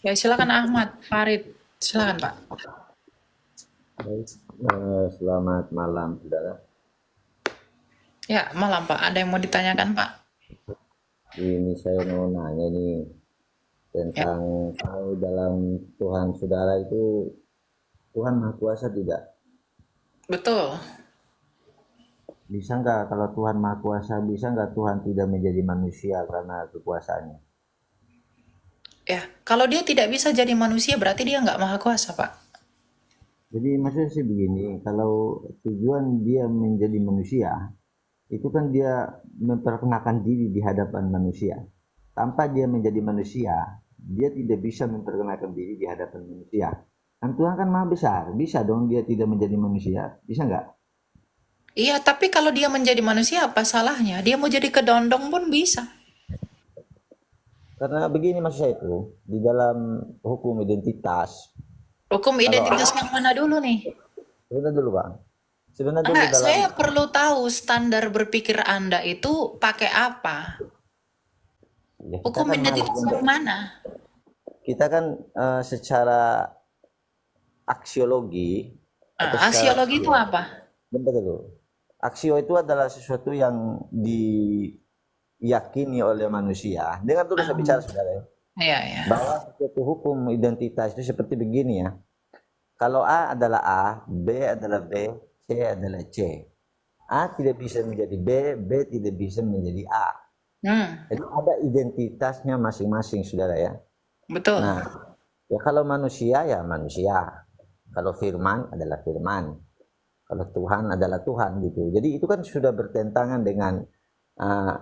Ya, silakan Ahmad, Farid. Silakan, Pak. Baik, selamat malam, saudara. Ya, malam, Pak. Ada yang mau ditanyakan, Pak? Ini saya mau nanya nih Ya, tentang kalau dalam Tuhan saudara itu Tuhan Maha Kuasa tidak? betul. Bisa nggak kalau Tuhan Maha Kuasa, bisa nggak Tuhan tidak menjadi manusia karena kekuasaannya? Ya, kalau dia tidak bisa jadi manusia, berarti dia nggak maha kuasa, Pak. Jadi maksudnya sih begini, kalau tujuan dia menjadi manusia, itu kan dia memperkenalkan diri di hadapan manusia. Tanpa dia menjadi manusia, dia tidak bisa memperkenalkan diri di hadapan manusia. Kan Tuhan kan maha besar, bisa dong dia tidak menjadi manusia, bisa nggak? Iya, tapi kalau dia menjadi manusia, apa salahnya? Dia mau jadi kedondong pun bisa. Karena begini maksud saya itu, di dalam hukum identitas, Hukum kalau identitas yang mana dulu nih? sebentar dulu Bang, sebentar dulu Enggak, dalam, saya perlu tahu standar berpikir Anda itu pakai apa? ya kita Hukum kan malas identitas yang untuk, mana? kita kan secara aksiologi atau secara Asiologi itu aksio, apa? bentar dulu. Aksio itu adalah sesuatu yang diyakini oleh manusia. Dengar dulu saya bicara saudara ya. Iya, ya. Bahwa suatu hukum identitas itu seperti begini ya. Kalau A adalah A, B adalah B, C adalah C. A tidak bisa menjadi B, B tidak bisa menjadi A. Hmm, Jadi ada identitasnya masing-masing, saudara ya. betul. Nah, ya kalau manusia ya manusia. Kalau firman adalah firman. Kalau Tuhan adalah Tuhan gitu. Jadi itu kan sudah bertentangan dengan uh,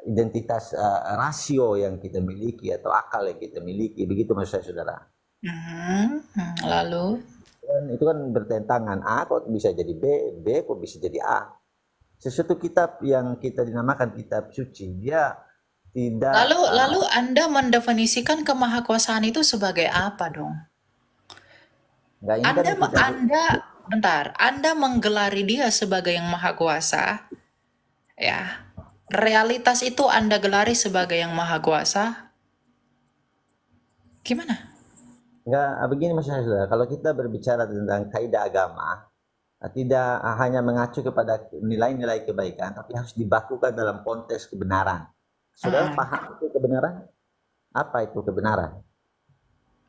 identitas rasio yang kita miliki atau akal yang kita miliki. Begitu maksud saya, saudara. Lalu? Dan itu kan bertentangan. A kok bisa jadi B, B kok bisa jadi A. Sesuatu kitab yang kita dinamakan kitab suci, dia tidak Lalu Anda mendefinisikan kemahakuasaan itu sebagai apa dong? enggak ini kan kita Anda menggelari dia sebagai yang maha kuasa, ya. Realitas itu Anda gelari sebagai yang maha kuasa. Gimana? enggak begini maksudnya saudara. Kalau kita berbicara tentang kaidah agama, tidak hanya mengacu kepada nilai-nilai kebaikan, tapi harus dibakukan dalam konteks kebenaran. Saudara Heeh. paham itu kebenaran? Apa itu kebenaran?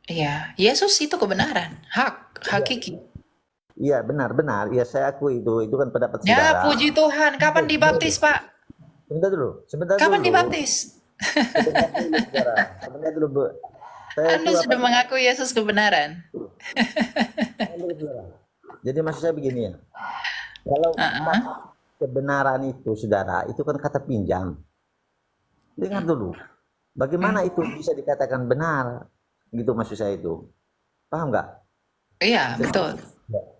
Iya, Yesus itu kebenaran, hak, Iya, hakiki. iya benar-benar. Ya saya akui itu kan pendapat Ya, saudara. puji Tuhan. Kapan dibaptis, Pak? Sebentar dulu, sebentar Kapan dulu, dibaptis? sebentar dulu saudara, sebentar dulu Bu. Saya itu Anda apa? sudah mengaku Yesus kebenaran. Sebentar dulu, saudara. Jadi maksud saya begini ya, kalau Heeh. kata kebenaran itu saudara, itu kan kata pinjam. Dengar dulu, bagaimana itu bisa dikatakan benar? Gitu maksud saya itu. Paham nggak? Iya, betul.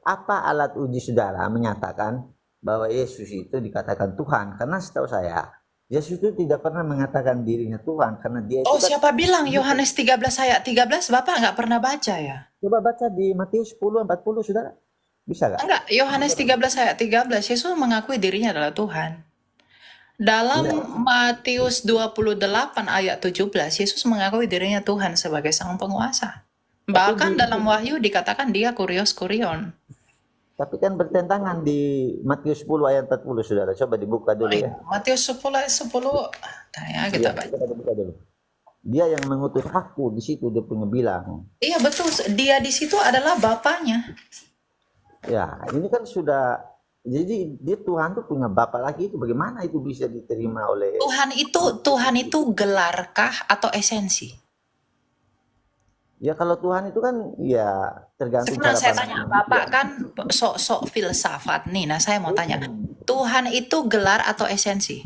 Apa alat uji saudara menyatakan bahwa Yesus itu dikatakan Tuhan? Karena setahu saya, Yesus itu tidak pernah mengatakan dirinya Tuhan karena dia itu Oh, kan, siapa bilang Yohanes 13 ayat 13? Bapak nggak pernah baca ya? coba baca di Matius 10:40 saudara. Bisa nggak? Enggak, Yohanes 13 ayat 13, Yesus mengakui dirinya adalah Tuhan. Dalam Enggak. Matius 28 ayat 17, Yesus mengakui dirinya Tuhan sebagai sang penguasa. Tapi Bahkan di dalam Wahyu dikatakan dia kurios kurion. tapi kan bertentangan di Matius 10 ayat 40 saudara. Coba dibuka Oh, dulu iya. ya. Matius 10 ayat 10. Ya, kita Iya, baca. coba dibuka dulu. Dia yang mengutus aku di situ dia punya bilang. Iya, betul. Dia di situ adalah Bapaknya. Ya, ini kan sudah jadi dia Tuhan tuh punya bapak lagi itu bagaimana itu bisa diterima oleh Tuhan itu gelarkah atau esensi? ya kalau Tuhan itu kan ya tergantung Sebenarnya cara saya pandang tanya, manusia. Bapak kan sok-sok filsafat nih. Nah, saya mau tanya, Tuhan itu gelar atau esensi?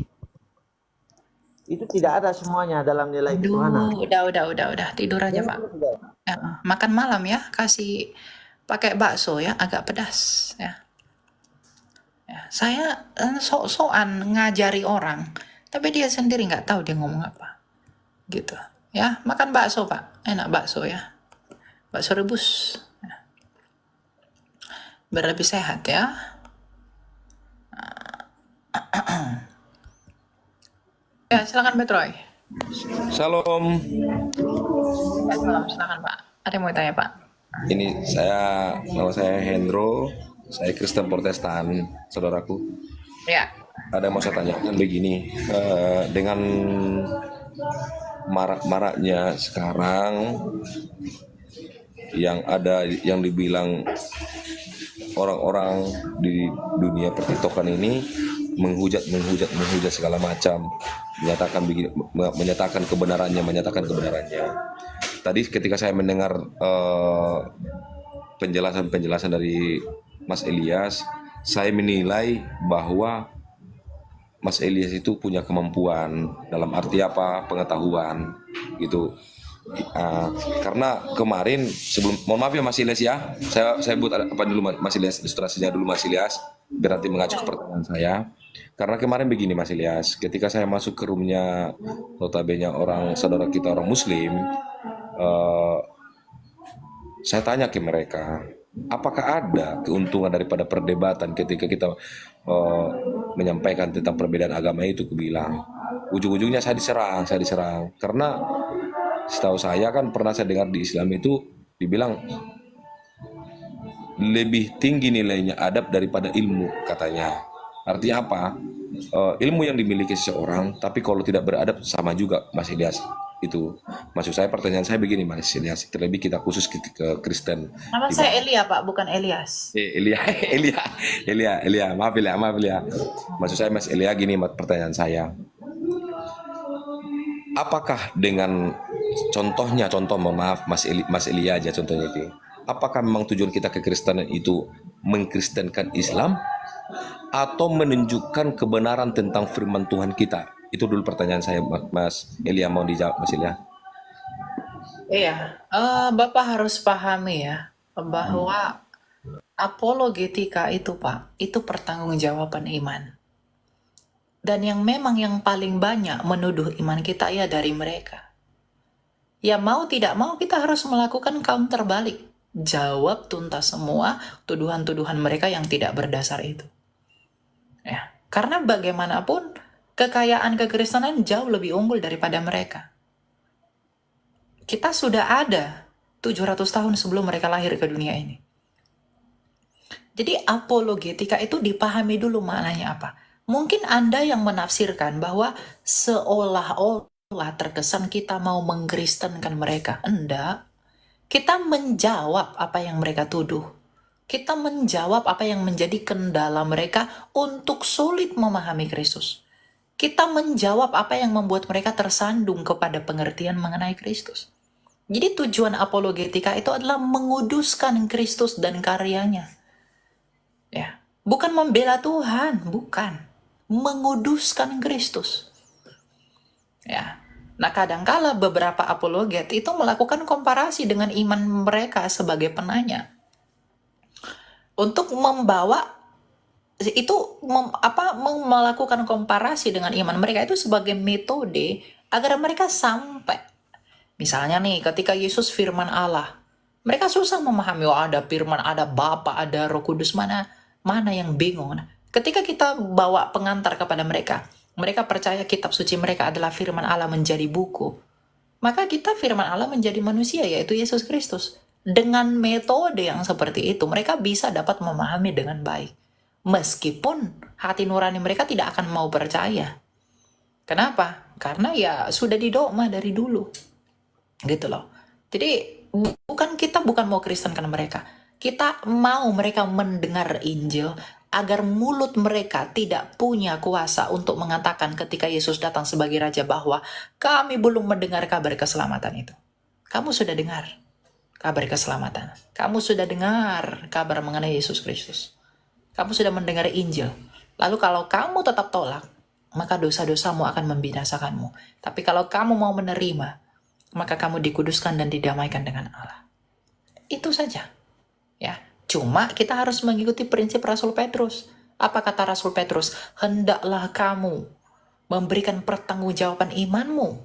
Itu tidak ada semuanya dalam nilai ketuhanan. Aduh, udah. Tidur aja, Dengar Pak. dulu, saudara. Ya, makan malam ya, kasih pakai bakso ya, agak pedas ya. Ya, saya sok-sokan ngajari orang, tapi dia sendiri nggak tahu dia ngomong apa, gitu. Ya, makan bakso, Pak. Enak bakso ya. Bakso rebus. Biar lebih sehat ya. Ya, silakan Metroy. Shalom. Waalaikumsalam, silakan Pak. Ada yang mau tanya Pak? Nama saya Hendro, saya Kristen Protestan, saudaraku. Ya, Ada yang mau saya tanyakan begini, dengan marak-maraknya sekarang yang dibilang orang-orang di dunia pertiktokan ini menghujat segala macam, menyatakan kebenarannya. Tadi ketika saya mendengar penjelasan dari Mas Elias, saya menilai bahwa Mas Elias itu punya kemampuan, dalam arti apa, pengetahuan gitu. Karena kemarin mohon maaf ya Mas Elias ya, saya buat apa dulu Mas Elias, ilustrasinya dulu Mas Elias, biar nanti mengacu ke pertanyaan saya. Karena kemarin begini Mas Elias, ketika saya masuk ke roomnya notabene saudara kita orang Muslim, eh, saya tanya ke mereka, apakah ada keuntungan daripada perdebatan ketika kita menyampaikan tentang perbedaan agama itu? Kubilang, ujung-ujungnya saya diserang. Karena setahu saya kan pernah saya dengar di Islam itu dibilang lebih tinggi nilainya adab daripada ilmu, katanya. Artinya apa? Ilmu yang dimiliki seseorang, tapi kalau tidak beradab sama juga, Mas Ilyas. Itu maksud saya, pertanyaan saya begini Mas Ilyas, terlebih kita khusus ke Kristen. nama Di saya Elia Pak, bukan Elias. Elia, Elia, maaf Elia. Maksud saya Mas Elia gini, pertanyaan saya. Apakah dengan contoh mohon maaf Mas Elia aja contohnya itu. Apakah memang tujuan kita ke Kristenan itu mengkristenkan Islam atau menunjukkan kebenaran tentang firman Tuhan kita? Itu dulu pertanyaan saya, Mas Elia, mau dijawab Mas Elia. Iya, Bapak harus pahami ya bahwa apologetika itu Pak, itu pertanggungjawaban iman. Dan yang memang yang paling banyak menuduh iman kita ya dari mereka. Ya mau tidak mau kita harus melakukan counter balik. Jawab tuntas semua tuduhan-tuduhan mereka yang tidak berdasar itu. Ya, karena bagaimanapun kekayaan kekristenan jauh lebih unggul daripada mereka. Kita sudah ada 700 tahun sebelum mereka lahir ke dunia ini. Jadi apologetika itu dipahami dulu maknanya apa. Mungkin Anda yang menafsirkan bahwa seolah-olah terkesan kita mau mengkristenkan mereka. Enggak. Kita menjawab apa yang mereka tuduh. Kita menjawab apa yang menjadi kendala mereka untuk sulit memahami Kristus. Kita menjawab apa yang membuat mereka tersandung kepada pengertian mengenai Kristus. Jadi tujuan apologetika itu adalah menguduskan Kristus dan karyanya. Ya, bukan membela Tuhan, bukan. Menguduskan Kristus. Ya. Nah, kadangkala beberapa apologet itu melakukan komparasi dengan iman mereka sebagai penanya. Untuk membawa itu melakukan komparasi dengan iman mereka itu sebagai metode agar mereka sampai. Misalnya nih, ketika Yesus firman Allah, mereka susah memahami, ada firman, ada Bapa, ada Roh Kudus, mana yang bingung. Nah, ketika kita bawa pengantar kepada mereka, mereka percaya kitab suci mereka adalah firman Allah menjadi buku. Maka kita firman Allah menjadi manusia, yaitu Yesus Kristus. Dengan metode yang seperti itu, mereka bisa dapat memahami dengan baik. Meskipun hati nurani mereka tidak akan mau percaya. Kenapa? Karena ya sudah didogma dari dulu. Gitu loh. Jadi kita bukan mau kristenkan mereka. Kita mau mereka mendengar Injil agar mulut mereka tidak punya kuasa untuk mengatakan ketika Yesus datang sebagai Raja bahwa kami belum mendengar kabar keselamatan itu. Kamu sudah dengar kabar keselamatan. Kamu sudah dengar kabar mengenai Yesus Kristus. Kamu sudah mendengar Injil. Lalu kalau kamu tetap tolak, maka dosa-dosamu akan membinasakanmu. Tapi kalau kamu mau menerima, maka kamu dikuduskan dan didamaikan dengan Allah. Itu saja. Ya, cuma kita harus mengikuti prinsip Rasul Petrus. Apa kata Rasul Petrus? Hendaklah kamu memberikan pertanggungjawaban imanmu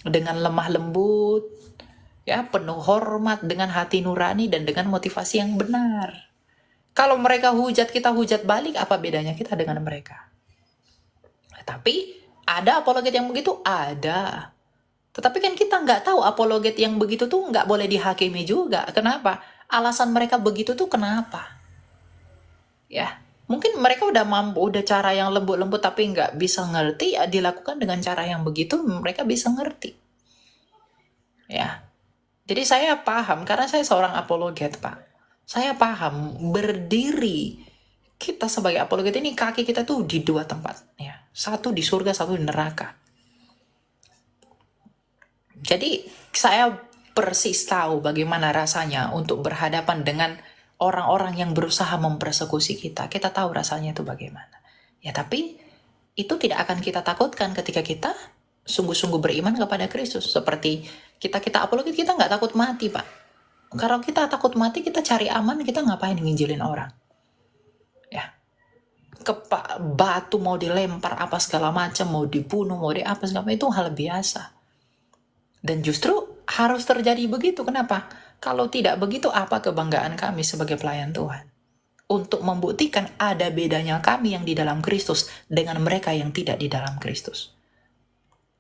dengan lemah lembut, ya, penuh hormat, dengan hati nurani dan dengan motivasi yang benar. Kalau mereka hujat, kita hujat balik, apa bedanya kita dengan mereka? Tapi ada apologet yang begitu? Ada. Tetapi kan kita nggak tahu apologet yang begitu tuh nggak boleh dihakimi juga. Kenapa? Alasan mereka begitu tuh kenapa? Ya, mungkin mereka udah mampu, udah cara yang lembut-lembut tapi nggak bisa ngerti, ya dilakukan dengan cara yang begitu mereka bisa ngerti. Ya, jadi saya paham karena saya seorang apologet, Pak. Saya paham berdiri kita sebagai apologet ini kaki kita tuh di dua tempat, ya. Satu di surga, satu di neraka. Jadi saya persis tahu bagaimana rasanya untuk berhadapan dengan orang-orang yang berusaha mempersekusi kita. Kita tahu rasanya itu bagaimana. Ya, tapi itu tidak akan kita takutkan ketika kita sungguh-sungguh beriman kepada Kristus. Seperti kita apologet, kita nggak takut mati, Pak. Kalau kita takut mati, kita cari aman, kita ngapain nginjilin orang? Ya, batu mau dilempar apa segala macam, mau dibunuh, mau di apa segala macam, itu hal biasa. Dan justru harus terjadi begitu. Kenapa? Kalau tidak begitu, apa kebanggaan kami sebagai pelayan Tuhan? Untuk membuktikan ada bedanya kami yang di dalam Kristus dengan mereka yang tidak di dalam Kristus.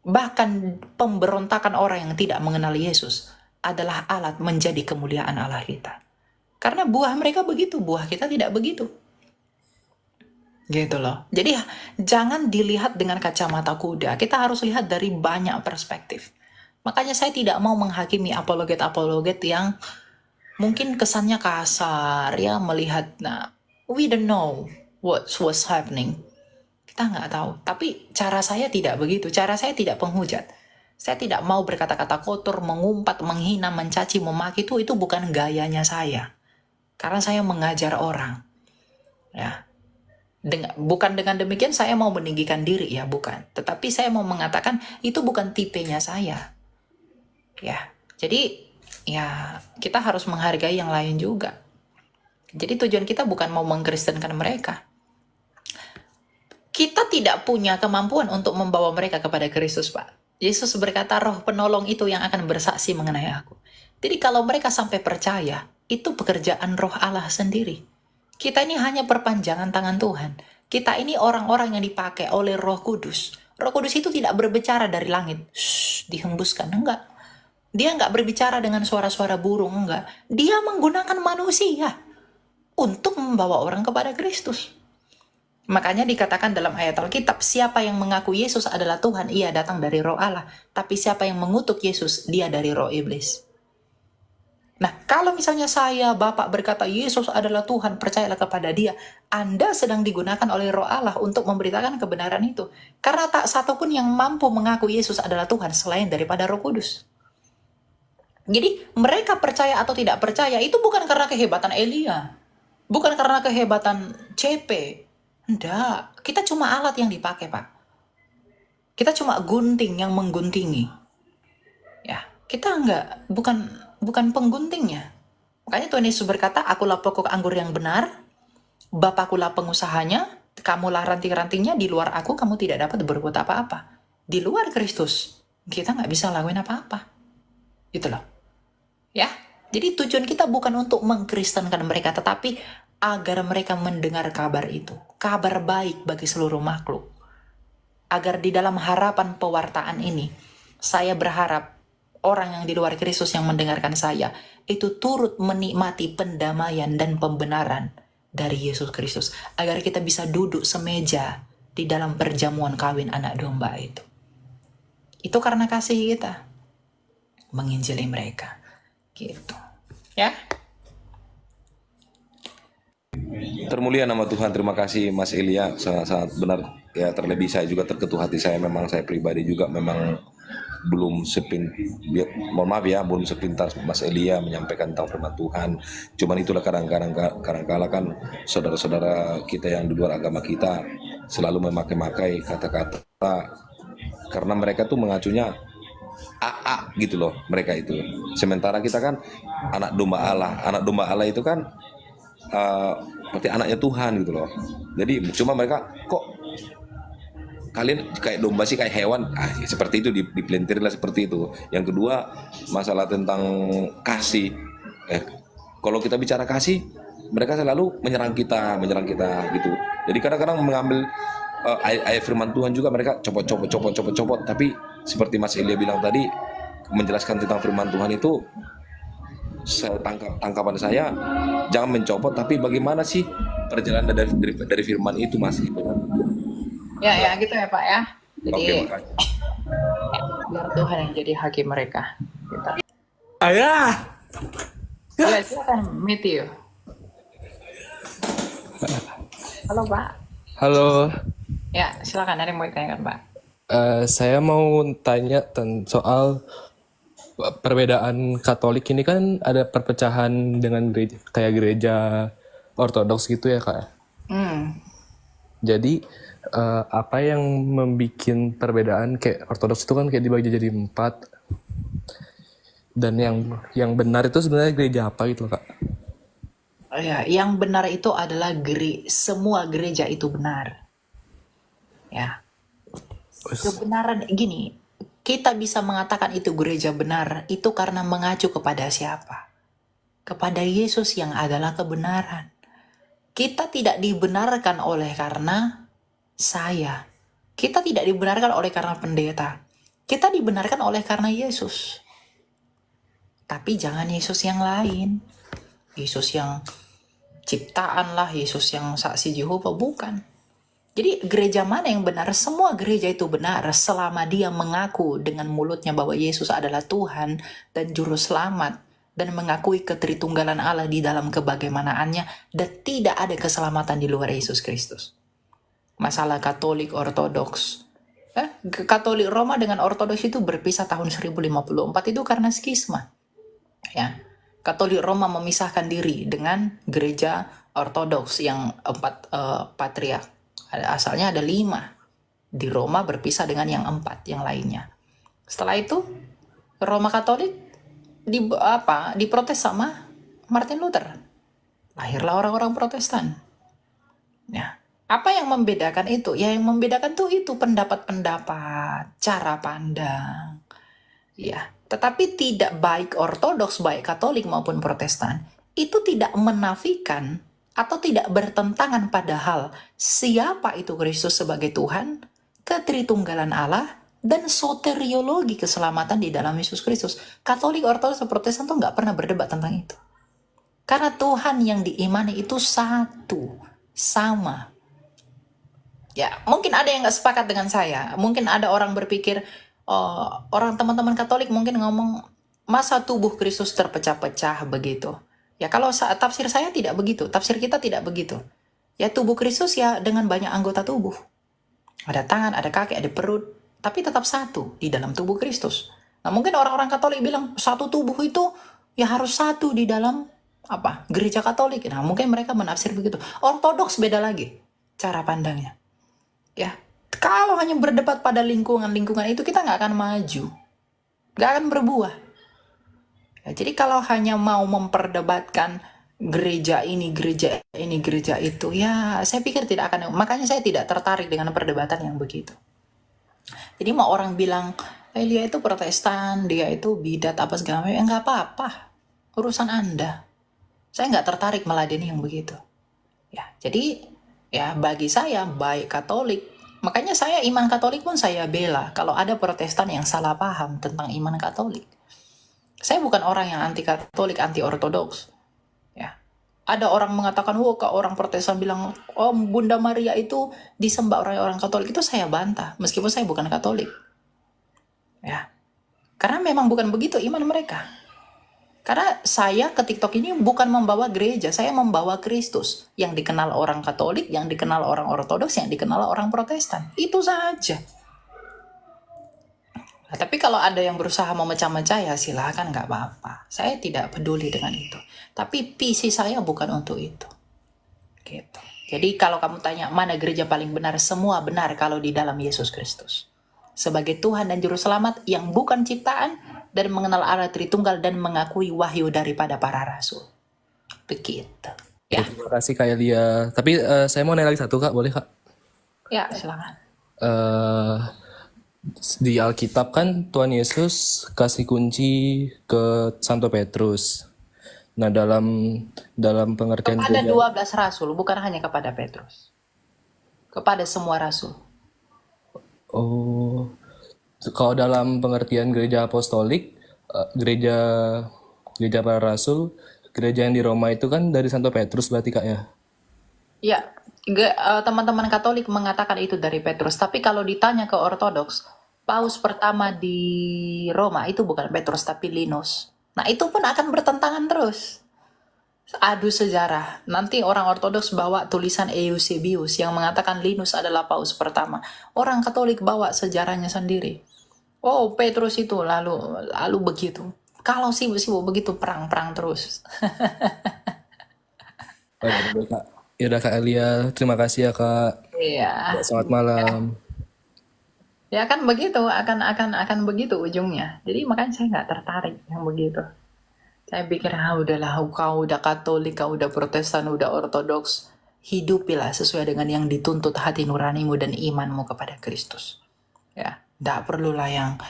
Bahkan pemberontakan orang yang tidak mengenal Yesus adalah alat menjadi kemuliaan Allah kita. Karena buah mereka begitu, buah kita tidak begitu. Gitu loh. Jadi jangan dilihat dengan kacamata kuda. Kita harus lihat dari banyak perspektif. Makanya saya tidak mau menghakimi apologet-apologet yang mungkin kesannya kasar, ya, melihat, nah, we don't know what's happening. Kita nggak tahu. Tapi cara saya tidak begitu. Cara saya tidak penghujat. Saya tidak mau berkata-kata kotor, mengumpat, menghina, mencaci, memaki. Itu bukan gayanya saya. Karena saya mengajar orang. Ya. Bukan dengan demikian saya mau meninggikan diri, ya, bukan. Tetapi saya mau mengatakan itu bukan tipenya saya. Ya, jadi ya kita harus menghargai yang lain juga. Jadi tujuan kita bukan mau mengkristenkan mereka. Kita tidak punya kemampuan untuk membawa mereka kepada Kristus, Pak. Yesus berkata, Roh Penolong itu yang akan bersaksi mengenai aku. Jadi kalau mereka sampai percaya, itu pekerjaan Roh Allah sendiri. Kita ini hanya perpanjangan tangan Tuhan. Kita ini orang-orang yang dipakai oleh Roh Kudus. Roh Kudus itu tidak berbicara dari langit, dihembuskan, enggak. Dia nggak berbicara dengan suara-suara burung, enggak. Dia menggunakan manusia untuk membawa orang kepada Kristus. Makanya dikatakan dalam ayat Alkitab, siapa yang mengaku Yesus adalah Tuhan, ia datang dari Roh Allah. Tapi siapa yang mengutuk Yesus, dia dari roh iblis. Nah, kalau misalnya saya, Bapak berkata Yesus adalah Tuhan, percayalah kepada dia, Anda sedang digunakan oleh Roh Allah untuk memberitakan kebenaran itu. Karena tak satupun yang mampu mengaku Yesus adalah Tuhan selain daripada Roh Kudus. Jadi mereka percaya atau tidak percaya itu bukan karena kehebatan Elia, bukan karena kehebatan CP. Enggak, kita cuma alat yang dipakai, Pak. Kita cuma gunting yang mengguntingi. Ya, kita enggak, bukan pengguntingnya. Makanya Tuhan Yesus berkata, akulah pokok anggur yang benar, Bapakkulah pengusahanya, kamulah ranting-rantingnya, di luar aku kamu tidak dapat berbuat apa-apa. Di luar Kristus, kita nggak bisa lakuin apa-apa. Gitu loh. Ya, jadi tujuan kita bukan untuk mengkristenkan mereka, tetapi agar mereka mendengar kabar itu. Kabar baik bagi seluruh makhluk. Agar di dalam harapan pewartaan ini, saya berharap orang yang di luar Kristus yang mendengarkan saya, itu turut menikmati pendamaian dan pembenaran dari Yesus Kristus. Agar kita bisa duduk semeja di dalam perjamuan kawin anak domba itu. Itu karena kasih kita menginjili mereka. Gitu. Ya. Termulia nama Tuhan, terima kasih Mas Elia, sangat-sangat benar. Ya, terlebih saya juga terketuk hati saya, memang saya pribadi juga memang belum mohon maaf ya, belum sepintas Mas Elia menyampaikan tentang firman Tuhan. Cuman itulah kadang-kala kan saudara-saudara kita yang di luar agama kita selalu memakai kata-kata karena mereka tuh mengacunya AA gitu loh, mereka itu. Sementara kita kan anak domba Allah. Anak domba Allah itu kan seperti anaknya Tuhan gitu loh. Jadi cuma mereka kok kalian kayak domba sih, kayak hewan, seperti itu, dipelintir lah seperti itu. Yang kedua, masalah tentang kasih. Kalau kita bicara kasih, mereka selalu menyerang kita gitu. Jadi kadang-kadang mengambil ayat firman Tuhan juga mereka copot, tapi seperti Mas Elia bilang tadi, menjelaskan tentang firman Tuhan itu, tangkapan saya jangan mencopot, tapi bagaimana sih perjalanan dari firman itu, Mas, gitu kan. Ya gitu ya Pak ya. Jadi Oke, makasih. biar Tuhan yang jadi hakim mereka. Gitu. Ayah. Ya silakan Matthew. Halo Pak. Halo. Ya silakan, ada yang mau ditanyakan Pak. Saya mau tanya soal perbedaan Katolik ini, kan ada perpecahan dengan gereja, kayak gereja Ortodoks gitu ya Kak. Jadi apa yang membuat perbedaan, kayak Ortodoks itu kan kayak dibagi jadi 4, dan yang benar itu sebenarnya gereja apa gitu Kak? Ya, yang benar itu adalah semua gereja itu benar. Ya, kebenaran gini, kita bisa mengatakan itu gereja benar itu karena mengacu kepada siapa? Kepada Yesus yang adalah kebenaran. Kita tidak dibenarkan oleh karena saya. Kita tidak dibenarkan oleh karena pendeta. Kita dibenarkan oleh karena Yesus. Tapi jangan Yesus yang lain. Yesus yang ciptaan lah, Yesus yang saksi Yehova, bukan. Jadi gereja mana yang benar? Semua gereja itu benar selama dia mengaku dengan mulutnya bahwa Yesus adalah Tuhan dan Juru Selamat, dan mengakui ketritunggalan Allah di dalam kebagamanaannya, dan tidak ada keselamatan di luar Yesus Kristus. Masalah Katolik Ortodoks, Katolik Roma dengan Ortodoks itu berpisah tahun 1054 itu karena skisma. Ya, Katolik Roma memisahkan diri dengan gereja Ortodoks yang 4 patriark. Asalnya ada 5. Di Roma berpisah dengan yang 4 yang lainnya. Setelah itu Roma Katolik diprotes sama Martin Luther. Lahirlah orang-orang Protestan. Ya, apa yang membedakan itu? Ya, yang membedakan tuh itu pendapat-pendapat, cara pandang. Ya, tetapi tidak baik Ortodoks, baik Katolik maupun Protestan, itu tidak menafikan atau tidak bertentangan padahal siapa itu Kristus sebagai Tuhan, ketritunggalan Allah, dan soteriologi keselamatan di dalam Yesus Kristus. Katolik, Ortodoks, Protestan tuh nggak pernah berdebat tentang itu. Karena Tuhan yang diimani itu satu, sama. Ya, mungkin ada yang nggak sepakat dengan saya. Mungkin ada orang berpikir, orang teman-teman Katolik mungkin ngomong, masa tubuh Kristus terpecah-pecah begitu. Ya, kalau tafsir saya tidak begitu. Tafsir kita tidak begitu. Ya, tubuh Kristus ya dengan banyak anggota tubuh. Ada tangan, ada kaki, ada perut, tapi tetap satu di dalam tubuh Kristus. Nah, mungkin orang-orang Katolik bilang satu tubuh itu ya harus satu di dalam gereja Katolik. Nah, mungkin mereka menafsir begitu. Ortodoks beda lagi cara pandangnya. Ya, kalau hanya berdebat pada lingkungan itu kita nggak akan maju, nggak akan berbuah. Ya, jadi kalau hanya mau memperdebatkan gereja ini, gereja itu, ya saya pikir tidak akan. Makanya saya tidak tertarik dengan perdebatan yang begitu. Jadi mau orang bilang, dia itu Protestan, dia itu bidat apa segala macam, nggak apa-apa, urusan Anda. Saya nggak tertarik meladeni yang begitu. Ya, jadi ya bagi saya baik Katolik, makanya saya iman Katolik pun saya bela kalau ada Protestan yang salah paham tentang iman Katolik. Saya bukan orang yang anti Katolik, anti Ortodoks. Ya, ada orang mengatakan, orang Protestan bilang, Bunda Maria itu disembah orang-orang Katolik, itu saya bantah, meskipun saya bukan Katolik. Ya, karena memang bukan begitu iman mereka. Karena saya ke TikTok ini bukan membawa gereja, saya membawa Kristus yang dikenal orang Katolik, yang dikenal orang Ortodoks, yang dikenal orang Protestan. Itu saja. Nah, tapi kalau ada yang berusaha memecah-mecah ya silahkan, nggak apa-apa. Saya tidak peduli dengan itu. Tapi visi saya bukan untuk itu. Gitu. Jadi kalau kamu tanya mana gereja paling benar, semua benar kalau di dalam Yesus Kristus. Sebagai Tuhan dan Juru Selamat yang bukan ciptaan, dan mengenal Allah Tritunggal, dan mengakui wahyu daripada para rasul. Begitu. Ya. Terima kasih Kak Elia. Tapi saya mau nanya lagi satu Kak, boleh Kak? Ya, silakan. Di Alkitab kan Tuhan Yesus kasih kunci ke Santo Petrus. Nah, dalam pengertian Kepada gereja, 12 rasul, bukan hanya kepada Petrus. Kepada semua rasul. oh, Kalau dalam pengertian gereja apostolik, gereja gereja para rasul, gereja yang di Roma itu kan dari Santo Petrus berarti Kak ya. Ya, teman-teman Katolik mengatakan itu dari Petrus. Tapi kalau ditanya ke Ortodoks, Paus pertama di Roma itu bukan Petrus tapi Linus. Nah itu pun akan bertentangan terus. Adu sejarah. Nanti orang Ortodoks bawa tulisan Eusebius yang mengatakan Linus adalah Paus pertama. Orang Katolik bawa sejarahnya sendiri. Oh, Petrus itu lalu begitu. Kalau sibuk-sibuk begitu perang-perang terus. Baik, baik, Kak. Ya udah Kak Elia, terima kasih ya Kak. Iya. Selamat malam. Ya kan begitu, akan begitu ujungnya. Jadi makanya saya nggak tertarik yang begitu. Saya pikir udahlah, kau udah Katolik, kau udah Protestan, udah Ortodoks, hidupilah sesuai dengan yang dituntut hati nuranimu dan imanmu kepada Kristus. Ya, nggak perlulah yang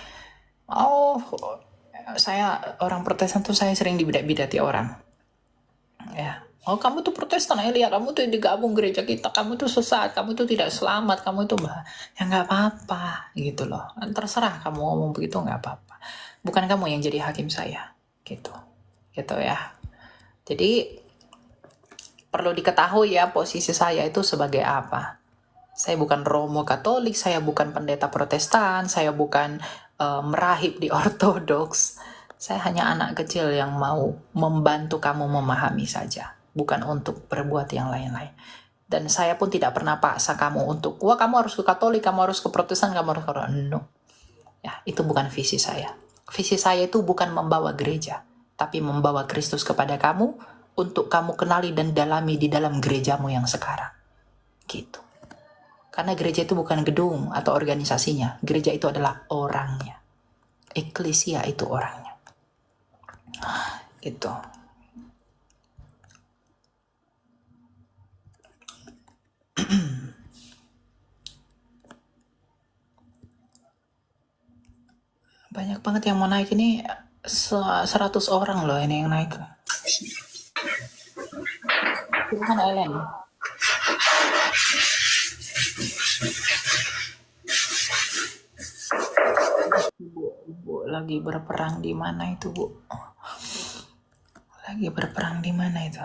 saya orang Protestan tuh saya sering dibidat-bidati orang. Ya, oh kamu tuh Protestan Elia, kamu tuh digabung gereja kita, kamu tuh sesat, kamu tuh tidak selamat, kamu tuh ya nggak apa-apa gitu loh. Terserah kamu ngomong begitu nggak apa-apa. Bukan kamu yang jadi hakim saya, gitu ya. Jadi perlu diketahui ya posisi saya itu sebagai apa. Saya bukan Romo Katolik, saya bukan pendeta Protestan, saya bukan merahib di Ortodoks. Saya hanya anak kecil yang mau membantu kamu memahami saja, bukan untuk berbuat yang lain-lain. Dan saya pun tidak pernah paksa kamu untuk, wah kamu harus ke Katolik, kamu harus ke Protestan, kamu harus ke... No. Ya, itu bukan visi saya. Visi saya itu bukan membawa gereja, tapi membawa Kristus kepada kamu untuk kamu kenali dan dalami di dalam gerejamu yang sekarang. Gitu. Karena gereja itu bukan gedung atau organisasinya. Gereja itu adalah orangnya. Eklesia itu orangnya. Gitu. Banyak banget yang mau naik ini. 100 orang loh ini yang naik. Silahkan Ellen. Bu, lagi berperang di mana itu, Bu? Lagi berperang di mana itu?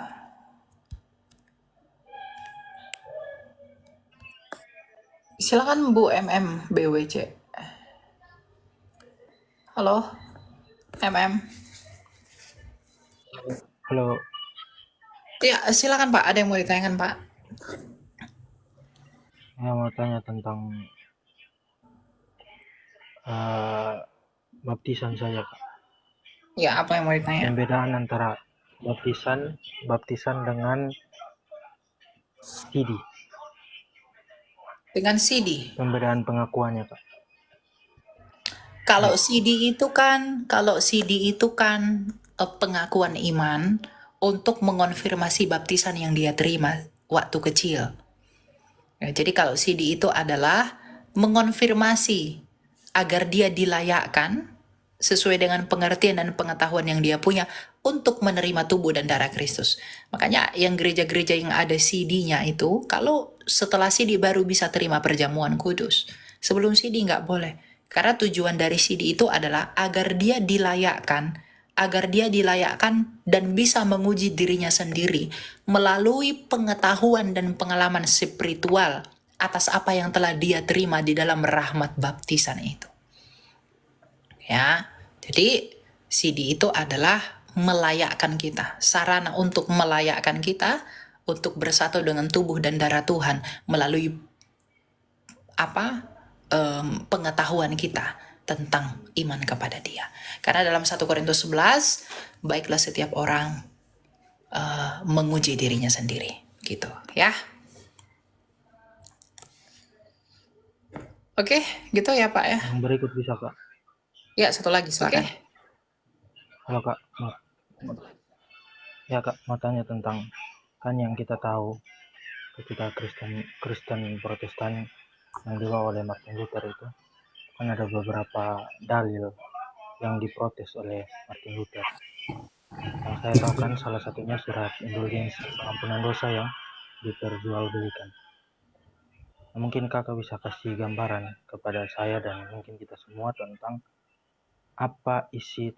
Silakan Bu BWC. Halo, Halo, Ya, silakan Pak. Ada yang mau ditanyakan Pak? saya mau tanya tentang baptisan saja, Kak. Ya, apa yang mau ditanya? Pembedaan antara baptisan dengan CD. Dengan CD. Pembedaan pengakuannya, Kak. Kalau CD itu kan pengakuan iman untuk mengonfirmasi baptisan yang dia terima waktu kecil. Ya, jadi kalau CD itu adalah mengonfirmasi agar dia dilayakkan sesuai dengan pengertian dan pengetahuan yang dia punya untuk menerima tubuh dan darah Kristus. Makanya yang gereja-gereja yang ada CD-nya itu, kalau setelah CD baru bisa terima perjamuan kudus. Sebelum CD nggak boleh. Karena tujuan dari CD itu adalah agar dia dilayakkan dan bisa menguji dirinya sendiri melalui pengetahuan dan pengalaman spiritual atas apa yang telah dia terima di dalam rahmat baptisan itu. Ya, jadi CD itu adalah melayakkan kita, sarana untuk melayakkan kita untuk bersatu dengan tubuh dan darah Tuhan melalui pengetahuan kita tentang iman kepada Dia. Karena dalam 1 Korintus 11, baiklah setiap orang menguji dirinya sendiri, gitu ya. Oke, gitu ya Pak ya. Yang berikut bisa, Kak. Ya, satu lagi silakan. Halo, Kak. Ya, Kak, mau tanya tentang kan yang kita tahu ketika Kristen Protestan yang dibawa oleh Martin Luther itu kan ada beberapa dalil yang diprotes oleh Martin Luther. Yang saya tahu kan salah satunya surat indulgensi pengampunan dosa yang diperjualbelikan. Mungkin kakak bisa kasih gambaran kepada saya dan mungkin kita semua tentang apa isi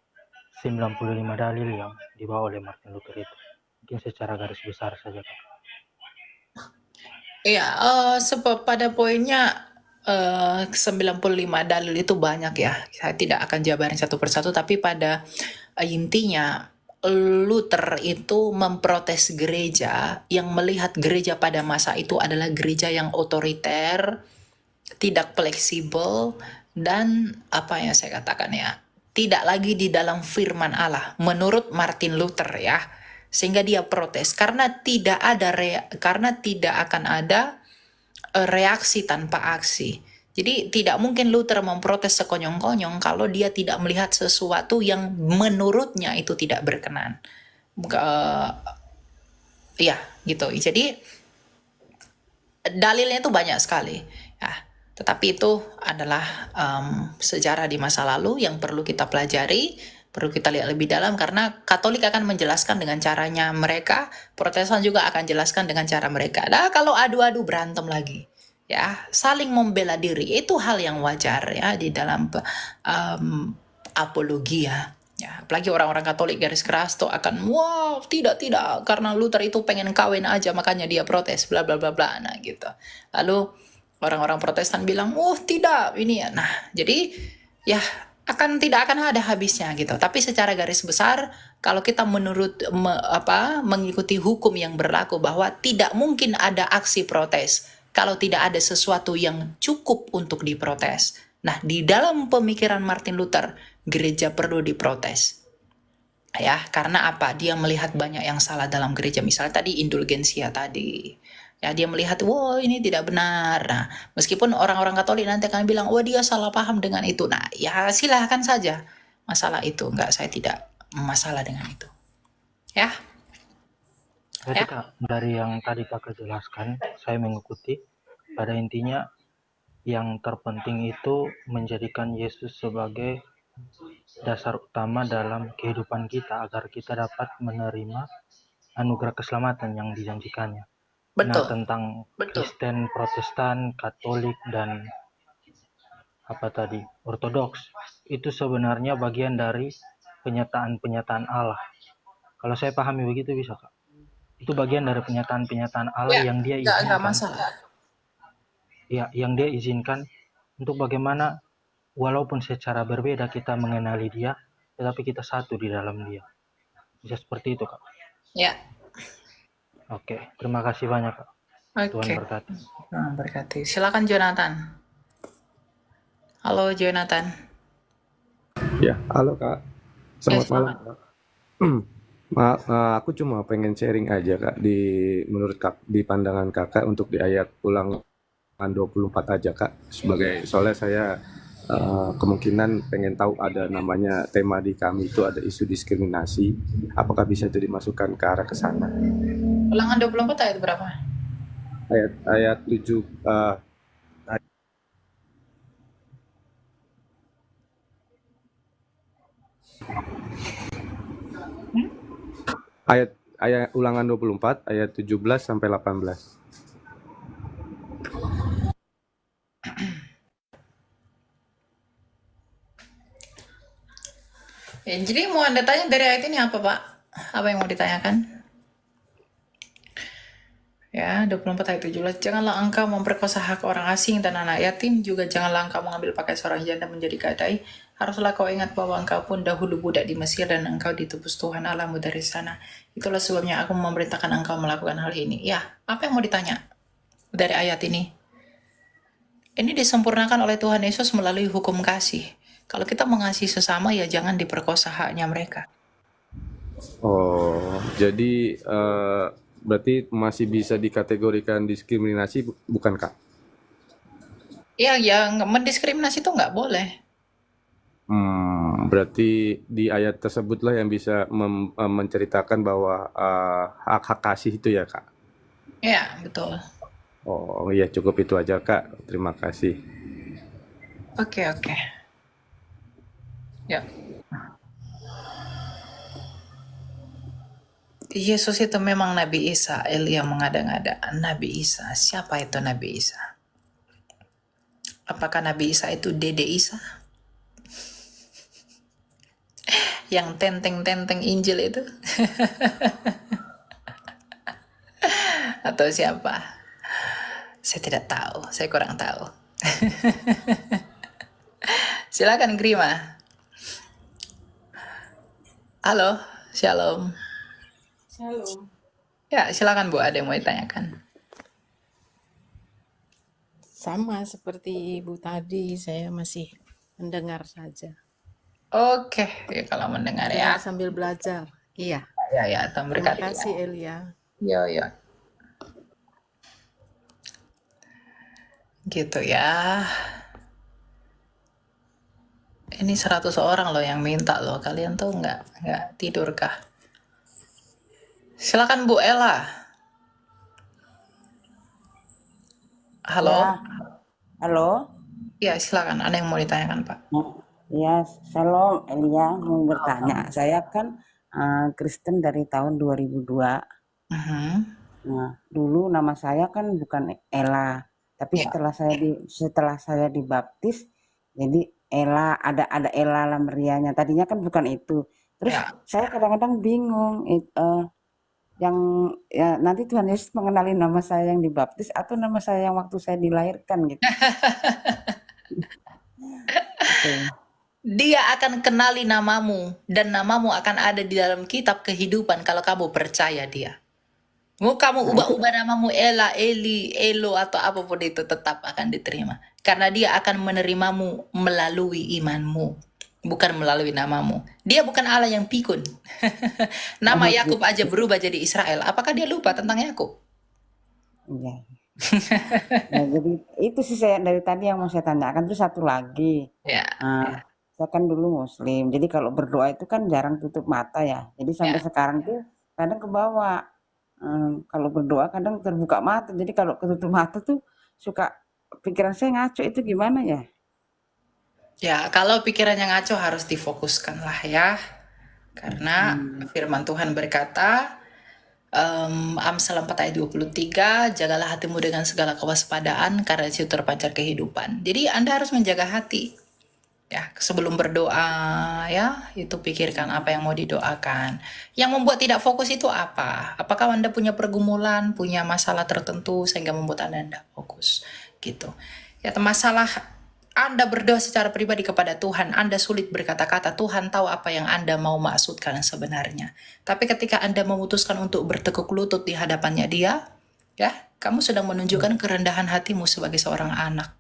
95 dalil yang dibawa oleh Martin Luther itu. Mungkin secara garis besar saja, Kak. Iya, sebab pada poinnya 95 dalil itu banyak ya. Saya tidak akan jabarin satu persatu, tapi pada intinya Luther itu memprotes gereja yang melihat gereja pada masa itu adalah gereja yang otoriter, tidak fleksibel, dan apa yang saya katakan ya, tidak lagi di dalam firman Allah menurut Martin Luther ya, sehingga dia protes karena tidak akan ada reaksi tanpa aksi. Jadi tidak mungkin Luther memprotes sekonyong-konyong kalau dia tidak melihat sesuatu yang menurutnya itu tidak berkenan. Ya gitu. Jadi dalilnya itu banyak sekali. Ya, tetapi itu adalah sejarah di masa lalu yang perlu kita pelajari, perlu kita lihat lebih dalam karena Katolik akan menjelaskan dengan caranya mereka, Protestan juga akan jelaskan dengan cara mereka. Nah, kalau adu-adu berantem lagi, ya saling membela diri itu hal yang wajar ya di dalam apologi ya. Ya, apalagi orang-orang Katolik garis keras tuh akan, wow, tidak, karena Luther itu pengen kawin aja, makanya dia protes, bla bla bla bla, nah gitu. Lalu orang-orang Protestan bilang, tidak, ini ya. Nah, jadi ya tidak akan ada habisnya gitu. Tapi secara garis besar, kalau kita mengikuti hukum yang berlaku bahwa tidak mungkin ada aksi protes kalau tidak ada sesuatu yang cukup untuk diprotes. Nah, di dalam pemikiran Martin Luther, gereja perlu diprotes. Ya, karena apa? Dia melihat banyak yang salah dalam gereja. Misalnya tadi indulgensia tadi. Ya, dia melihat, wah ini tidak benar. Nah, meskipun orang-orang Katolik nanti akan bilang, wah dia salah paham dengan itu. Nah, ya silahkan saja masalah itu. Enggak, saya tidak masalah dengan itu. Ya, Berarti Kak, dari yang tadi kakak jelaskan, saya mengikuti. Pada intinya, yang terpenting itu menjadikan Yesus sebagai dasar utama dalam kehidupan kita agar kita dapat menerima anugerah keselamatan yang dijanjikannya. Nah, betul. tentang Betul. Kristen, Protestan, Katolik, dan Ortodoks, itu sebenarnya bagian dari penyataan Allah. Kalau saya pahami begitu bisa, Kak. Itu bagian dari penyataan Allah Ya, yang dia enggak izinkan. masalah. Ya, yang dia izinkan untuk bagaimana walaupun secara berbeda kita mengenali dia, tetapi kita satu di dalam dia. Bisa seperti itu, Kak. Ya. Oke, terima kasih banyak, Kak. Tuhan berkati. Tuhan berkati. Silakan Jonathan. Halo Jonathan. Ya, halo Kak. Selamat malam, Kak. Aku cuma pengen sharing aja Kak di pandangan Kakak untuk di ayat ulangan 24 aja Kak. Soalnya saya kemungkinan pengen tahu ada namanya tema di kami itu ada isu diskriminasi. Apakah bisa itu dimasukkan ke arah ke sana? Ulangan 24 ayat berapa? Ayat 7 ayat ulangan 24 ayat 17 sampai 18. Ya, jadi mau Anda tanya dari ayat ini apa, Pak? Apa yang mau ditanyakan? Ya, 24 ayat 17. Janganlah engkau memperkosa hak orang asing dan anak yatim, juga janganlah engkau mengambil pakai seorang janda menjadi gadai. Haruslah kau ingat bahwa engkau pun dahulu budak di Mesir dan engkau ditebus Tuhan Allahmu dari sana. Itulah sebabnya aku memerintahkan engkau melakukan hal ini. Ya, apa yang mau ditanya dari ayat ini? Ini disempurnakan oleh Tuhan Yesus melalui hukum kasih. Kalau kita mengasihi sesama, ya jangan diperkosa haknya mereka. Oh, jadi berarti masih bisa dikategorikan diskriminasi, bukan Kak? Ya, yang mendiskriminasi itu nggak boleh. Berarti di ayat tersebutlah yang bisa menceritakan bahwa hak-hak kasih itu ya Kak? Ya, betul. Oh iya, cukup itu aja Kak. Terima kasih. Oke. Ya. Yesus itu memang Nabi Isa. Elia mengada-ngada Nabi Isa. Siapa itu Nabi Isa? Apakah Nabi Isa itu Dede Isa yang tenteng-tenteng Injil itu? Atau siapa? Saya tidak tahu, saya kurang tahu. Silakan Grima. Halo, Shalom. Shalom. Ya, silakan Bu, ada yang mau ditanyakan. Sama seperti Ibu tadi, saya masih mendengar saja. Oke, ya, kalau mendengar Dengar ya. sambil belajar. Iya. Ya, Tuhan Terima berkati. kasih Elia. Yo. Gitu ya. Ini 100 orang loh yang minta loh. Kalian tuh nggak tidur kah? Silakan Bu Ella. Halo. Ya, halo. Ya, silakan. Ada yang mau ditanyakan, Pak? Ya, Shalom Elia, mau bertanya. Saya kan Kristen dari tahun 2002. Nah, dulu nama saya kan bukan Ella, tapi Ya. setelah saya dibaptis, jadi Ella, ada Ella Lamrianya. Tadinya kan bukan itu. Terus Ya. saya kadang-kadang bingung, yang ya nanti Tuhan Yesus mengenali nama saya yang dibaptis atau nama saya yang waktu saya dilahirkan gitu. Gitu. Dia akan kenali namamu dan namamu akan ada di dalam kitab kehidupan kalau kamu percaya dia. Mau kamu ubah-ubah namamu Ella, Eli, Elo atau apapun itu tetap akan diterima. Karena dia akan menerimamu melalui imanmu, bukan melalui namamu. Dia bukan Allah yang pikun. Nama Yakub aja berubah jadi Israel. Apakah dia lupa tentang Yakub? Iya. Nah, jadi itu sih saya dari tadi yang mau saya tanyakan. Terus satu lagi, Ya. saya kan dulu Muslim, jadi kalau berdoa itu kan jarang tutup mata ya. Jadi sampai sekarang tuh kadang kebawa. Kalau berdoa kadang terbuka mata. Jadi kalau ketutup mata tuh suka pikiran saya ngaco, itu gimana ya? Ya, kalau pikirannya ngaco harus difokuskan lah ya. Karena firman Tuhan berkata, Amsal 4 ayat 23, jagalah hatimu dengan segala kewaspadaan karena itu terpancar kehidupan. Jadi Anda harus menjaga hati. Ya, sebelum berdoa ya, itu pikirkan apa yang mau didoakan. Yang membuat tidak fokus itu apa? Apakah Anda punya pergumulan, punya masalah tertentu sehingga membuat Anda tidak fokus? Gitu. Ya, masalah Anda berdoa secara pribadi kepada Tuhan, Anda sulit berkata-kata, Tuhan tahu apa yang Anda mau maksudkan sebenarnya. Tapi ketika Anda memutuskan untuk bertekuk lutut di hadapannya Dia, ya, kamu sedang menunjukkan kerendahan hatimu sebagai seorang anak.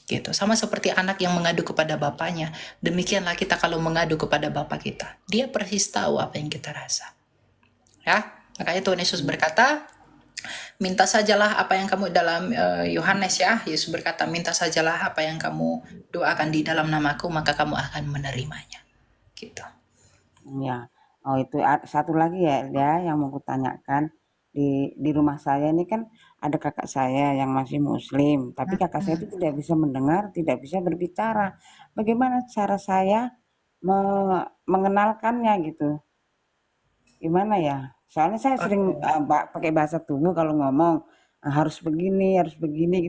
Gitu. Sama seperti anak yang mengadu kepada bapaknya. Demikianlah kita kalau mengadu kepada bapak kita. Dia persis tahu apa yang kita rasa. Ya, makanya Tuhan Yesus berkata, minta sajalah apa yang kamu dalam Yohanes ya, Yesus berkata, minta sajalah apa yang kamu doakan di dalam namaku, maka kamu akan menerimanya. Gitu. Ya. Oh, itu satu lagi ya yang mau kutanyakan. Di rumah saya ini kan ada kakak saya yang masih Muslim, tapi kakak saya itu tidak bisa mendengar, tidak bisa berbicara. Bagaimana cara saya mengenalkannya gitu? Gimana ya? Soalnya saya sering pakai bahasa tubuh kalau ngomong, harus begini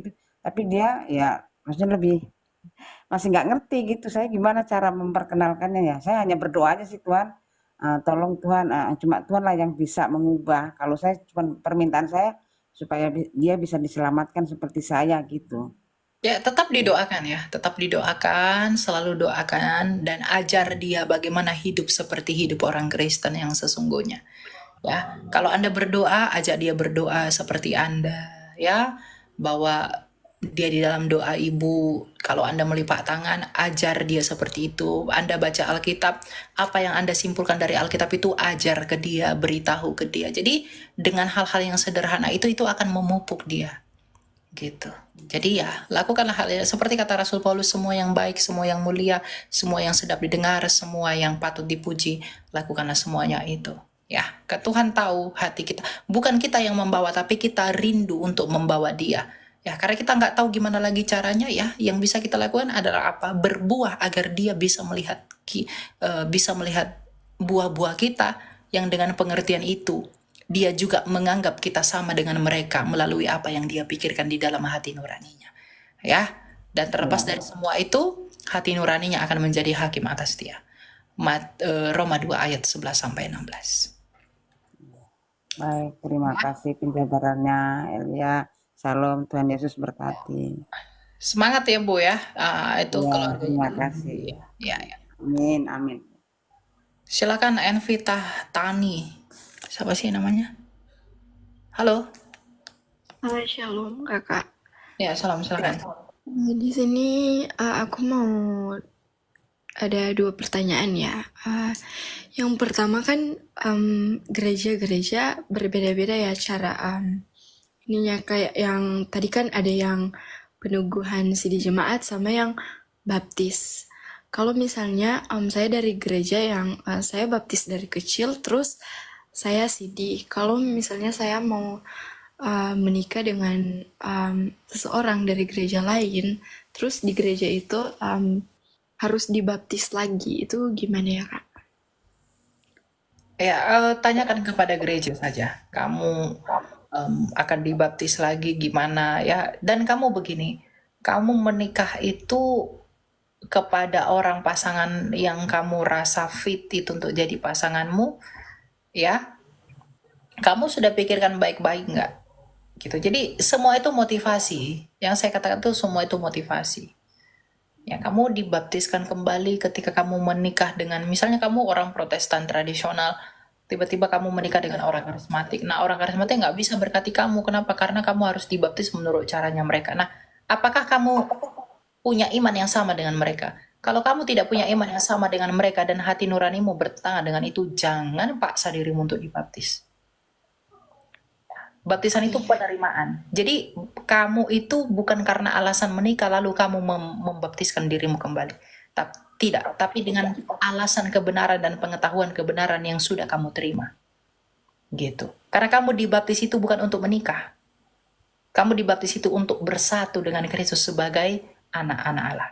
gitu. Tapi dia ya maksudnya masih nggak ngerti gitu. Saya gimana cara memperkenalkannya ya? Saya hanya berdoa aja sih, Tuhan. Tolong Tuhan, cuma Tuhan lah yang bisa mengubah. Kalau saya cuma permintaan saya supaya dia bisa diselamatkan seperti saya gitu. Ya, tetap didoakan ya, tetap didoakan, selalu doakan, dan ajar dia bagaimana hidup seperti hidup orang Kristen yang sesungguhnya. Ya, kalau Anda berdoa, ajak dia berdoa seperti Anda, ya, bahwa dia di dalam doa ibu, kalau Anda melipat tangan, ajar dia seperti itu. Anda baca Alkitab, apa yang Anda simpulkan dari Alkitab itu ajar ke dia, beritahu ke dia. Jadi dengan hal-hal yang sederhana itu akan memupuk dia. Gitu. Jadi ya, lakukanlah hal seperti kata Rasul Paulus, semua yang baik, semua yang mulia, semua yang sedap didengar, semua yang patut dipuji, lakukanlah semuanya itu. Ya, Tuhan tahu hati kita. Bukan kita yang membawa, tapi kita rindu untuk membawa dia. Ya, karena kita nggak tahu gimana lagi caranya ya. Yang bisa kita lakukan adalah apa? Berbuah agar dia bisa melihat buah-buah kita yang dengan pengertian itu dia juga menganggap kita sama dengan mereka melalui apa yang dia pikirkan di dalam hati nuraninya. Ya, Dan terlepas dari semua itu, hati nuraninya akan menjadi hakim atas dia. Roma 2 ayat 11 sampai 16. Baik, terima kasih penjabarannya Elia. Shalom, Tuhan Yesus berkati. Semangat ya Bu ya. Itu Ya, kalau terima kasih. ya. Amin, amin. Silakan Envita Tani. Siapa sih namanya? Halo. Halo, shalom kakak. Ya, salam silakan. Di sini aku mau ada 2 pertanyaan ya. Yang pertama kan gereja-gereja berbeda-beda ya cara ininya, kayak yang tadi kan ada yang peneguhan sidi jemaat sama yang baptis. Kalau misalnya saya dari gereja yang saya baptis dari kecil, terus saya sidi. Kalau misalnya saya mau menikah dengan seseorang dari gereja lain, terus di gereja itu harus dibaptis lagi, itu gimana ya Kak? Ya, tanyakan kepada gereja saja. Kamu akan dibaptis lagi gimana ya? Dan kamu begini, kamu menikah itu kepada orang pasangan yang kamu rasa fit itu untuk jadi pasanganmu, ya? Kamu sudah pikirkan baik-baik nggak? Gitu. Jadi semua itu motivasi. Yang saya katakan tuh semua itu motivasi. Ya, kamu dibaptiskan kembali ketika kamu menikah dengan, misalnya kamu orang Protestan tradisional, tiba-tiba kamu menikah dengan orang karismatik. Nah, orang karismatik nggak bisa berkati kamu. Kenapa? Karena kamu harus dibaptis menurut caranya mereka. Nah, apakah kamu punya iman yang sama dengan mereka? Kalau kamu tidak punya iman yang sama dengan mereka dan hati nuranimu bertentangan dengan itu, jangan paksa dirimu untuk dibaptis. Baptisan itu penerimaan. Jadi kamu itu bukan karena alasan menikah lalu kamu membaptiskan dirimu kembali. Tidak, tapi dengan alasan kebenaran dan pengetahuan kebenaran yang sudah kamu terima. Gitu. Karena kamu dibaptis itu bukan untuk menikah. Kamu dibaptis itu untuk bersatu dengan Kristus sebagai anak-anak Allah.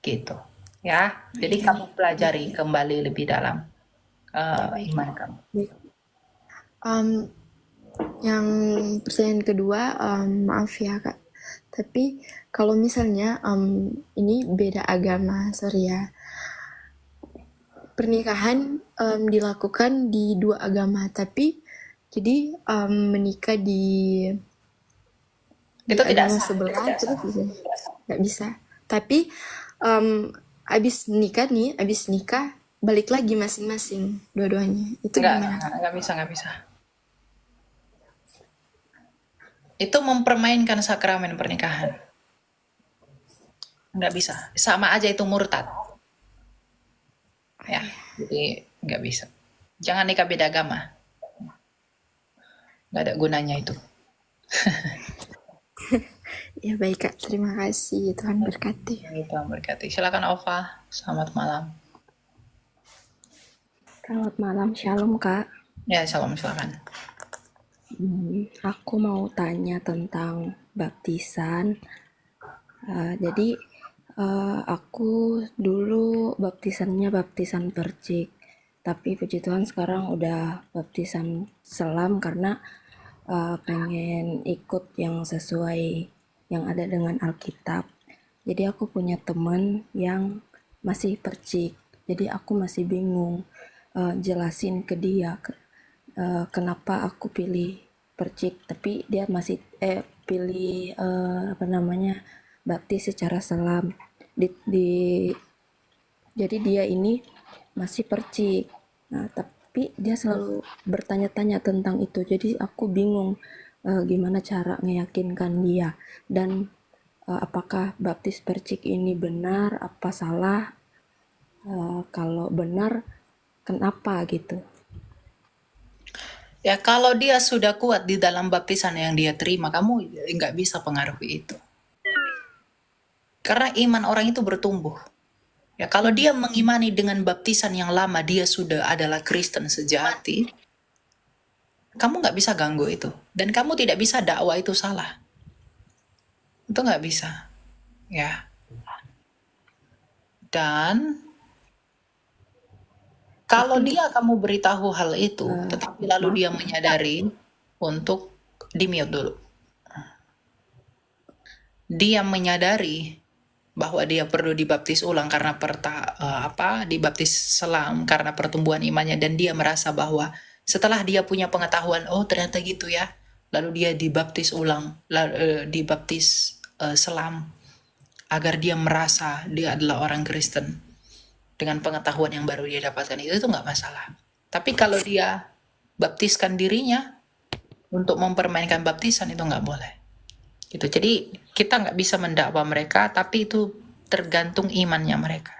Gitu. Ya. Jadi kamu pelajari kembali lebih dalam iman kamu. Yang pertanyaan kedua, maaf ya Kak, tapi kalau misalnya ini beda agama, sorry ya, pernikahan dilakukan di 2 agama, tapi jadi menikah di Itu tidak agama sah. sebelah terus nggak bisa. Tapi abis nikah balik lagi masing-masing dua-duanya, itu gimana? Nggak bisa. Itu mempermainkan sakramen pernikahan. Nggak bisa. Sama aja itu murtad. Ya, jadi nggak bisa. Jangan nikah beda agama. Nggak ada gunanya itu. Ya baik Kak, terima kasih. Tuhan berkati. Tuhan berkati. Silakan Ova. Selamat malam. Selamat malam, shalom Kak. Ya, shalom, silakan. Aku mau tanya tentang baptisan. Jadi aku dulu baptisannya baptisan percik, tapi puji Tuhan sekarang udah baptisan selam karena pengen ikut yang sesuai yang ada dengan Alkitab. Jadi aku punya teman yang masih percik, jadi aku masih bingung jelasin ke dia kenapa aku pilih percik, tapi dia masih pilih baptis secara selam. Jadi dia ini masih percik. Nah, tapi dia selalu bertanya-tanya tentang itu. Jadi aku bingung gimana cara meyakinkan dia, dan apakah baptis percik ini benar apa salah. Kalau benar, kenapa gitu? Ya, kalau dia sudah kuat di dalam baptisan yang dia terima, kamu nggak bisa pengaruhi itu. Karena iman orang itu bertumbuh. Ya, kalau dia mengimani dengan baptisan yang lama, dia sudah adalah Kristen sejati, kamu nggak bisa ganggu itu. Dan kamu tidak bisa dakwah itu salah. Itu nggak bisa. Ya. Dan kalau dia kamu beritahu hal itu, tetapi lalu dia menyadari untuk di-mute dulu. Dia menyadari bahwa dia perlu dibaptis ulang karena dibaptis selam karena pertumbuhan imannya, dan dia merasa bahwa setelah dia punya pengetahuan, oh ternyata gitu ya, lalu dia dibaptis ulang, dibaptis selam agar dia merasa dia adalah orang Kristen dengan pengetahuan yang baru dia dapatkan, itu nggak masalah. Tapi kalau dia baptiskan dirinya untuk mempermainkan baptisan, itu nggak boleh. Gitu. Jadi kita nggak bisa mendakwa mereka, tapi itu tergantung imannya mereka.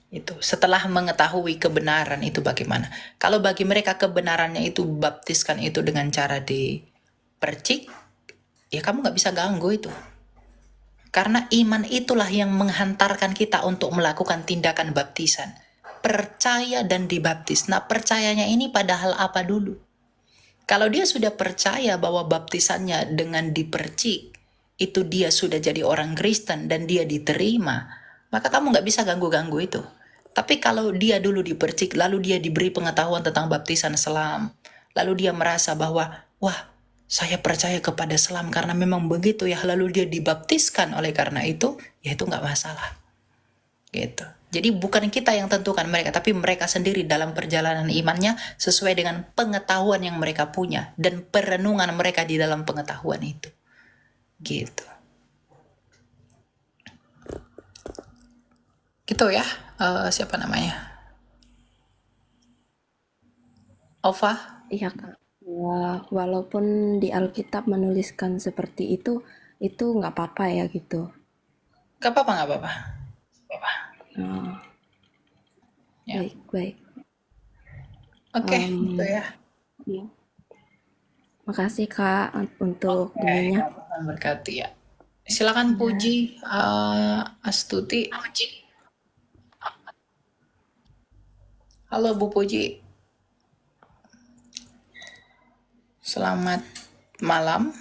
Itu setelah mengetahui kebenaran itu bagaimana. Kalau bagi mereka kebenarannya itu baptiskan itu dengan cara dipercik, ya kamu nggak bisa ganggu itu. Karena iman itulah yang menghantarkan kita untuk melakukan tindakan baptisan. Percaya dan dibaptis. Nah, percayanya ini padahal apa dulu? Kalau dia sudah percaya bahwa baptisannya dengan dipercik, itu dia sudah jadi orang Kristen dan dia diterima, maka kamu nggak bisa ganggu-ganggu itu. Tapi kalau dia dulu dipercik, lalu dia diberi pengetahuan tentang baptisan selam, lalu dia merasa bahwa, wah, saya percaya kepada selam karena memang begitu ya, lalu dia dibaptiskan oleh karena itu, ya itu nggak masalah. Gitu. Jadi bukan kita yang tentukan mereka, tapi mereka sendiri dalam perjalanan imannya sesuai dengan pengetahuan yang mereka punya dan perenungan mereka di dalam pengetahuan itu. Gitu. Gitu ya. Siapa namanya? Ova? Iya Kak. Walaupun di Alkitab menuliskan seperti itu nggak apa-apa ya gitu. Gak apa-apa, gak apa-apa. Oh, Ya. baik. Oke, gitu ya. Iya. Makasih Kak untuk Oke, ininya. Tuhan berkati ya. Silakan Puji, Astuti. Halo Bu Puji. Selamat malam.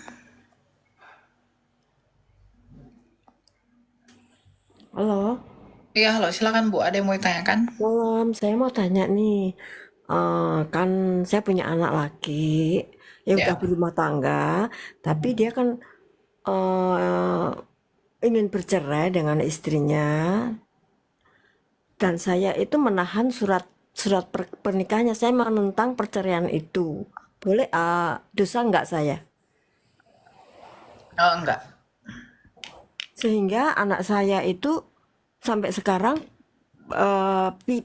Halo, Iya, halo. Silakan Bu, ada yang mau ditanyakan? malam. Saya mau tanya nih, kan saya punya anak laki yang Ya. udah berumah tangga, tapi dia kan ingin bercerai dengan istrinya, dan saya itu menahan surat pernikahannya. Saya menentang perceraian itu. Boleh dosa nggak saya? Oh, enggak. Sehingga anak saya itu sampai sekarang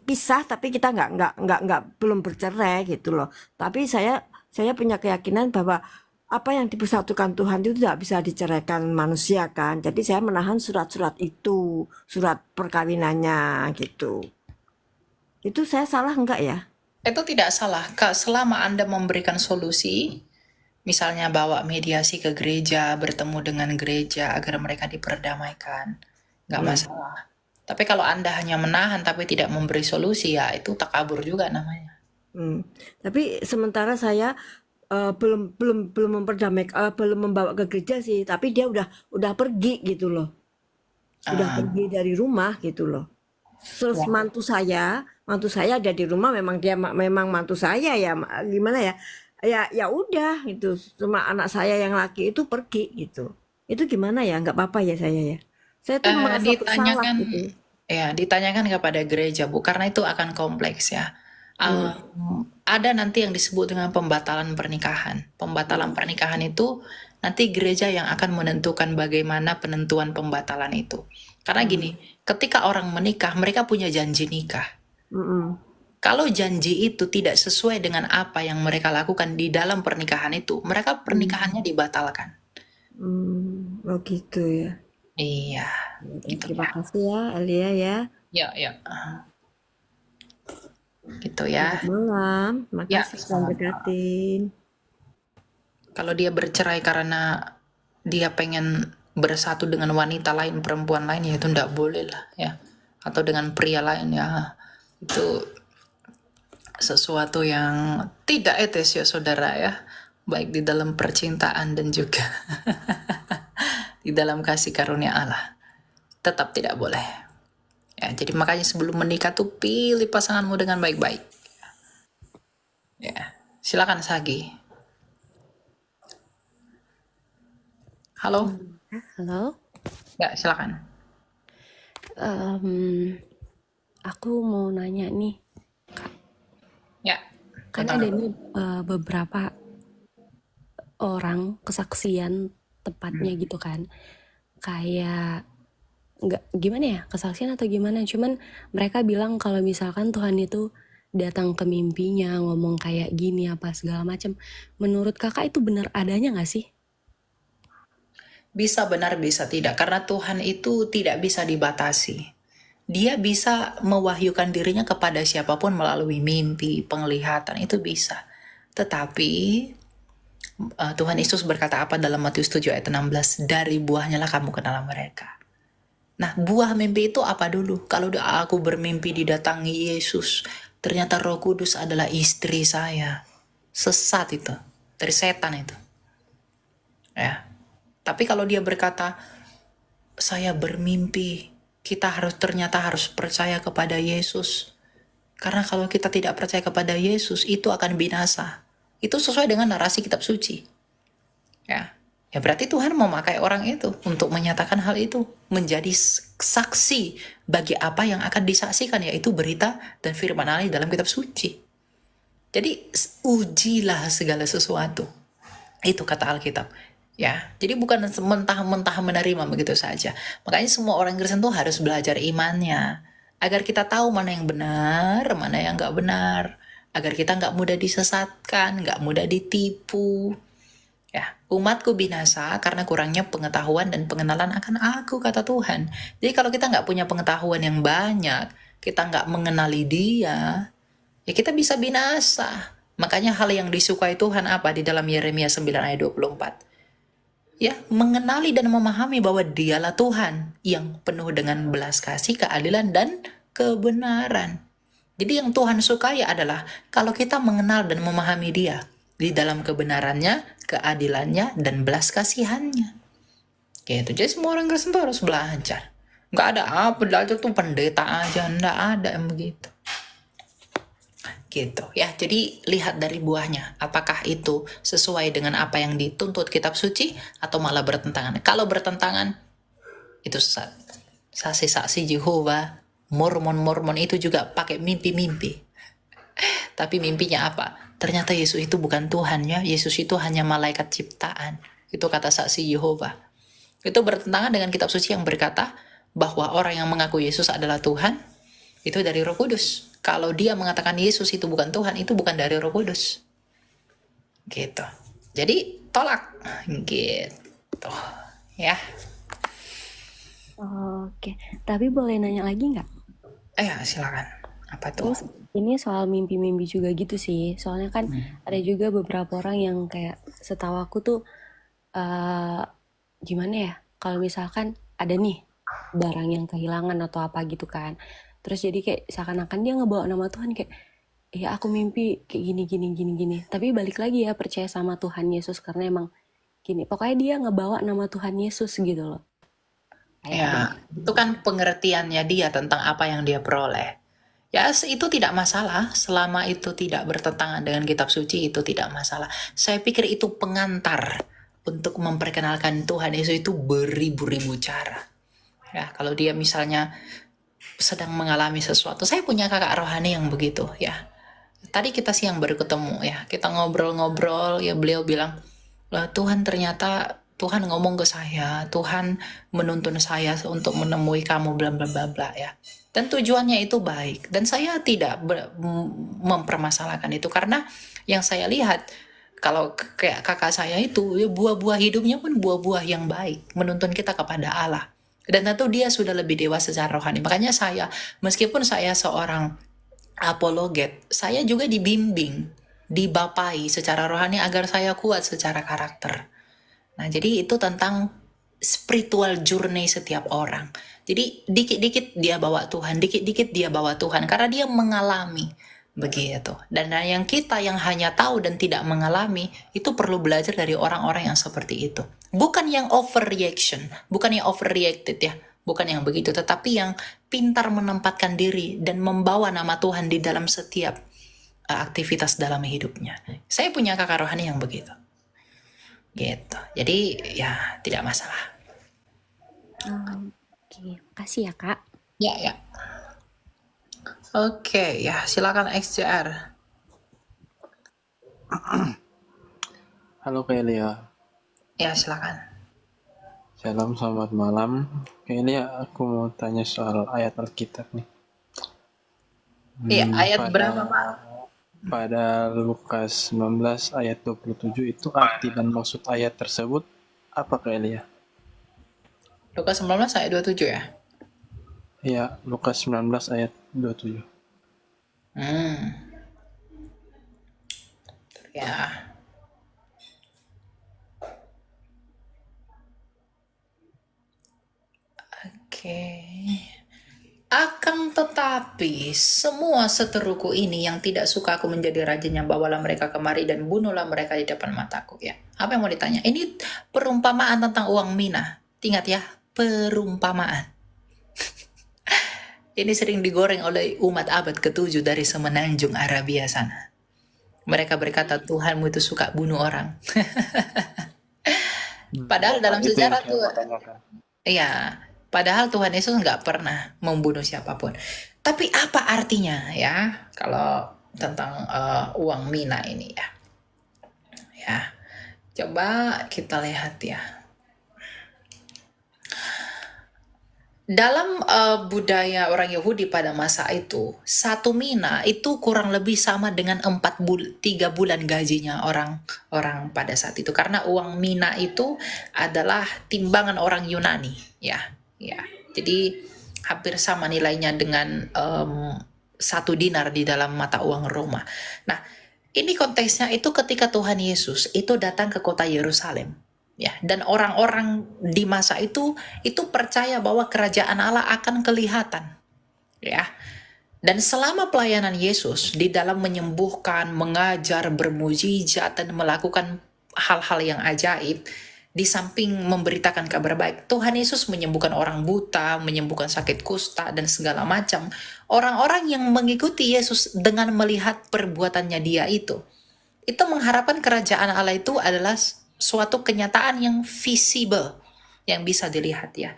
pisah, tapi kita nggak belum bercerai gitu loh. Tapi saya punya keyakinan bahwa apa yang dipersatukan Tuhan itu tidak bisa diceraikan manusia kan. Jadi saya menahan surat-surat itu, surat perkawinannya gitu. Itu saya salah enggak ya? Itu tidak salah. Selama Anda memberikan solusi, misalnya bawa mediasi ke gereja, bertemu dengan gereja agar mereka diperdamaikan, nggak masalah. Tapi kalau Anda hanya menahan tapi tidak memberi solusi, ya itu takabur juga namanya. Tapi sementara saya belum memperdamaikan, belum membawa ke gereja sih. Tapi dia udah pergi gitu loh. Udah pergi dari rumah gitu loh. Terus mantu saya ada di rumah, memang dia memang mantu saya ya, gimana ya? Ya udah gitu. Cuma anak saya yang laki itu pergi gitu. Itu gimana ya? Nggak apa-apa ya saya ya? Saya tuh merasa bersalah gitu. Ya, ditanyakan kepada gereja, Bu, karena itu akan kompleks ya. Ada nanti yang disebut dengan pembatalan pernikahan. Pembatalan pernikahan itu nanti gereja yang akan menentukan bagaimana penentuan pembatalan itu. Karena gini, ketika orang menikah, mereka punya janji nikah. Kalau janji itu tidak sesuai dengan apa yang mereka lakukan di dalam pernikahan itu, mereka pernikahannya dibatalkan. Oh gitu ya. Iya. Gitu Terima ya. kasih ya Elia ya. Ya. Gitu ya. Selamat malam. Ya, Makasih Tuhan berkatin. kalau dia bercerai karena dia pengen bersatu dengan wanita lain, perempuan lain, ya itu enggak boleh lah ya. Atau dengan pria lain ya. Itu sesuatu yang tidak etis ya saudara ya. Baik di dalam percintaan dan juga di dalam kasih karunia Allah. Tetap tidak boleh. Ya, jadi makanya sebelum menikah tuh pilih pasanganmu dengan baik-baik. Ya, silakan Sagi. Halo. Halo. Ya, silakan. Em, aku mau nanya nih, Ya, kan tentang ada apa? nih beberapa orang kesaksian tepatnya gitu kan, kayak nggak gimana ya, kesaksian atau gimana, cuman mereka bilang kalau misalkan Tuhan itu datang ke mimpinya ngomong kayak gini apa segala macam. Menurut kakak itu benar adanya nggak sih? Bisa benar, bisa tidak. Karena Tuhan itu tidak bisa dibatasi. Dia bisa mewahyukan dirinya kepada siapapun melalui mimpi, penglihatan, itu bisa. Tetapi Tuhan Yesus berkata apa dalam Matius 7 ayat 16? Dari buahnya lah kamu kenal mereka. Nah, buah mimpi itu apa dulu? Kalau aku bermimpi didatangi Yesus, ternyata Roh Kudus adalah istri saya. Sesat itu. Dari setan itu. Ya. Tapi kalau dia berkata, saya bermimpi, kita ternyata harus percaya kepada Yesus. Karena kalau kita tidak percaya kepada Yesus, itu akan binasa. Itu sesuai dengan narasi kitab suci. Ya. Ya berarti Tuhan memakai orang itu untuk menyatakan hal itu, menjadi saksi bagi apa yang akan disaksikan, yaitu berita dan firman Allah dalam kitab suci. Jadi ujilah segala sesuatu. Itu kata Alkitab. Ya, jadi bukan mentah-mentah menerima begitu saja. Makanya semua orang Kristen tuh harus belajar imannya, agar kita tahu mana yang benar, mana yang nggak benar, agar kita nggak mudah disesatkan, nggak mudah ditipu. Ya, umatku binasa karena kurangnya pengetahuan dan pengenalan akan aku, kata Tuhan. Jadi kalau kita nggak punya pengetahuan yang banyak, kita nggak mengenali Dia, ya kita bisa binasa. Makanya hal yang disukai Tuhan apa di dalam Yeremia 9 ayat 24? Ya, mengenali dan memahami bahwa Dialah Tuhan yang penuh dengan belas kasih, keadilan, dan kebenaran. Jadi yang Tuhan sukai adalah kalau kita mengenal dan memahami Dia di dalam kebenarannya, keadilannya, dan belas kasihannya. Gitu. Jadi semua orang Kristen tuh harus belajar. Nggak ada belajar tuh pendeta aja, nggak ada yang begitu. Gitu ya. Jadi lihat dari buahnya, apakah itu sesuai dengan apa yang dituntut kitab suci atau malah bertentangan. Kalau bertentangan, itu sesat. Saksi-saksi Yehova, Mormon itu juga pakai mimpi-mimpi. Tapi mimpinya apa? Ternyata Yesus itu bukan Tuhan ya. Yesus itu hanya malaikat ciptaan. Itu kata saksi Yehova. Itu bertentangan dengan kitab suci yang berkata bahwa orang yang mengaku Yesus adalah Tuhan, itu dari Roh Kudus. Kalau dia mengatakan Yesus itu bukan Tuhan, itu bukan dari Roh Kudus. Gitu. Jadi tolak. Gitu. Ya. Oke, tapi boleh nanya lagi nggak? Ya, silakan. Apa tuh? Terus ini soal mimpi-mimpi juga gitu sih. Soalnya kan ada juga beberapa orang yang kayak setahu aku tuh gimana ya? Kalau misalkan ada nih barang yang kehilangan atau apa gitu kan. Terus jadi kayak seakan-akan dia ngebawa nama Tuhan kayak ya aku mimpi kayak gini. Tapi balik lagi ya percaya sama Tuhan Yesus karena emang gini. Pokoknya dia ngebawa nama Tuhan Yesus gitu loh. Ya, itu kan pengertiannya dia tentang apa yang dia peroleh. Ya, itu tidak masalah. Selama itu tidak bertentangan dengan kitab suci, itu tidak masalah. Saya pikir itu pengantar untuk memperkenalkan Tuhan Yesus itu beribu-ribu cara. Ya, kalau dia misalnya sedang mengalami sesuatu. Saya punya kakak rohani yang begitu ya. Tadi kita siang baru ketemu ya. Kita ngobrol-ngobrol ya, beliau bilang, Tuhan ternyata Tuhan ngomong ke saya, Tuhan menuntun saya untuk menemui kamu bla bla bla bla ya. Dan tujuannya itu baik dan saya tidak mempermasalahkan itu karena yang saya lihat kalau kayak kakak saya itu ya, buah-buah hidupnya pun buah-buah yang baik, menuntun kita kepada Allah. Dan tentu dia sudah lebih dewasa secara rohani. Makanya saya, meskipun saya seorang apologet, saya juga dibimbing, dibapai secara rohani agar saya kuat secara karakter. Nah, jadi itu tentang spiritual journey setiap orang. Jadi dikit-dikit dia bawa Tuhan, dikit-dikit dia bawa Tuhan, karena dia mengalami begitu. Dan yang kita yang hanya tahu dan tidak mengalami, itu perlu belajar dari orang-orang yang seperti itu. Bukan yang overreaction, bukan yang overreacted ya, bukan yang begitu, tetapi yang pintar menempatkan diri dan membawa nama Tuhan di dalam setiap aktivitas dalam hidupnya. Saya punya kakak rohani yang begitu. Gitu. Jadi ya tidak masalah. Oke, makasih ya Kak. Ya, ya. Oke, ya silakan XJR. Halo Kak Elia, Ya, silakan. Shalom, selamat malam. Kak Elia, aku mau tanya soal ayat Alkitab nih. Iya, ayat Pada berapa, Pak? pada Lukas 19 ayat 27 itu arti dan maksud ayat tersebut apa Kak Elia? Lukas 19 ayat 27 ya? Ya, Lukas 19 ayat 27. Ya. Oke. Akan tetapi semua seteruku ini yang tidak suka aku menjadi rajanya, bawalah mereka kemari dan bunuhlah mereka di depan mataku. Ya, apa yang mau ditanya? Ini perumpamaan tentang uang mina. Ingat ya, perumpamaan. Ini sering digoreng oleh umat abad ke-7 dari semenanjung Arabia sana. Mereka berkata Tuhanmu itu suka bunuh orang. Padahal dalam Itu yang sejarah saya tuh, mau tanyakan. iya, padahal Tuhan Yesus nggak pernah membunuh siapapun. Tapi apa artinya ya kalau tentang uang mina ini ya? Ya, coba kita lihat ya. Dalam budaya orang Yahudi pada masa itu, satu mina itu kurang lebih sama dengan 3 bulan gajinya orang pada saat itu. Karena uang mina itu adalah timbangan orang Yunani, ya. Jadi hampir sama nilainya dengan 1 dinar di dalam mata uang Roma. Nah, ini konteksnya itu ketika Tuhan Yesus itu datang ke kota Yerusalem. Ya, dan orang-orang di masa itu percaya bahwa kerajaan Allah akan kelihatan. Ya. Dan selama pelayanan Yesus di dalam menyembuhkan, mengajar, bermujizat dan melakukan hal-hal yang ajaib, di samping memberitakan kabar baik, Tuhan Yesus menyembuhkan orang buta, menyembuhkan sakit kusta dan segala macam. Orang-orang yang mengikuti Yesus dengan melihat perbuatannya dia itu mengharapkan kerajaan Allah itu adalah suatu kenyataan yang visible, yang bisa dilihat ya.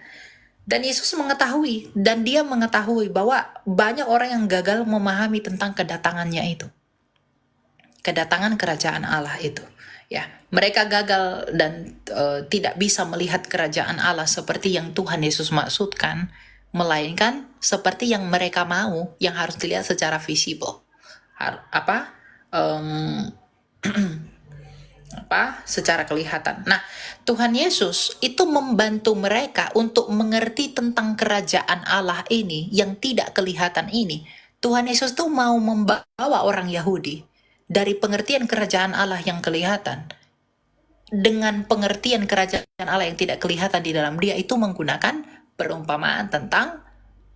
Dan Yesus mengetahui, dan dia mengetahui bahwa banyak orang yang gagal memahami tentang kedatangannya itu. Kedatangan kerajaan Allah itu. Ya, mereka gagal dan tidak bisa melihat kerajaan Allah seperti yang Tuhan Yesus maksudkan, melainkan seperti yang mereka mau, yang harus dilihat secara visible. Secara kelihatan. Nah, Tuhan Yesus itu membantu mereka untuk mengerti tentang kerajaan Allah ini yang tidak kelihatan ini. Tuhan Yesus tuh mau membawa orang Yahudi dari pengertian kerajaan Allah yang kelihatan dengan pengertian kerajaan Allah yang tidak kelihatan di dalam dia, itu menggunakan perumpamaan tentang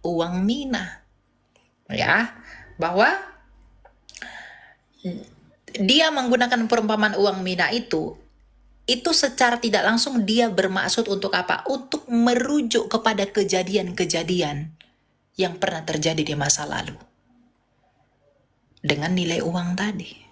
uang mina. Ya, bahwa dia menggunakan perumpamaan uang mina itu secara tidak langsung dia bermaksud untuk apa? Untuk merujuk kepada kejadian-kejadian yang pernah terjadi di masa lalu. Dengan nilai uang tadi.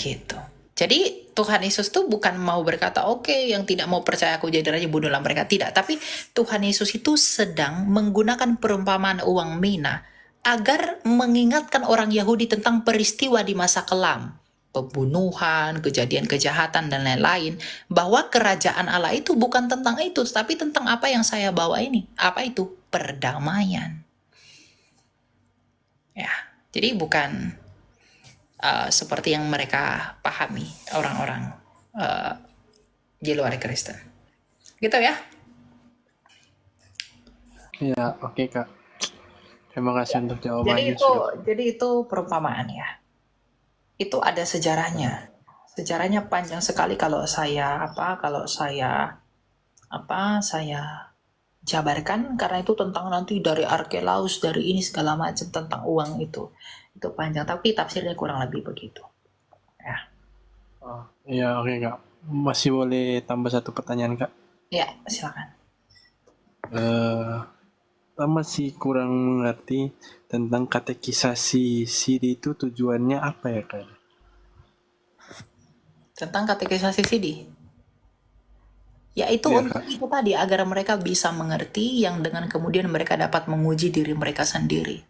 Gitu. Jadi Tuhan Yesus tuh bukan mau berkata, oke, yang tidak mau percaya aku jadi raja, bunuhlah mereka. Tidak. Tapi Tuhan Yesus itu sedang menggunakan perumpamaan uang mina agar mengingatkan orang Yahudi tentang peristiwa di masa kelam, pembunuhan, kejadian kejahatan, dan lain-lain, bahwa kerajaan Allah itu bukan tentang itu, tapi tentang apa yang saya bawa ini. Apa itu? Perdamaian. Ya, jadi bukan seperti yang mereka pahami orang-orang di luar Kristen. Gitu ya? Ya, oke Kak. Terima kasih untuk jawabannya. Jadi itu perumpamaan ya. Itu ada sejarahnya. Sejarahnya panjang sekali kalau saya jabarkan, karena itu tentang nanti dari Arkelaus, dari ini segala macam tentang uang itu panjang, tapi tafsirnya kurang lebih begitu. Ya. Iya, oke Kak. Masih boleh tambah satu pertanyaan Kak? Ya, silakan. Masih kurang mengerti tentang katekisasi CD itu tujuannya apa ya Kak? Tentang katekisasi CD? Yaitu Iya untuk kak. itu tadi, agar mereka bisa mengerti, yang dengan kemudian mereka dapat menguji diri mereka sendiri.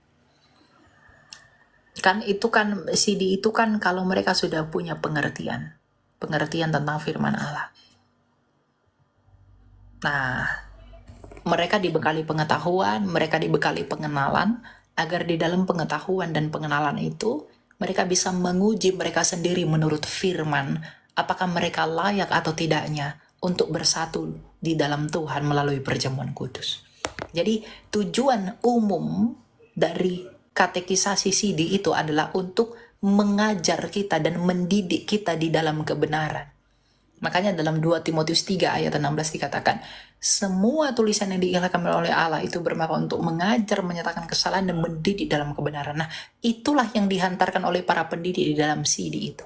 Kan itu kan CD itu kan kalau mereka sudah punya pengertian tentang firman Allah. Nah, mereka dibekali pengetahuan, mereka dibekali pengenalan, agar di dalam pengetahuan dan pengenalan itu mereka bisa menguji mereka sendiri menurut firman, apakah mereka layak atau tidaknya untuk bersatu di dalam Tuhan melalui perjamuan kudus. Jadi tujuan umum dari katekisasi CD itu adalah untuk mengajar kita dan mendidik kita di dalam kebenaran. Makanya dalam 2 Timotius 3 ayat 16 dikatakan, semua tulisan yang diilhamkan oleh Allah itu bermanfaat untuk mengajar, menyatakan kesalahan, dan mendidik dalam kebenaran. Nah, itulah yang dihantarkan oleh para pendidik di dalam CD itu.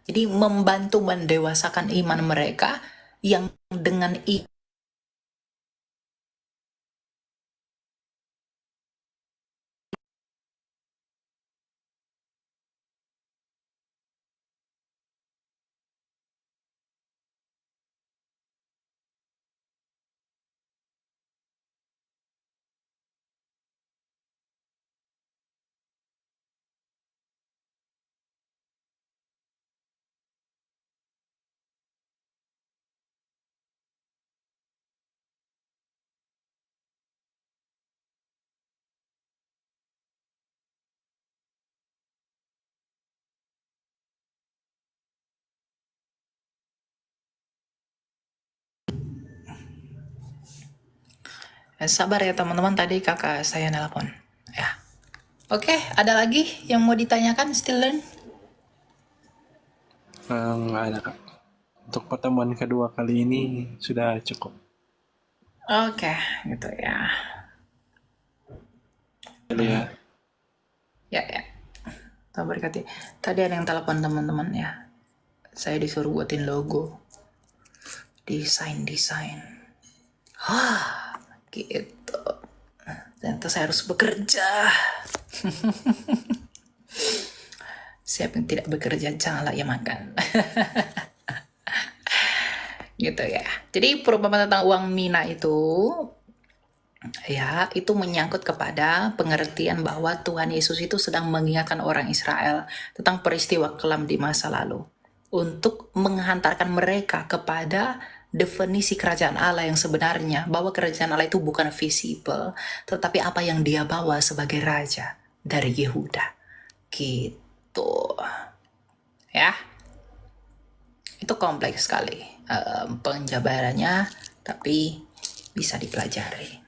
Jadi membantu mendewasakan iman mereka yang dengan sabar ya teman-teman, tadi kakak saya nelpon. Ya. Oke, ada lagi yang mau ditanyakan, Stylen? Nggak ada kak. Untuk pertemuan kedua kali ini sudah cukup. Oke, gitu ya. Ya. Ya. Tuhan berkati. Tadi ada yang telepon teman-teman ya. Saya disuruh buatin logo. Desain. Gitu. Dan terus saya harus bekerja. Siapa yang tidak bekerja janganlah ia makan. Gitu ya. Jadi perumpamaan tentang uang mina itu ya, itu menyangkut kepada pengertian bahwa Tuhan Yesus itu sedang mengingatkan orang Israel tentang peristiwa kelam di masa lalu untuk menghantarkan mereka kepada definisi kerajaan Allah yang sebenarnya, bahwa kerajaan Allah itu bukan visible, tetapi apa yang dia bawa sebagai raja dari Yehuda. Gitu. Ya. Itu kompleks sekali penjabarannya, tapi bisa dipelajari.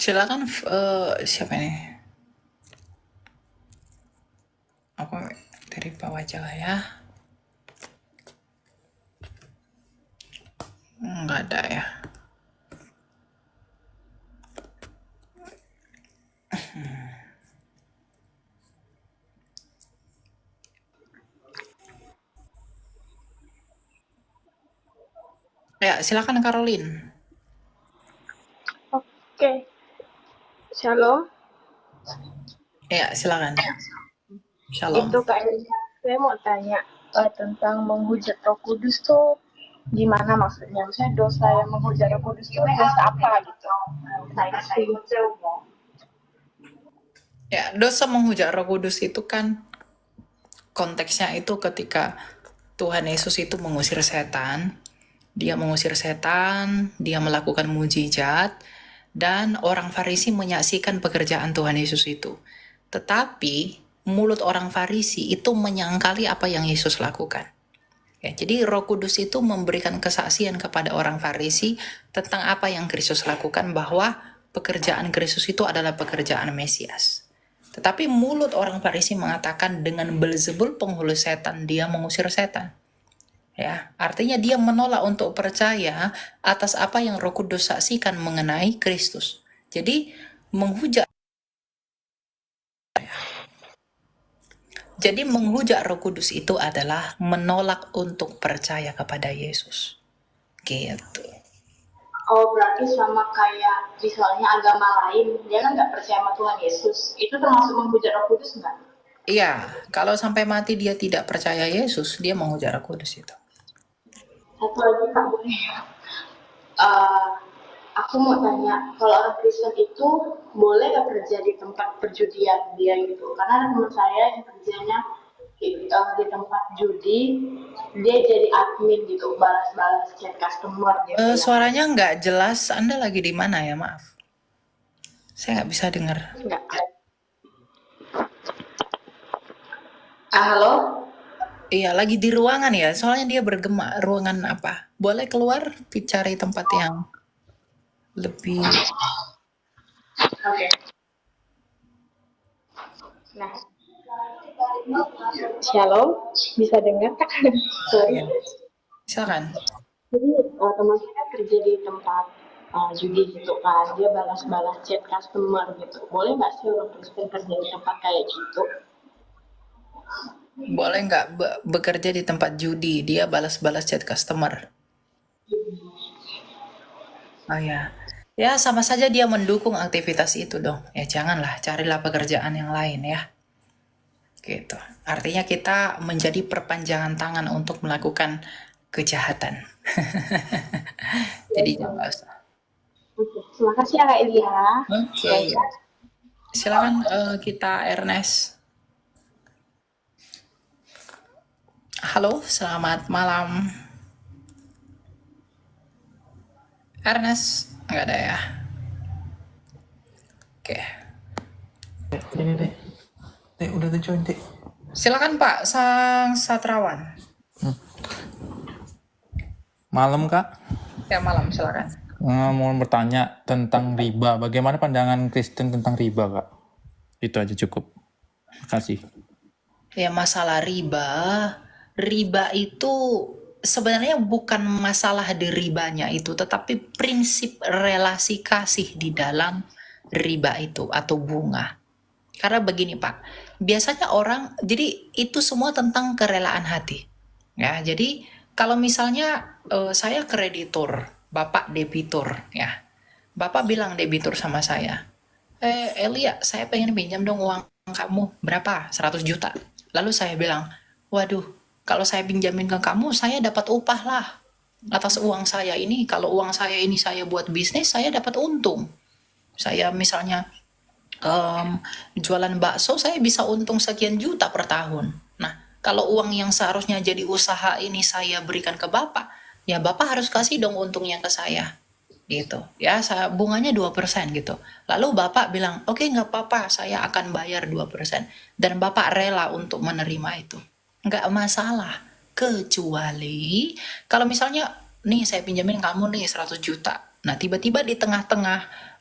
Silakan siapa ini? Aku dari bawah aja lah ya. Nggak ada ya. Ya, silakan Caroline. Oke, Shalom. Ya, silakan. Shalom. Itu kayaknya saya mau tanya tentang menghujat Roh Kudus tuh gimana maksudnya? Maksudnya dosa yang menghujat Roh Kudus itu dosa apa gitu? Ya, dosa menghujat Roh Kudus itu kan konteksnya itu ketika Tuhan Yesus itu mengusir setan. Dia mengusir setan, dia melakukan mujizat, dan orang Farisi menyaksikan pekerjaan Tuhan Yesus itu. Tetapi mulut orang Farisi itu menyangkali apa yang Yesus lakukan. Ya, jadi Roh Kudus itu memberikan kesaksian kepada orang Farisi tentang apa yang Kristus lakukan, bahwa pekerjaan Kristus itu adalah pekerjaan Mesias. Tetapi mulut orang Farisi mengatakan dengan Belzebul penghulu setan dia mengusir setan. Ya, artinya dia menolak untuk percaya atas apa yang Roh Kudus saksikan mengenai Kristus. Jadi menghujat Roh Kudus itu adalah menolak untuk percaya kepada Yesus. Gitu. Oh, berarti sama kayak misalnya agama lain, dia kan nggak percaya sama Tuhan Yesus. Itu termasuk menghujat Roh Kudus nggak? Iya, kalau sampai mati dia tidak percaya Yesus, dia menghujat Roh Kudus itu. Satu lagi Kak boleh. Eh, aku mau tanya, kalau orang Kristen itu boleh nggak kerja di tempat perjudian dia gitu? Karena ada teman saya yang kerjanya di tempat judi, dia jadi admin gitu, balas-balas chat customer dia bilang. Suaranya nggak jelas. Anda lagi di mana ya? Maaf. Saya nggak bisa dengar. Nggak. Halo? Iya, lagi di ruangan ya. Soalnya dia bergema. Ruangan apa? Boleh keluar, cari tempat yang lebih. Oke. Nah, shalom, bisa dengar Kak? Sorry. Ya. Silakan. Jadi teman saya kan kerja di tempat judi gitu kan, dia balas-balas chat customer gitu. Boleh nggak sih orang Kristen kerja di tempat kayak gitu? Boleh nggak bekerja di tempat judi? Dia balas-balas chat customer. Oh ya. Ya, sama saja dia mendukung aktivitas itu dong. Ya, janganlah, carilah pekerjaan yang lain ya. Gitu. Artinya kita menjadi perpanjangan tangan untuk melakukan kejahatan. Jadi jangan usah. Oke, terima kasih ya Kak Elia. Oke. Silakan kita Ernest. Halo, selamat malam. Ernest, nggak ada ya? Oke. Ini deh. Udah join deh. Silakan Pak Sang Satrawan. Malam Kak, Ya malam, silakan. mau bertanya tentang riba. Bagaimana pandangan Kristen tentang riba Kak? Itu aja cukup. Makasih. Ya masalah riba itu sebenarnya bukan masalah di ribanya itu, tetapi prinsip relasi kasih di dalam riba itu atau bunga. Karena begini Pak, biasanya orang, jadi itu semua tentang kerelaan hati. Ya, jadi kalau misalnya saya kreditur, Bapak debitur, ya. Bapak bilang debitur sama saya, Elia, saya pengen pinjam dong uang kamu, berapa? 100 juta. Lalu saya bilang, waduh, kalau saya pinjamin ke kamu, saya dapat upah lah. Atas uang saya ini, kalau uang saya ini saya buat bisnis, saya dapat untung. Saya misalnya jualan bakso, saya bisa untung sekian juta per tahun. Nah, kalau uang yang seharusnya jadi usaha ini saya berikan ke Bapak, ya Bapak harus kasih dong untungnya ke saya. Gitu. Ya, bunganya 2% gitu. Lalu Bapak bilang, oke nggak apa-apa, saya akan bayar 2%. Dan Bapak rela untuk menerima itu. Nggak masalah. Kecuali, kalau misalnya, nih saya pinjamin kamu nih 100 juta. Nah, tiba-tiba di tengah-tengah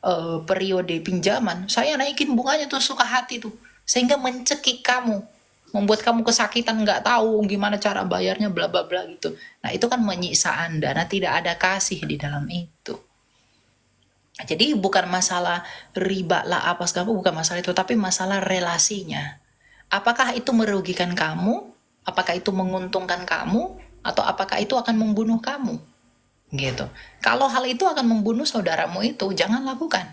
periode pinjaman, saya naikin bunganya tuh suka hati tuh. Sehingga mencekik kamu. Membuat kamu kesakitan, nggak tahu gimana cara bayarnya, bla bla bla gitu. Nah, itu kan menyiksa Anda. Nah, tidak ada kasih di dalam itu. Jadi bukan masalah riba lah apa segala, bukan masalah itu, tapi masalah relasinya. Apakah itu merugikan kamu? Apakah itu menguntungkan kamu? Atau apakah itu akan membunuh kamu? Gitu. Kalau hal itu akan membunuh saudaramu itu, jangan lakukan.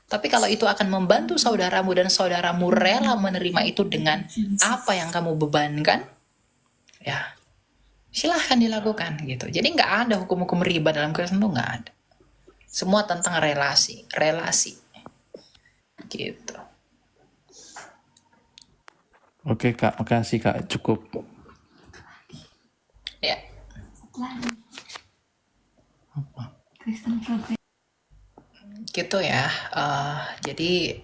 Tapi kalau itu akan membantu saudaramu dan saudaramu rela menerima itu dengan apa yang kamu bebankan, ya silahkan dilakukan gitu. Jadi nggak ada hukum-hukum riba dalam Kristen itu, nggak ada. Semua tentang relasi gitu. Oke Kak, makasih Kak, cukup. Ya. Gitu ya. Jadi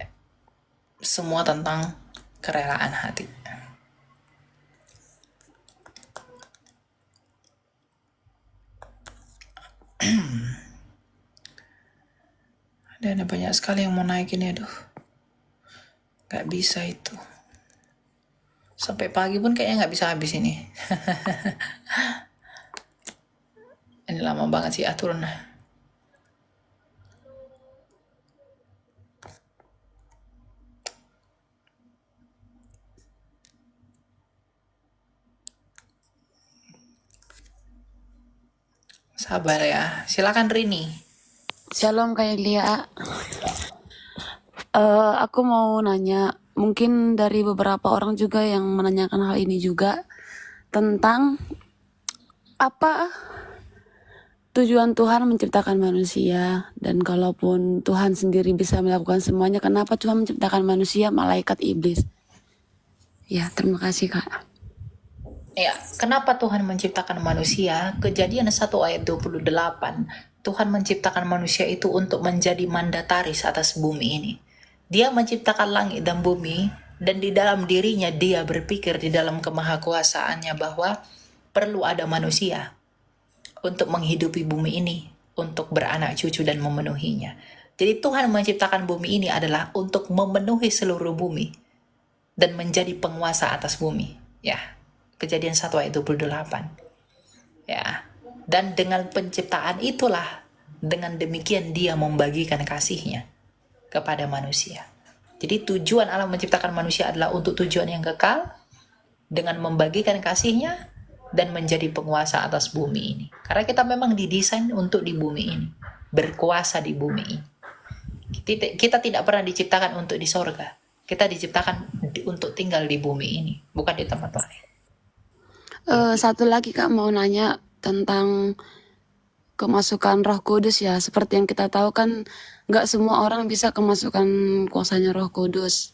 semua tentang kerelaan hati. Dan ada banyak sekali yang mau naikin ya, aduh. Gak bisa itu. Sampai pagi pun kayaknya gak bisa habis ini. Ini lama banget sih aturannya. Sabar ya. Silakan Rini. Shalom Kak Elia. Aku mau nanya, mungkin dari beberapa orang juga yang menanyakan hal ini juga, tentang apa tujuan Tuhan menciptakan manusia, dan kalaupun Tuhan sendiri bisa melakukan semuanya, kenapa Tuhan menciptakan manusia, malaikat, iblis? Ya, terima kasih Kak. Ya, kenapa Tuhan menciptakan manusia? Kejadian 1 ayat 28. Tuhan menciptakan manusia itu untuk menjadi mandataris atas bumi ini. Dia menciptakan langit dan bumi, dan di dalam dirinya dia berpikir di dalam kemahakuasaannya bahwa perlu ada manusia untuk menghidupi bumi ini, untuk beranak cucu dan memenuhinya. Jadi Tuhan menciptakan bumi ini adalah untuk memenuhi seluruh bumi dan menjadi penguasa atas bumi. Ya, Kejadian 1 ayat 28. Ya. Dan dengan penciptaan itulah, dengan demikian dia membagikan kasihnya kepada manusia. Jadi tujuan Allah menciptakan manusia adalah untuk tujuan yang kekal, dengan membagikan kasihnya dan menjadi penguasa atas bumi ini. Karena kita memang didesain untuk di bumi ini, berkuasa di bumi ini. Kita tidak pernah diciptakan untuk di sorga. Kita diciptakan untuk tinggal di bumi ini, bukan di tempat lain. Satu lagi Kak, mau nanya tentang kemasukan Roh Kudus ya. Seperti yang kita tahu kan, nggak semua orang bisa kemasukan kuasanya Roh Kudus.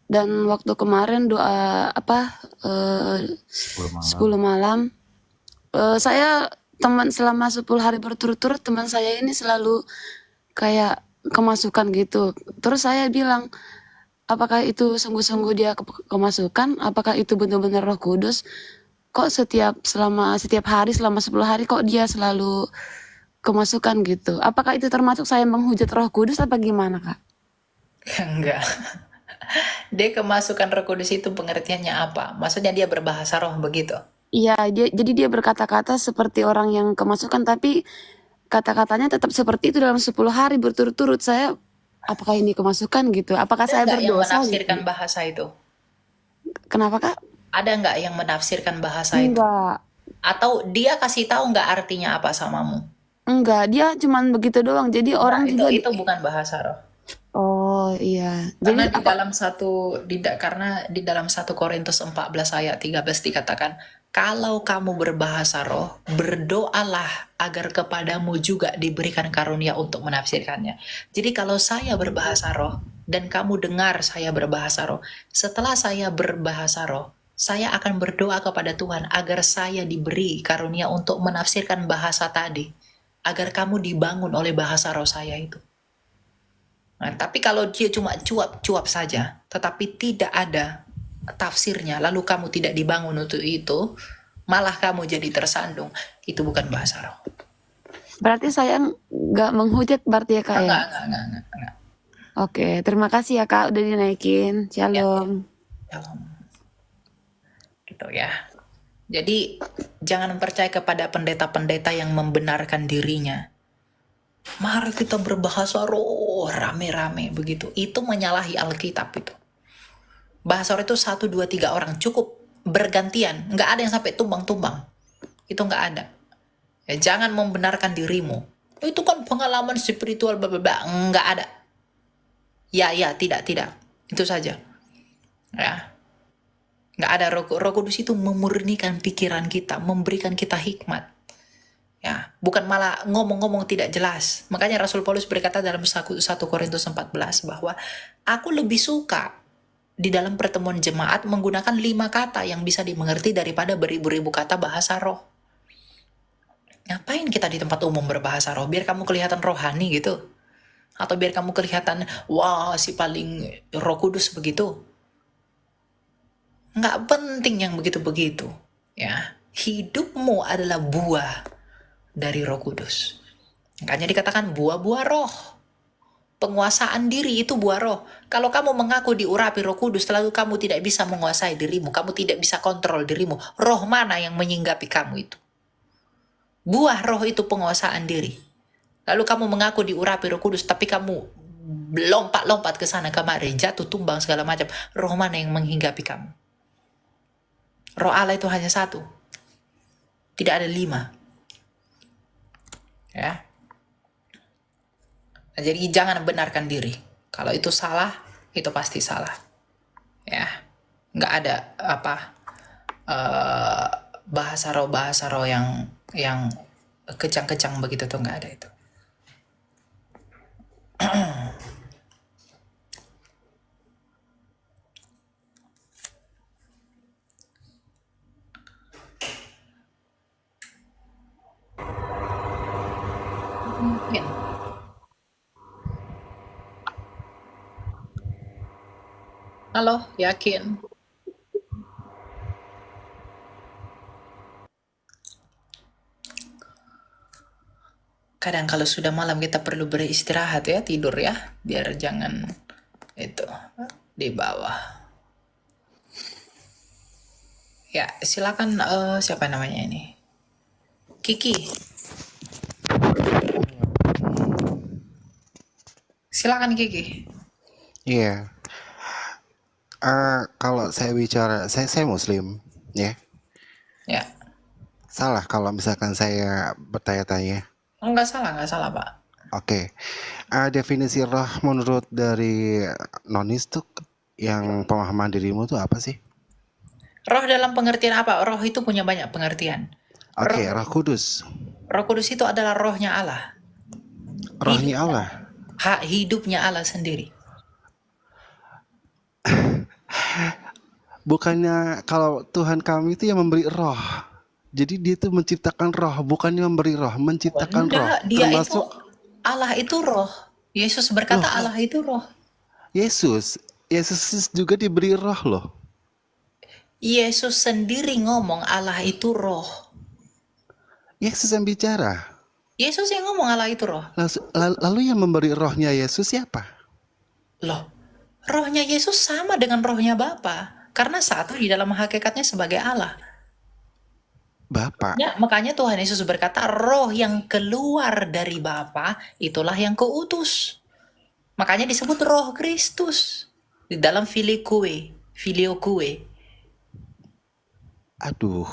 Dan waktu kemarin doa 10 malam, saya teman selama 10 hari berturut-turut, teman saya ini selalu kayak kemasukan gitu. Terus saya bilang, apakah itu sungguh-sungguh dia kemasukan? Apakah itu benar-benar Roh Kudus? Kok setiap hari selama 10 hari kok dia selalu kemasukan gitu? Apakah itu termasuk saya menghujat Roh Kudus apa gimana Kak? Enggak. Dia kemasukan Roh Kudus itu pengertiannya apa? Maksudnya dia berbahasa roh begitu? Iya, jadi dia berkata-kata seperti orang yang kemasukan, tapi kata-katanya tetap seperti itu dalam 10 hari berturut-turut. Saya, apakah ini kemasukan gitu? Apakah Ada saya nggak yang berdosa menafsirkan gitu? bahasa itu? Kenapa Kak? Ada nggak yang menafsirkan bahasa itu? Enggak, Atau dia kasih tahu nggak artinya apa samamu? enggak. Dia cuman begitu doang. Jadi orang Enggak, juga itu bukan bahasa roh. Oh iya. Karena Jadi di dalam 1 Korintus 14 ayat 13 dikatakan, kalau kamu berbahasa roh, berdoalah agar kepadamu juga diberikan karunia untuk menafsirkannya. Jadi kalau saya berbahasa roh dan kamu dengar saya berbahasa roh, setelah saya berbahasa roh, saya akan berdoa kepada Tuhan agar saya diberi karunia untuk menafsirkan bahasa tadi, agar kamu dibangun oleh bahasa roh saya itu. Nah, tapi kalau dia cuma cuap-cuap saja, tetapi tidak ada tafsirnya, lalu kamu tidak dibangun untuk itu, malah kamu jadi tersandung, itu bukan bahasa roh. berarti saya nggak menghujat berarti ya Kak ya? Enggak. Oke, terima kasih ya Kak udah dinaikin. Shalom. Gitu ya. Jadi jangan percaya kepada pendeta-pendeta yang membenarkan dirinya. Mari kita berbahasa roh rame-rame begitu. Itu menyalahi Alkitab itu. Bahasa roh itu 1, 2, 3 orang cukup bergantian. Nggak ada yang sampai tumbang-tumbang. Itu nggak ada. Ya, jangan membenarkan dirimu. Itu kan pengalaman spiritual bla. Nggak ada. Ya, tidak. Itu saja. Ya. Nggak ada. Roh Kudus itu memurnikan pikiran kita, memberikan kita hikmat. Ya, bukan malah ngomong-ngomong tidak jelas. Makanya Rasul Paulus berkata dalam 1 Korintus 14 bahwa aku lebih suka di dalam pertemuan jemaat menggunakan 5 kata yang bisa dimengerti daripada beribu-ribu kata bahasa roh. Ngapain kita di tempat umum berbahasa roh? Biar kamu kelihatan rohani gitu? Atau biar kamu kelihatan, wah si paling Roh Kudus begitu? Nggak penting yang begitu-begitu. Ya, hidupmu adalah buah dari Roh Kudus. Makanya dikatakan buah-buah roh. Penguasaan diri itu buah roh. Kalau kamu mengaku diurapi Roh Kudus, lalu kamu tidak bisa menguasai dirimu, kamu tidak bisa kontrol dirimu, roh mana yang menyinggapi kamu itu? Buah roh itu penguasaan diri. Lalu kamu mengaku diurapi Roh Kudus, tapi kamu lompat-lompat ke sana kemari, jatuh tumbang segala macam. Roh mana yang menghinggapi kamu? Roh Allah itu hanya 1. Tidak ada 5. Ya. Jadi jangan benarkan diri. Kalau itu salah, itu pasti salah. Ya, nggak ada eh, bahasa roh yang kecang-kecang begitu tuh, nggak ada itu. Mungkin. Halo, yakin? Kadang kalau sudah malam kita perlu beristirahat ya, tidur ya, biar jangan itu di bawah. Ya, silakan siapa namanya ini? Kiki. Silakan Kiki. Iya. Kalau saya bicara, saya Muslim, ya. Ya. Salah kalau misalkan saya bertanya-tanya. Enggak salah Pak. Oke. Definisi roh menurut dari nonis tuh yang pemahaman dirimu tuh apa sih? Roh dalam pengertian apa? Roh itu punya banyak pengertian. Oke, Roh Kudus. Roh Kudus itu adalah rohnya Allah. Rohnya Allah. Hak hidupnya Allah sendiri. Bukannya kalau Tuhan kami itu yang memberi roh. Jadi dia itu menciptakan roh, bukannya memberi roh, menciptakan roh. Enggak, dia Termasuk itu Allah itu roh. Yesus berkata Loh, Allah itu roh. Yesus juga diberi roh loh. Yesus sendiri ngomong Allah itu roh. Yesus yang bicara. Yesus yang ngomong Allah itu roh. Lalu yang memberi rohnya Yesus siapa? Loh, rohnya Yesus sama dengan rohnya Bapa. Karena satu di dalam hakikatnya sebagai Allah. Bapa. Ya, makanya Tuhan Yesus berkata, roh yang keluar dari Bapa, itulah yang kuutus. Makanya disebut roh Kristus. Di dalam filioque. Aduh.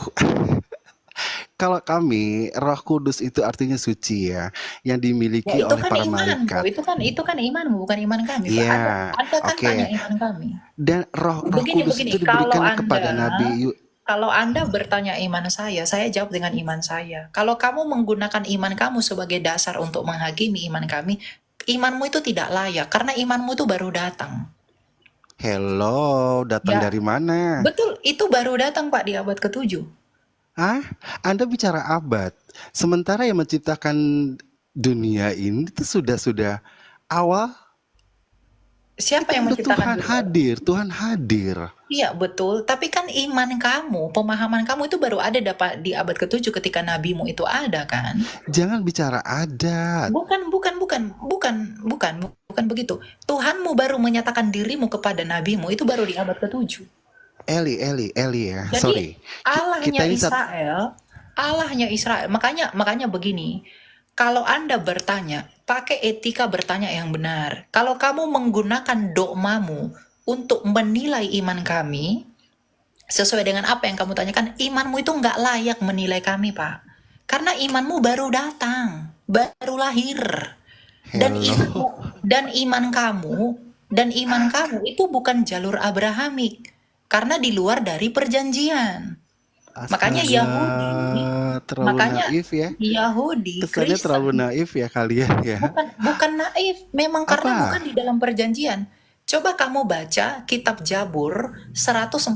Kalau kami, Roh Kudus itu artinya suci ya, yang dimiliki Ya, itu oleh kan para imanmu. malaikat. Itu kan imanmu, bukan iman kami. Pak. Iya, Anda kan oke. tanya iman kami. Dan Roh Begini, Kudus itu kalau diberikan kepada Nabi kalau Anda bertanya iman saya jawab dengan iman saya. Kalau kamu menggunakan iman kamu sebagai dasar untuk menghakimi iman kami, imanmu itu tidak layak, karena imanmu itu baru datang. Hello, datang Ya, dari mana? betul, itu baru datang Pak di abad ke-7. Hah? Anda bicara abad, sementara yang menciptakan dunia ini itu sudah awal. Siapa yang Udah menciptakan dunia? Tuhan hadir. Iya, betul. Tapi kan iman kamu, pemahaman kamu itu baru ada dapat di abad ke-7 ketika nabimu itu ada kan? Jangan bicara adat. Bukan begitu. Tuhanmu baru menyatakan dirimu kepada nabimu itu baru di abad ke-7. Eli ya. Jadi Sorry. Allahnya ini Israel. Makanya begini. Kalau Anda bertanya, pakai etika bertanya yang benar. Kalau kamu menggunakan dogmamu untuk menilai iman kami, sesuai dengan apa yang kamu tanyakan, imanmu itu nggak layak menilai kami, Pak. Karena imanmu baru datang, baru lahir. Dan iman kamu itu bukan jalur Abrahamik. Karena di luar dari perjanjian. Makanya naif ya. Yahudi, Kesannya Kristen, terlalu naif ya kalian ya. bukan naif, memang karena bukan di dalam perjanjian. Coba kamu baca kitab Jabur 147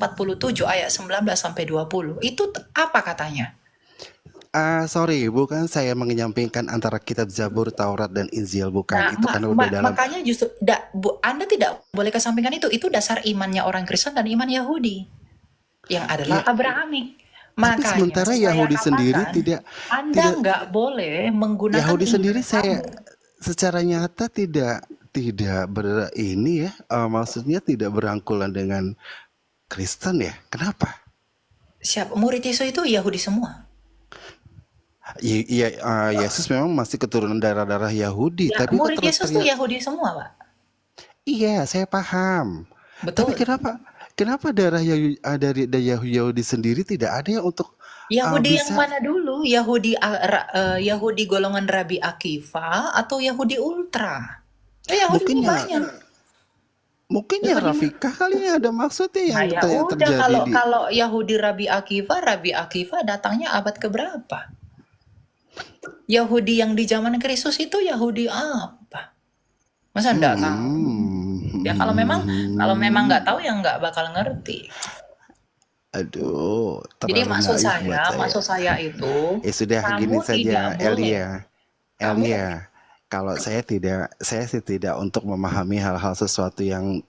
ayat 19 sampai 20. Itu apa katanya? Sorry, bukan saya menyampingkan antara kitab Zabur, Taurat dan Injil, bukan. Nah, Itu kan udah dalam. makanya justru Anda tidak boleh kesampingkan itu. Itu dasar imannya orang Kristen dan iman Yahudi yang adalah Abrahamik. Tapi sementara Yahudi sendiri tidak Anda nggak boleh menggunakan Yahudi iman sendiri kamu. saya secara nyata tidak maksudnya tidak berangkulan dengan Kristen ya. Kenapa? Siapa murid Yesus itu Yahudi semua. Iya, Yesus memang masih keturunan darah Yahudi, Ya, tapi murid Yesus itu Yahudi semua, Pak. Iya, saya paham. Betul. Tapi kenapa dari Yahudi sendiri tidak ada yang untuk Yahudi yang bisa mana dulu? Yahudi golongan Rabi Akiva atau Yahudi Ultra? Yahudi mungkin ini ya banyak. mungkin ya Yahudi Rafika kali ya ada maksudnya Nah yang ya udah, terjadi kalau di kalau Yahudi Rabi Akiva datangnya abad keberapa? Yahudi yang di zaman Kristus itu Yahudi apa? Masa enggak tahu? Ya kalau memang nggak tahu ya nggak bakal ngerti. Aduh, Jadi terlalu naif buat maksud saya. saya itu Ya sudah, gini kamu tidak saja, boleh. Kamu Elia. Kalau saya sih tidak untuk memahami hal-hal sesuatu yang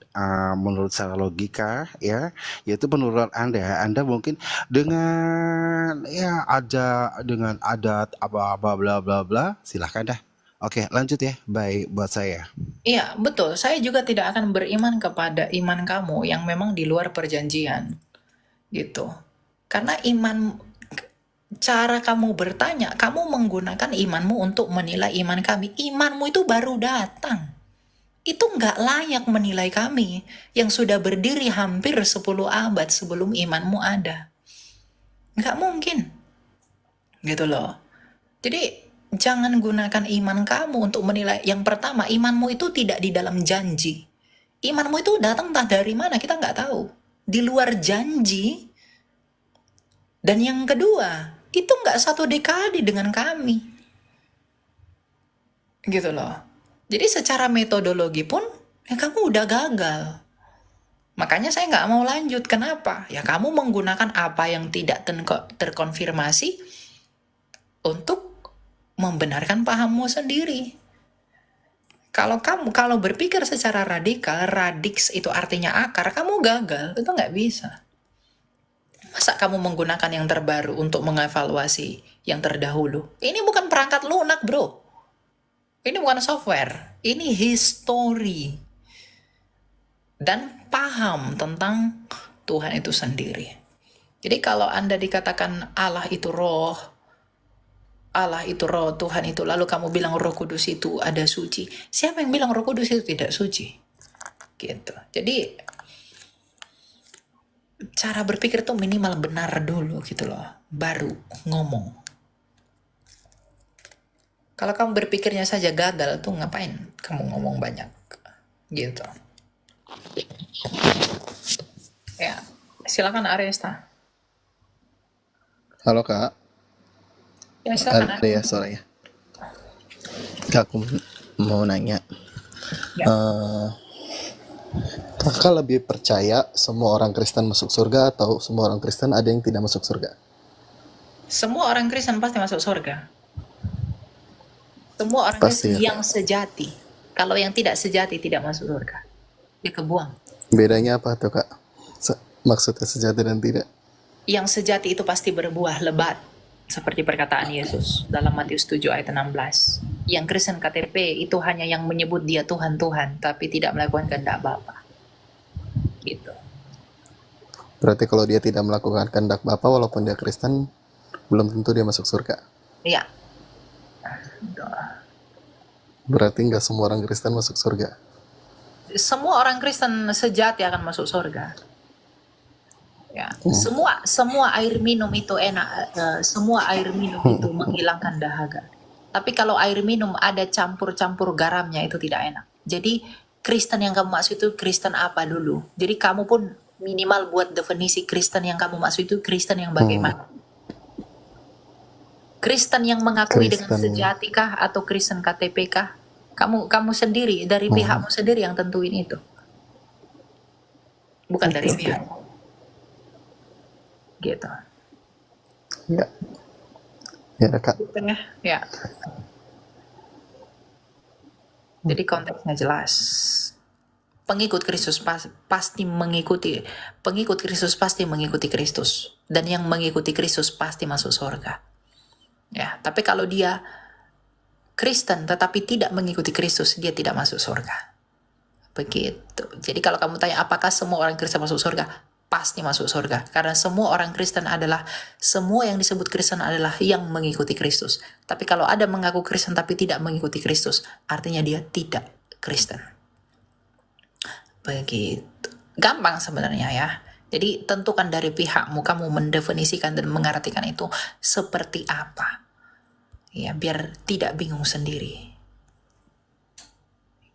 menurut secara logika, ya, yaitu menurut Anda mungkin dengan dengan adat apa bla bla bla, silahkan dah. Oke, lanjut ya, baik buat saya. Iya, betul. Saya juga tidak akan beriman kepada iman kamu yang memang di luar perjanjian, gitu. Karena cara kamu bertanya, kamu menggunakan imanmu untuk menilai iman kami. Imanmu itu baru datang. Itu nggak layak menilai kami yang sudah berdiri hampir 10 abad sebelum imanmu ada. Nggak mungkin, gitu loh. Jadi jangan gunakan iman kamu untuk menilai. Yang pertama, imanmu itu tidak di dalam janji. Imanmu itu datang entah dari mana, kita nggak tahu. Di luar janji. Dan yang kedua, itu nggak satu dekade dengan kami. Gitu loh. Jadi secara metodologi pun, ya kamu udah gagal. Makanya saya nggak mau lanjut. Kenapa? Ya kamu menggunakan apa yang tidak terkonfirmasi untuk membenarkan pahammu sendiri. Kalau berpikir secara radikal, radix itu artinya akar, kamu gagal, itu nggak bisa. Masa kamu menggunakan yang terbaru untuk mengevaluasi yang terdahulu? Ini bukan perangkat lunak, bro. Ini bukan software, ini history. Dan paham tentang Tuhan itu sendiri. Jadi kalau Anda dikatakan Allah itu roh, Tuhan itu, lalu kamu bilang Roh Kudus itu ada suci. Siapa yang bilang Roh Kudus itu tidak suci? Gitu. Jadi cara berpikir tuh minimal benar dulu gitu loh, baru ngomong. Kalau kamu berpikirnya saja gagal tuh ngapain kamu ngomong banyak? Gitu. Ya, silakan Aresta. Halo Kak, Ya, silakan. ada ya suaranya. Kak, aku mau nanya, Ya. Kakak lebih percaya semua orang Kristen masuk surga atau semua orang Kristen ada yang tidak masuk surga? Semua orang Kristen pasti masuk surga. Semua orang Pasti Kristen ya, yang sejati. Kalau yang tidak sejati tidak masuk surga. Dia kebuang. bedanya apa tuh Kak? Maksudnya sejati dan tidak? Yang sejati itu pasti berbuah lebat. Seperti perkataan Yesus dalam Matius 7 ayat 16. Yang Kristen KTP itu hanya yang menyebut dia Tuhan, tapi tidak melakukan kehendak Bapa. Gitu. Berarti kalau dia tidak melakukan kehendak Bapa walaupun dia Kristen, belum tentu dia masuk surga. Iya. Berarti nggak semua orang Kristen masuk surga. Semua orang Kristen sejati akan masuk surga. Ya, semua air minum itu enak, semua air minum itu menghilangkan dahaga. Tapi kalau air minum ada campur-campur garamnya itu tidak enak. Jadi Kristen yang kamu maksud itu Kristen apa dulu? Jadi kamu pun minimal buat definisi Kristen yang kamu maksud itu Kristen yang bagaimana? Kristen yang mengakui dengan sejati kah atau Kristen KTP kah? Kamu sendiri dari pihakmu sendiri yang tentuin itu. Bukan dari pihak. Gitu. Ya. Ya Kak. Ya. Jadi konteksnya jelas. Pengikut Kristus pasti mengikuti Kristus, dan yang mengikuti Kristus pasti masuk surga. Ya, tapi kalau dia Kristen tetapi tidak mengikuti Kristus, dia tidak masuk surga. Begitu. Jadi kalau kamu tanya apakah semua orang Kristen masuk surga? Pasti masuk surga. Karena semua orang Kristen semua yang disebut Kristen adalah yang mengikuti Kristus. Tapi kalau ada mengaku Kristen tapi tidak mengikuti Kristus, artinya dia tidak Kristen. Begitu. Gampang sebenarnya ya. Jadi tentukan dari pihakmu, kamu mendefinisikan dan mengartikan itu seperti apa. Ya, biar tidak bingung sendiri.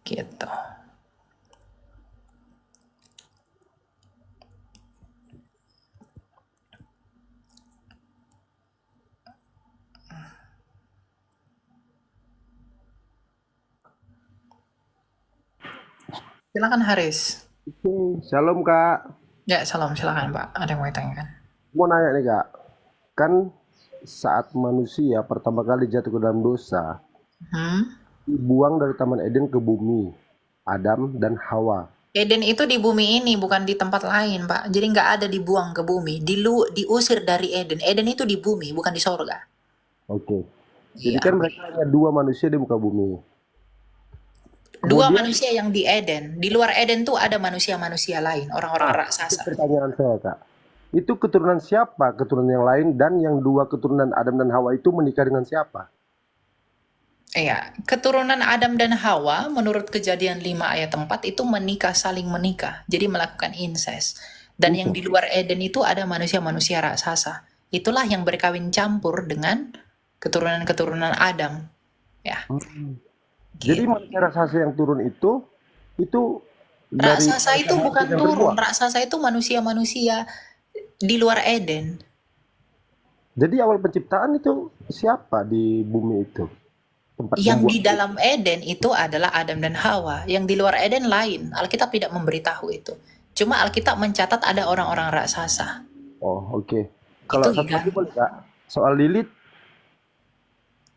Gitu. Silakan Haris. Oke, Shalom Kak. Ya, salam, silakan Pak. Ada yang mau ditanyakan? Mau nanya nih Kak, kan saat manusia pertama kali jatuh ke dalam dosa, dibuang dari Taman Eden ke bumi, Adam dan Hawa. Eden itu di bumi ini, bukan di tempat lain, Pak. Jadi nggak ada dibuang ke bumi. Diusir dari Eden. Eden itu di bumi, bukan di sorga. Oke. Jadi Iya. kan mereka hanya 2 manusia di muka bumi. Dua Kemudian manusia yang di Eden. Di luar Eden tuh ada manusia-manusia lain, orang-orang itu raksasa. pertanyaan saya Kak. Itu keturunan siapa? Keturunan yang lain, dan yang 2 keturunan Adam dan Hawa itu menikah dengan siapa? Iya, keturunan Adam dan Hawa menurut Kejadian 5 ayat 4 itu menikah, saling menikah. Jadi melakukan incest. Dan yang di luar Eden itu ada manusia-manusia raksasa. Itulah yang berkawin campur dengan keturunan-keturunan Adam. Ya. Jadi manusia raksasa yang turun itu dari Raksasa itu manusia bukan yang turun, terbuang. raksasa itu manusia-manusia di luar Eden. Jadi awal penciptaan itu siapa di bumi itu? Tempat Yang di membuang. dalam Eden itu adalah Adam dan Hawa. Yang di luar Eden lain. Alkitab tidak memberitahu itu. Cuma Alkitab mencatat ada orang-orang raksasa. Oh, oke. Kalau Itu satu lagi boleh Kak, soal Lilith.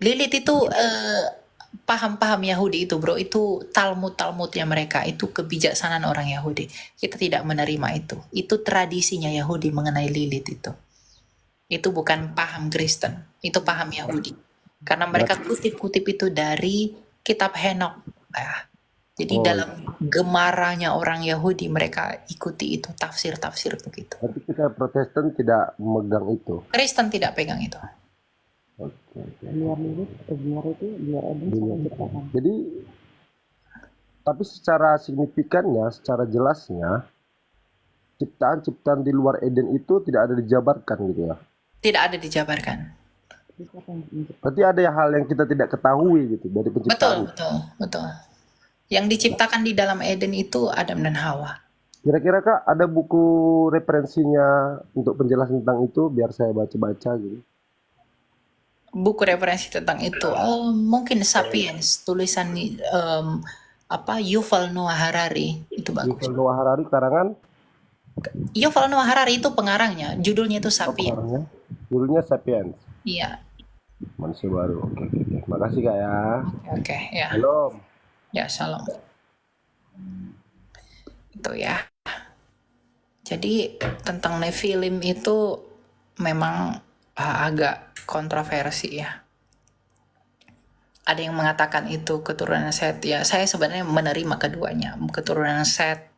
Lilith itu paham-paham Yahudi itu, bro. Itu Talmud-Talmudnya mereka. Itu kebijaksanaan orang Yahudi. Kita tidak menerima itu. Itu tradisinya Yahudi mengenai Lilith itu. Itu bukan paham Kristen. Itu paham Yahudi. Karena mereka kutip-kutip itu dari kitab Henok. Ya. Jadi dalam gemaranya orang Yahudi mereka ikuti itu, tafsir-tafsir begitu. Tapi kita Protestan tidak memegang itu. Kristen tidak pegang itu. Luar Lilith, luar itu, luar Eden sama ciptaan. Jadi, tapi secara signifikannya, secara jelasnya, ciptaan-ciptaan di luar Eden itu tidak ada dijabarkan gitu ya. Tidak ada dijabarkan. Berarti ada hal yang kita tidak ketahui gitu dari penciptaan. Betul. Yang diciptakan di dalam Eden itu Adam dan Hawa. Kira-kira Kak ada buku referensinya untuk penjelasan tentang itu biar saya baca-baca gitu. Buku referensi tentang itu, mungkin Sapiens, tulisan Yuval Noah Harari, itu bagus. Yuval Noah Harari karangan? Yuval Noah Harari itu pengarangnya, judulnya itu Sapiens. Judulnya Sapiens. Iya. Manusia baru. Oke. Makasih Kak ya. Oke, ya. Shalom. Ya, shalom. Itu ya. Jadi tentang Nephilim itu memang agak kontroversi ya. Ada yang mengatakan itu keturunan Set ya. Saya sebenarnya menerima keduanya. Keturunan Set.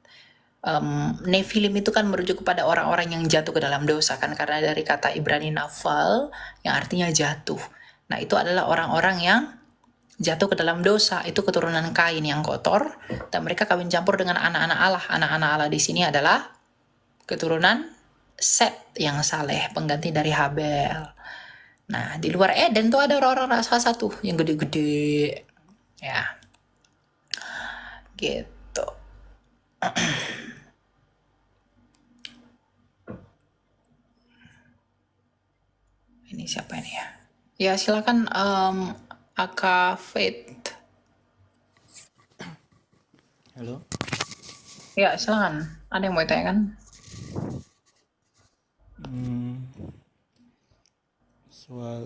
Nephilim itu kan merujuk kepada orang-orang yang jatuh ke dalam dosa kan, karena dari kata Ibrani nafal yang artinya jatuh. Nah itu adalah orang-orang yang jatuh ke dalam dosa. Itu keturunan Kain yang kotor dan mereka kawin campur dengan anak-anak Allah. Anak-anak Allah di sini adalah keturunan Set yang saleh, pengganti dari Habel. Nah, di luar Eden tuh ada orang-orang raksasa tuh yang gede-gede. Ya. Gitu. Ini siapa ini ya? Ya, silakan Aka Faith. Halo. Ya, silakan. Ada yang mau ditanyakan? Soal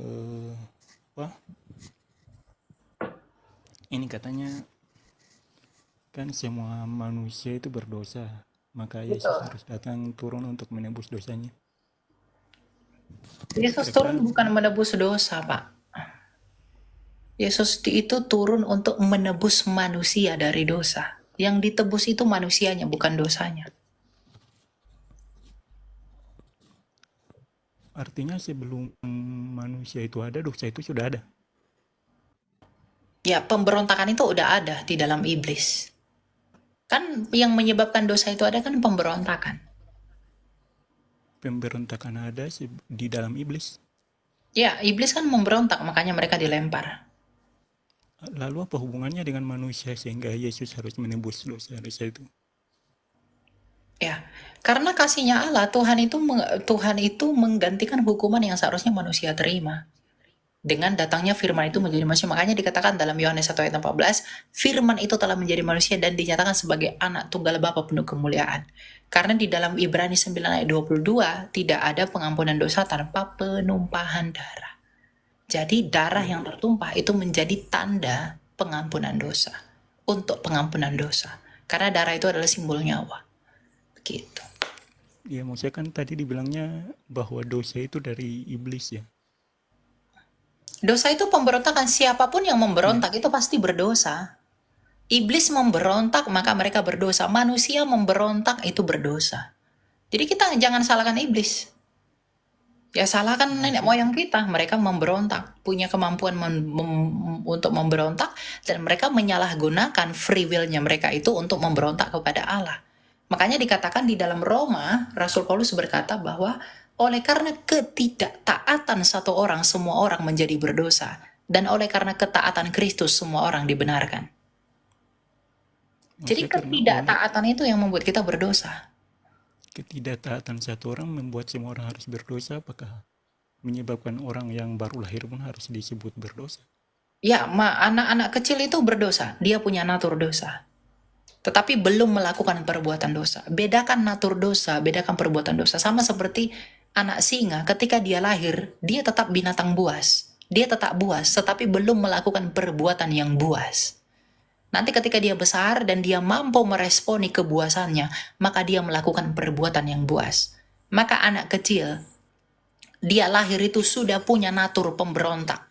apa? Ini katanya kan semua manusia itu berdosa, maka Yesus harus datang turun untuk menebus dosanya. Yesus turun bukan menebus dosa, Pak. Yesus itu turun untuk menebus manusia dari dosa. Yang ditebus itu manusianya, bukan dosanya. Artinya sebelum manusia itu ada, dosa itu sudah ada. Ya, pemberontakan itu udah ada di dalam iblis. Kan yang menyebabkan dosa itu ada kan pemberontakan. pemberontakan ada di dalam iblis. Ya, iblis kan memberontak, makanya mereka dilempar. Lalu apa hubungannya dengan manusia sehingga Yesus harus menebus dosa-dosa itu? Ya, karena kasihnya Allah, Tuhan itu menggantikan hukuman yang seharusnya manusia terima. Dengan datangnya firman itu menjadi manusia. Makanya dikatakan dalam Yohanes 1 ayat 14, firman itu telah menjadi manusia dan dinyatakan sebagai anak tunggal Bapa penuh kemuliaan. Karena di dalam Ibrani 9 ayat 22, tidak ada pengampunan dosa tanpa penumpahan darah. Jadi darah yang tertumpah itu menjadi tanda pengampunan dosa. Untuk pengampunan dosa. Karena darah itu adalah simbol nyawa. Begitu. Ya, maksudnya kan tadi dibilangnya bahwa dosa itu dari iblis ya. Dosa itu pemberontakan. Siapapun yang memberontak itu pasti berdosa. Iblis memberontak, maka mereka berdosa. Manusia memberontak itu berdosa. Jadi kita jangan salahkan iblis. Ya salahkan nenek moyang kita. Mereka memberontak, punya kemampuan untuk memberontak, dan mereka menyalahgunakan free will-nya mereka itu untuk memberontak kepada Allah. Makanya dikatakan di dalam Roma, Rasul Paulus berkata bahwa oleh karena ketidaktaatan satu orang, semua orang menjadi berdosa. Dan oleh karena ketaatan Kristus, semua orang dibenarkan. Jadi ketidaktaatan itu yang membuat kita berdosa. Ketidaktaatan satu orang membuat semua orang harus berdosa, apakah menyebabkan orang yang baru lahir pun harus disebut berdosa? Ya, anak-anak kecil itu berdosa. Dia punya natur dosa. Tetapi belum melakukan perbuatan dosa. Bedakan natur dosa, bedakan perbuatan dosa. Sama seperti anak singa, ketika dia lahir, dia tetap binatang buas. Dia tetap buas, tetapi belum melakukan perbuatan yang buas. Nanti ketika dia besar dan dia mampu meresponi kebuasannya, maka dia melakukan perbuatan yang buas. Maka anak kecil, dia lahir itu sudah punya natur pemberontak.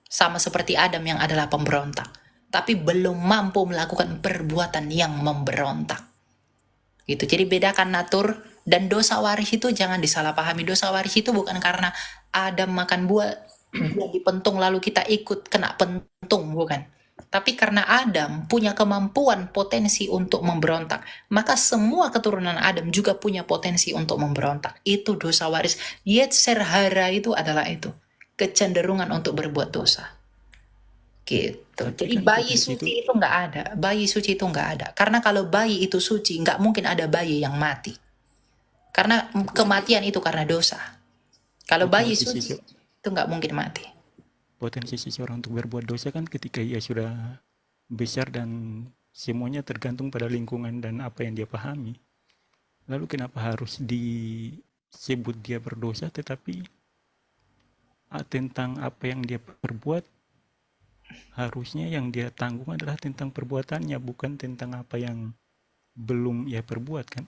Sama seperti Adam yang adalah pemberontak. Tapi belum mampu melakukan perbuatan yang memberontak. Gitu. Jadi bedakan natur dan dosa waris itu jangan disalahpahami. Dosa waris itu bukan karena Adam makan buah, dia dipentung lalu kita ikut kena pentung, bukan. Tapi karena Adam punya kemampuan potensi untuk memberontak, maka semua keturunan Adam juga punya potensi untuk memberontak. Itu dosa waris. Yetzer hara itu adalah itu. Kecenderungan untuk berbuat dosa. Gitu. Jadi bayi suci itu nggak ada. Bayi suci itu nggak ada. Karena kalau bayi itu suci, nggak mungkin ada bayi yang mati. Karena kematian itu karena dosa. Kalau bayi suci, itu nggak mungkin mati. Potensi seseorang untuk berbuat dosa kan ketika ia sudah besar dan semuanya tergantung pada lingkungan dan apa yang dia pahami. Lalu kenapa harus disebut dia berdosa, tetapi tentang apa yang dia perbuat, harusnya yang dia tanggung adalah tentang perbuatannya, bukan tentang apa yang belum ia perbuat kan?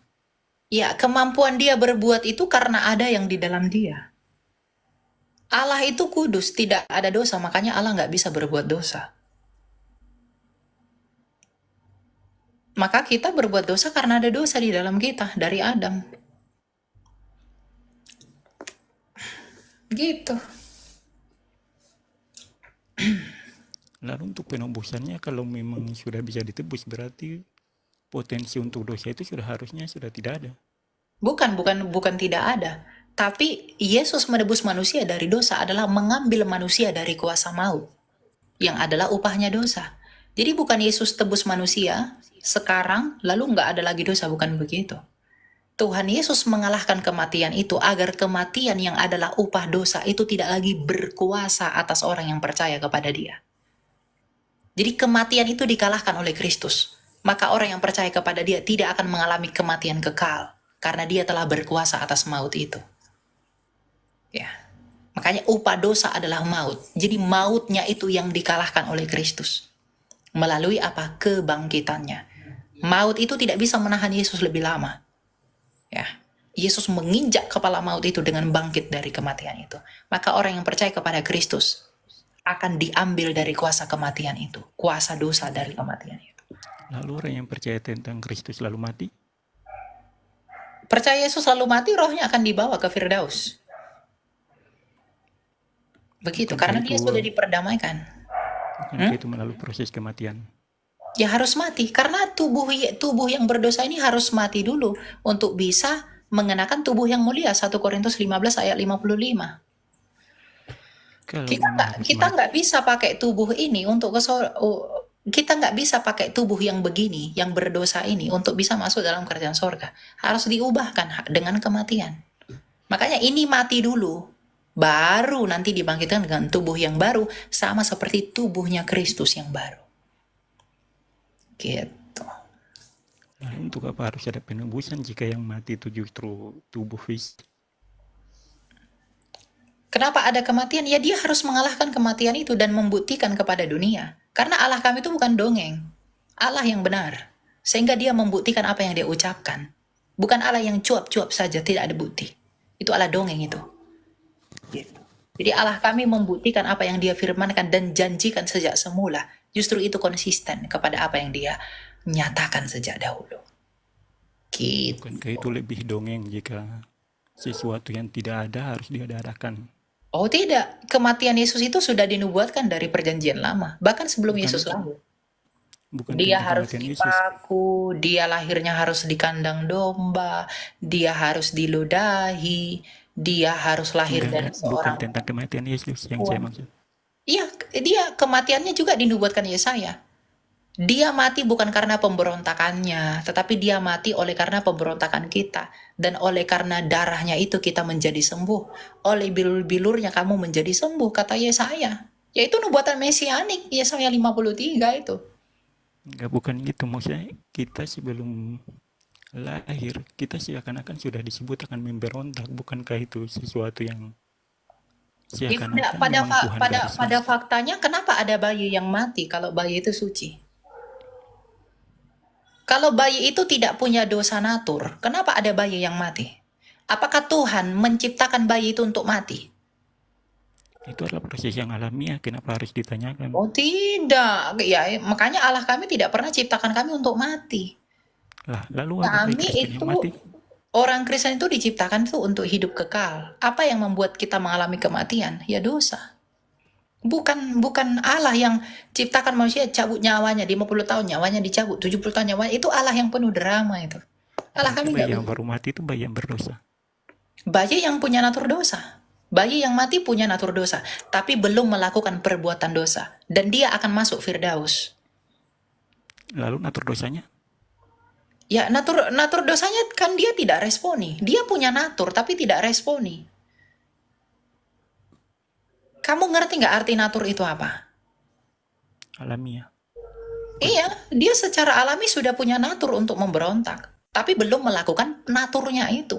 Ya, kemampuan dia berbuat itu karena ada yang di dalam dia. Allah itu kudus, tidak ada dosa, makanya Allah nggak bisa berbuat dosa. Maka kita berbuat dosa karena ada dosa di dalam kita, dari Adam. Gitu. Lalu untuk penebusannya, kalau memang sudah bisa ditebus, berarti potensi untuk dosa itu harusnya sudah tidak ada. Bukan tidak ada. Tapi Yesus menebus manusia dari dosa adalah mengambil manusia dari kuasa maut, yang adalah upahnya dosa. Jadi bukan Yesus tebus manusia sekarang lalu nggak ada lagi dosa, bukan begitu. Tuhan Yesus mengalahkan kematian itu agar kematian yang adalah upah dosa itu tidak lagi berkuasa atas orang yang percaya kepada Dia. Jadi kematian itu dikalahkan oleh Kristus. Maka orang yang percaya kepada Dia tidak akan mengalami kematian kekal karena Dia telah berkuasa atas maut itu. Ya. Makanya upah dosa adalah maut. Jadi mautnya itu yang dikalahkan oleh Kristus. Melalui apa? Kebangkitannya. Maut itu tidak bisa menahan Yesus lebih lama. Ya. Yesus menginjak kepala maut itu dengan bangkit dari kematian itu. Maka orang yang percaya kepada Kristus akan diambil dari kuasa kematian itu. Kuasa dosa dari kematian itu. Lalu orang yang percaya tentang Kristus lalu mati? Percaya Yesus lalu mati, rohnya akan dibawa ke Firdaus. Begitu, karena dia sudah diperdamaikan. Itu melalui proses kematian. Ya harus mati, karena tubuh yang berdosa ini harus mati dulu untuk bisa mengenakan tubuh yang mulia. 1 Korintus 15 ayat 55. Kalau Kita memang nggak harus kita mati, nggak bisa pakai tubuh ini untuk kita nggak bisa pakai tubuh yang begini, yang berdosa ini untuk bisa masuk dalam kerajaan sorga. Harus diubahkan dengan kematian. Makanya ini mati dulu, baru nanti dibangkitkan dengan tubuh yang baru, sama seperti tubuhnya Kristus yang baru. Gitu. lalu untuk apa harus ada penebusan jika yang mati itu justru tubuh fisik? Kenapa ada kematian? Ya dia harus mengalahkan kematian itu dan membuktikan kepada dunia. Karena Allah kami itu bukan dongeng. Allah yang benar. Sehingga dia membuktikan apa yang dia ucapkan. Bukan Allah yang cuap-cuap saja, tidak ada bukti. Itu Allah dongeng itu. Gitu. Jadi Allah kami membuktikan apa yang dia firmankan dan janjikan sejak semula. Justru itu konsisten kepada apa yang dia nyatakan sejak dahulu. Gitu. Bukankah itu lebih dongeng jika sesuatu yang tidak ada harus diadakan? Oh tidak, kematian Yesus itu sudah dinubuatkan dari perjanjian lama. Bahkan sebelum Bukan Yesus lahir. bukan Dia tentang harus kematian Yesus. dipaku, dia lahirnya harus di kandang domba, dia harus diludahi, dia harus lahir dari Bukan seorang tentang kematian Yesus yang saya perempuan. maksud. Iya, dia kematiannya juga dinubuatkan Yesaya. Dia mati bukan karena pemberontakannya, tetapi dia mati oleh karena pemberontakan kita. Dan oleh karena darahnya itu kita menjadi sembuh. Oleh bilur-bilurnya kamu menjadi sembuh, kata Yesaya. Yaitu nubuatan mesianik, Yesaya 53 itu. Enggak, bukan gitu. Maksudnya kita sebelum lahir, kita seakan-akan sudah disebut akan memberontak. Bukankah itu sesuatu yang Tidak, seakan-akan pada memang Tuhan gariskan? pada faktanya kenapa ada bayi yang mati kalau bayi itu suci? Kalau bayi itu tidak punya dosa natur, kenapa ada bayi yang mati? Apakah Tuhan menciptakan bayi itu untuk mati? Itu adalah proses yang alamiah. Kenapa harus ditanyakan? Oh tidak, ya makanya Allah kami tidak pernah ciptakan kami untuk mati. Lah, lalu ada Kami Kristen itu yang mati? orang Kristen itu diciptakan itu untuk hidup kekal. Apa yang membuat kita mengalami kematian? Ya dosa. Bukan Allah yang ciptakan manusia cabut nyawanya 50 tahun nyawanya dicabut, 70 tahun nyawanya. Itu Allah yang penuh drama itu. Allah Berarti kami bayi nggak yang begitu. baru mati itu bayi yang berdosa. Bayi yang punya natur dosa. Bayi yang mati punya natur dosa, tapi belum melakukan perbuatan dosa. Dan dia akan masuk Firdaus. Lalu natur dosanya? Ya, natur dosanya kan dia tidak responi. Dia punya natur, tapi tidak responi. Kamu ngerti nggak arti natur itu apa? Alamiah. Iya, dia secara alami sudah punya natur untuk memberontak. Tapi belum melakukan naturnya itu.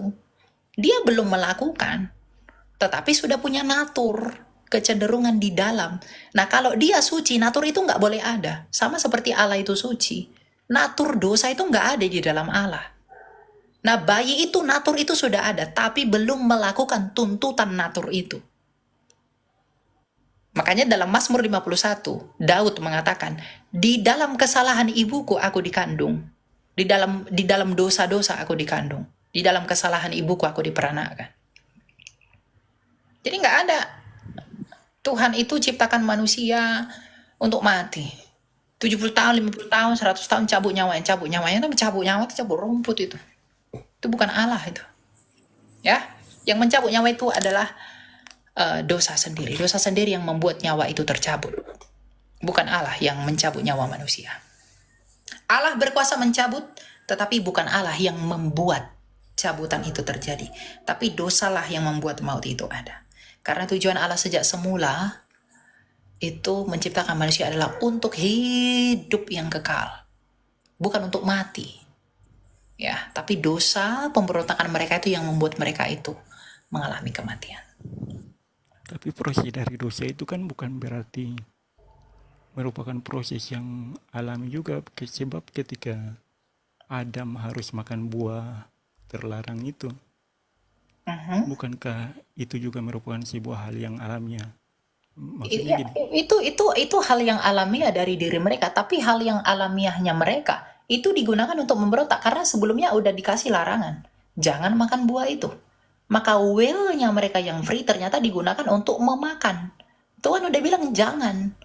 Dia belum melakukan. Tetapi sudah punya natur. Kecenderungan di dalam. Nah, kalau dia suci, natur itu nggak boleh ada. Sama seperti Allah itu suci. Natur dosa itu nggak ada di dalam Allah. Nah, bayi itu, natur itu sudah ada. Tapi belum melakukan tuntutan natur itu. Makanya dalam Mazmur 51, Daud mengatakan, di dalam kesalahan ibuku aku dikandung. Di dalam dosa-dosa aku dikandung. Di dalam kesalahan ibuku aku diperanakan. Jadi nggak ada. Tuhan itu ciptakan manusia untuk mati. 70 tahun, 50 tahun, 100 tahun cabut nyawanya. Cabut nyawa itu cabut rumput itu. Itu bukan Allah itu. Ya, yang mencabut nyawa itu adalah dosa sendiri. Dosa sendiri yang membuat nyawa itu tercabut. Bukan Allah yang mencabut nyawa manusia. Allah berkuasa mencabut, tetapi bukan Allah yang membuat cabutan itu terjadi. Tapi dosalah yang membuat maut itu ada. Karena tujuan Allah sejak semula itu menciptakan manusia adalah untuk hidup yang kekal. Bukan untuk mati. Ya, tapi dosa pemberontakan mereka itu yang membuat mereka itu mengalami kematian. Tapi proses dari dosa itu kan bukan berarti merupakan proses yang alami juga. Sebab ketika Adam harus makan buah terlarang itu, bukankah itu juga merupakan sebuah hal yang alamiah? Maksudnya Iya, itu hal yang alamiah dari diri mereka, tapi hal yang alamiahnya mereka itu digunakan untuk memberontak karena sebelumnya udah dikasih larangan, jangan makan buah itu. Maka will-nya mereka yang free ternyata digunakan untuk memakan. Tuhan udah bilang jangan.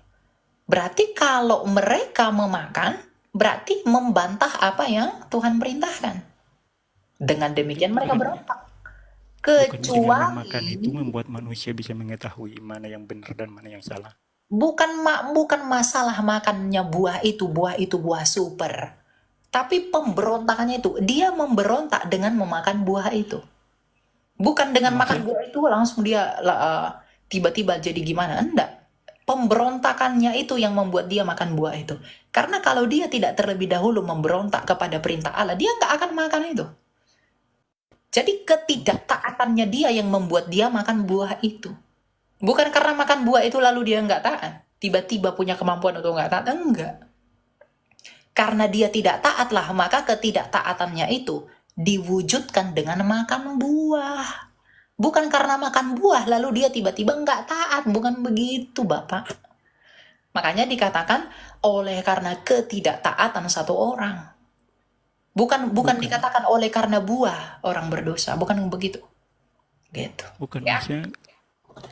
Berarti kalau mereka memakan, berarti membantah apa yang Tuhan perintahkan. Dengan demikian mereka Bukan, berontak. bukan dengan memakan Kecuali itu membuat manusia bisa mengetahui mana yang benar dan mana yang salah. bukan masalah makannya buah itu buah super. Tapi pemberontakannya itu, dia memberontak dengan memakan buah itu. Bukan dengan makan buah itu langsung dia tiba-tiba jadi gimana, enggak. Pemberontakannya itu yang membuat dia makan buah itu. Karena kalau dia tidak terlebih dahulu memberontak kepada perintah Allah, dia nggak akan makan itu. Jadi ketidaktaatannya dia yang membuat dia makan buah itu. Bukan karena makan buah itu lalu dia nggak taat. Tiba-tiba punya kemampuan untuk nggak taat, enggak. Karena dia tidak taatlah, maka ketidaktaatannya itu diwujudkan dengan makan buah. Bukan karena makan buah lalu dia tiba-tiba nggak taat. Bukan begitu, Bapak. Makanya dikatakan oleh karena ketidaktaatan satu orang. Bukan dikatakan oleh karena buah orang berdosa. Bukan begitu. Gitu. Bukan Ya. maksudnya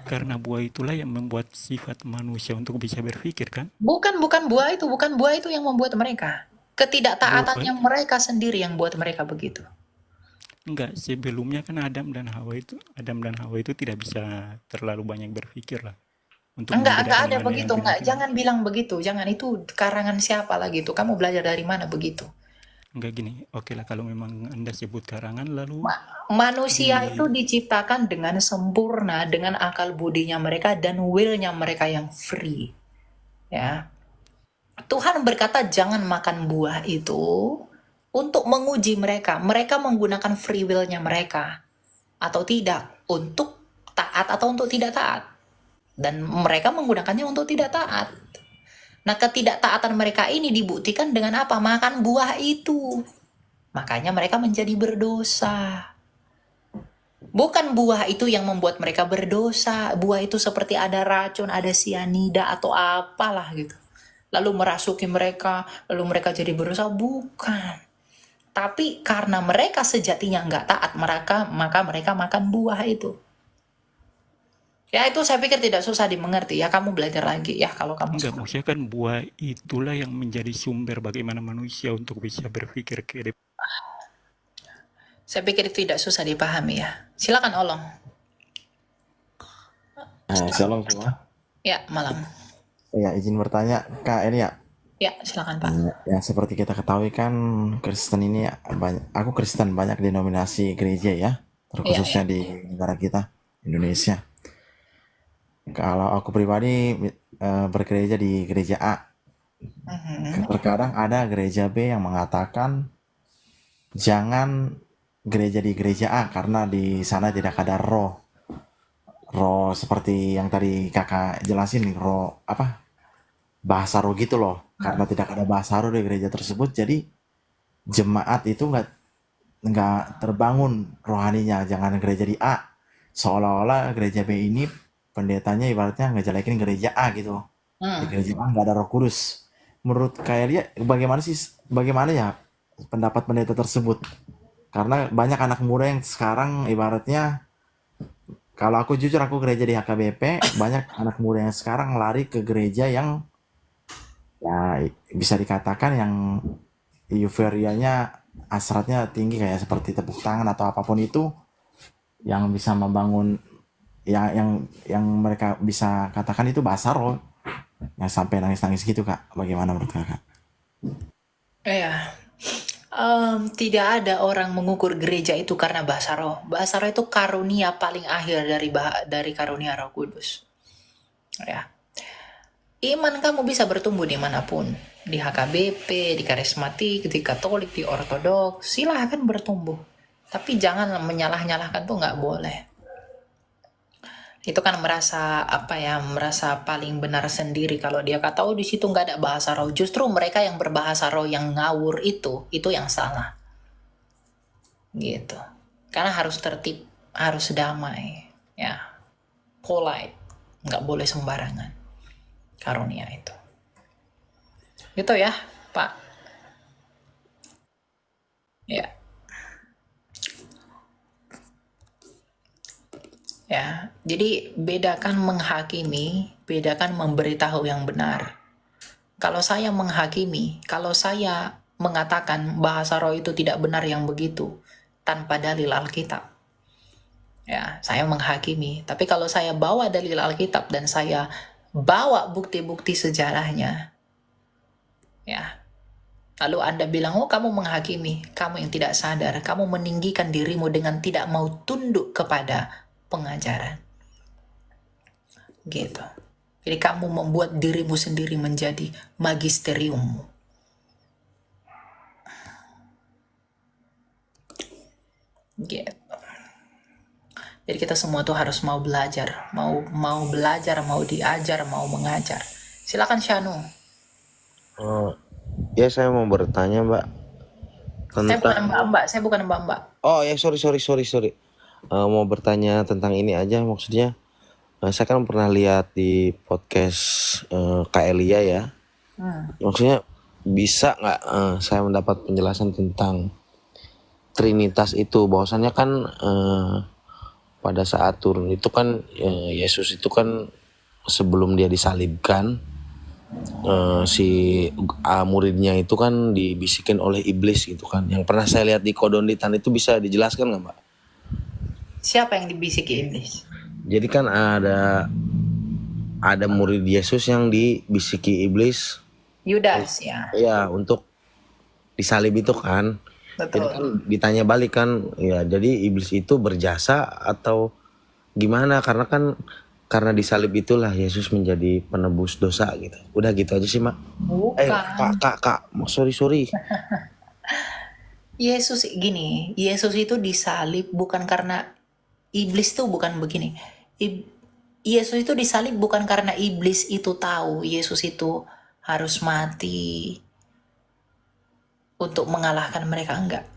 karena buah itulah yang membuat sifat manusia untuk bisa berpikir kan? Bukan buah itu yang membuat mereka. Ketidaktaatannya mereka sendiri yang buat mereka begitu. Enggak, sebelumnya kan Adam dan Hawa itu tidak bisa terlalu banyak berpikir lah. Untuk Enggak membedakan ada mana begitu, yang enggak. benar. Jangan bilang begitu. Jangan, itu karangan siapa lagi itu. Kamu belajar dari mana begitu? Enggak gini, oke lah kalau memang Anda sebut karangan lalu Manusia itu diciptakan dengan sempurna, dengan akal budinya mereka dan will-nya mereka yang free. Ya. Tuhan berkata jangan makan buah itu untuk menguji mereka. Mereka menggunakan free will-nya mereka atau tidak, untuk taat atau untuk tidak taat. Dan mereka menggunakannya untuk tidak taat. Nah, ketidaktaatan mereka ini dibuktikan dengan apa? Makan buah itu. Makanya mereka menjadi berdosa. Bukan buah itu yang membuat mereka berdosa. Buah itu seperti ada racun, ada sianida atau apalah gitu. Lalu merasuki mereka, lalu mereka jadi berdosa. Bukan. Tapi karena mereka sejatinya nggak taat, maka mereka makan buah itu. Ya itu saya pikir tidak susah dimengerti ya, kamu belajar lagi ya kalau kamu enggak, suka. maksudnya kan buah itulah yang menjadi sumber bagaimana manusia untuk bisa berpikir ke depan. Saya pikir tidak susah dipahami ya. Silakan Olong. Shalom semua. Ya, malam. Ya, izin bertanya, Kak Elia. Ya, silakan Pak. Ya, seperti kita ketahui kan Kristen ini aku Kristen, banyak denominasi gereja ya, terkhususnya di negara kita, Indonesia. Kalau aku pribadi bergereja di gereja A. Terkadang ada gereja B yang mengatakan jangan gereja di gereja A karena di sana tidak ada roh seperti yang tadi kakak jelasin, roh apa, bahasa roh gitu loh. Karena tidak ada bahasa roh di gereja tersebut, jadi jemaat itu nggak terbangun rohaninya. Jangan gereja di A, seolah-olah gereja B ini pendetanya ibaratnya ngejelekin gereja A gitu. Di gereja A nggak ada Roh Kudus. Menurut kalian bagaimana ya pendapat pendeta tersebut? Karena banyak anak muda yang sekarang ibaratnya, kalau aku jujur, aku gereja di HKBP, banyak anak muda yang sekarang lari ke gereja yang ya bisa dikatakan yang euforianya, hasratnya tinggi, kayak seperti tepuk tangan atau apapun itu yang bisa membangun yang mereka bisa katakan itu bahasa roh, yang sampai nangis-nangis gitu, Kak. Bagaimana menurut Kakak? Ya, tidak ada orang mengukur gereja itu karena bahasa roh. Bahasa roh itu karunia paling akhir dari karunia Roh Kudus. Ya, iman kamu bisa bertumbuh dimanapun, di HKBP, di karismatik, di Katolik, di Ortodoks, silahkan bertumbuh. Tapi jangan menyalah-nyalahkan, tuh nggak boleh. Itu kan merasa paling benar sendiri kalau dia kata di situ nggak ada bahasa roh. Justru mereka yang berbahasa roh yang ngawur itu yang salah. Gitu. Karena harus tertib, harus damai, ya, polite, nggak boleh sembarangan karunia itu. Gitu ya, Pak. Ya. Ya, jadi bedakan menghakimi, bedakan memberitahu yang benar. Kalau saya menghakimi, kalau saya mengatakan bahasa roh itu tidak benar yang begitu, tanpa dalil Alkitab. Ya, saya menghakimi. Tapi kalau saya bawa dalil Alkitab dan saya bawa bukti-bukti sejarahnya, ya, lalu Anda bilang, oh kamu menghakimi, kamu yang tidak sadar, kamu meninggikan dirimu dengan tidak mau tunduk kepada pengajaran. Gitu. Jadi kamu membuat dirimu sendiri menjadi magisteriummu. Gitu. Jadi kita semua tuh harus mau belajar, mau belajar, mau diajar, mau mengajar. Silakan Syanu. Ya saya mau bertanya Mbak Saya bukan tentang mbak-mbak, saya bukan mbak-mbak. oh ya sorry. Mau bertanya tentang ini aja maksudnya. Saya kan pernah lihat di podcast Kak Elia ya. Maksudnya bisa nggak saya mendapat penjelasan tentang Trinitas itu, bahwasannya kan pada saat turun itu kan Yesus itu kan sebelum dia disalibkan si muridnya itu kan dibisikin oleh iblis gitu kan. Yang pernah saya lihat di Kodonditan itu, bisa dijelaskan nggak Mbak? Siapa yang dibisiki iblis? Jadi kan ada murid Yesus yang dibisiki iblis. Yudas ya. Ya, untuk disalib itu kan. Betul. Jadi kan ditanya balik kan, ya jadi iblis itu berjasa atau gimana? Karena disalib itulah Yesus menjadi penebus dosa gitu. Udah gitu aja sih Mak. Bukan. Kak, sorry. Yesus gini, Yesus itu disalib bukan karena iblis tuh bukan begini. Yesus itu disalib bukan karena iblis itu tahu Yesus itu harus mati untuk mengalahkan mereka, enggak.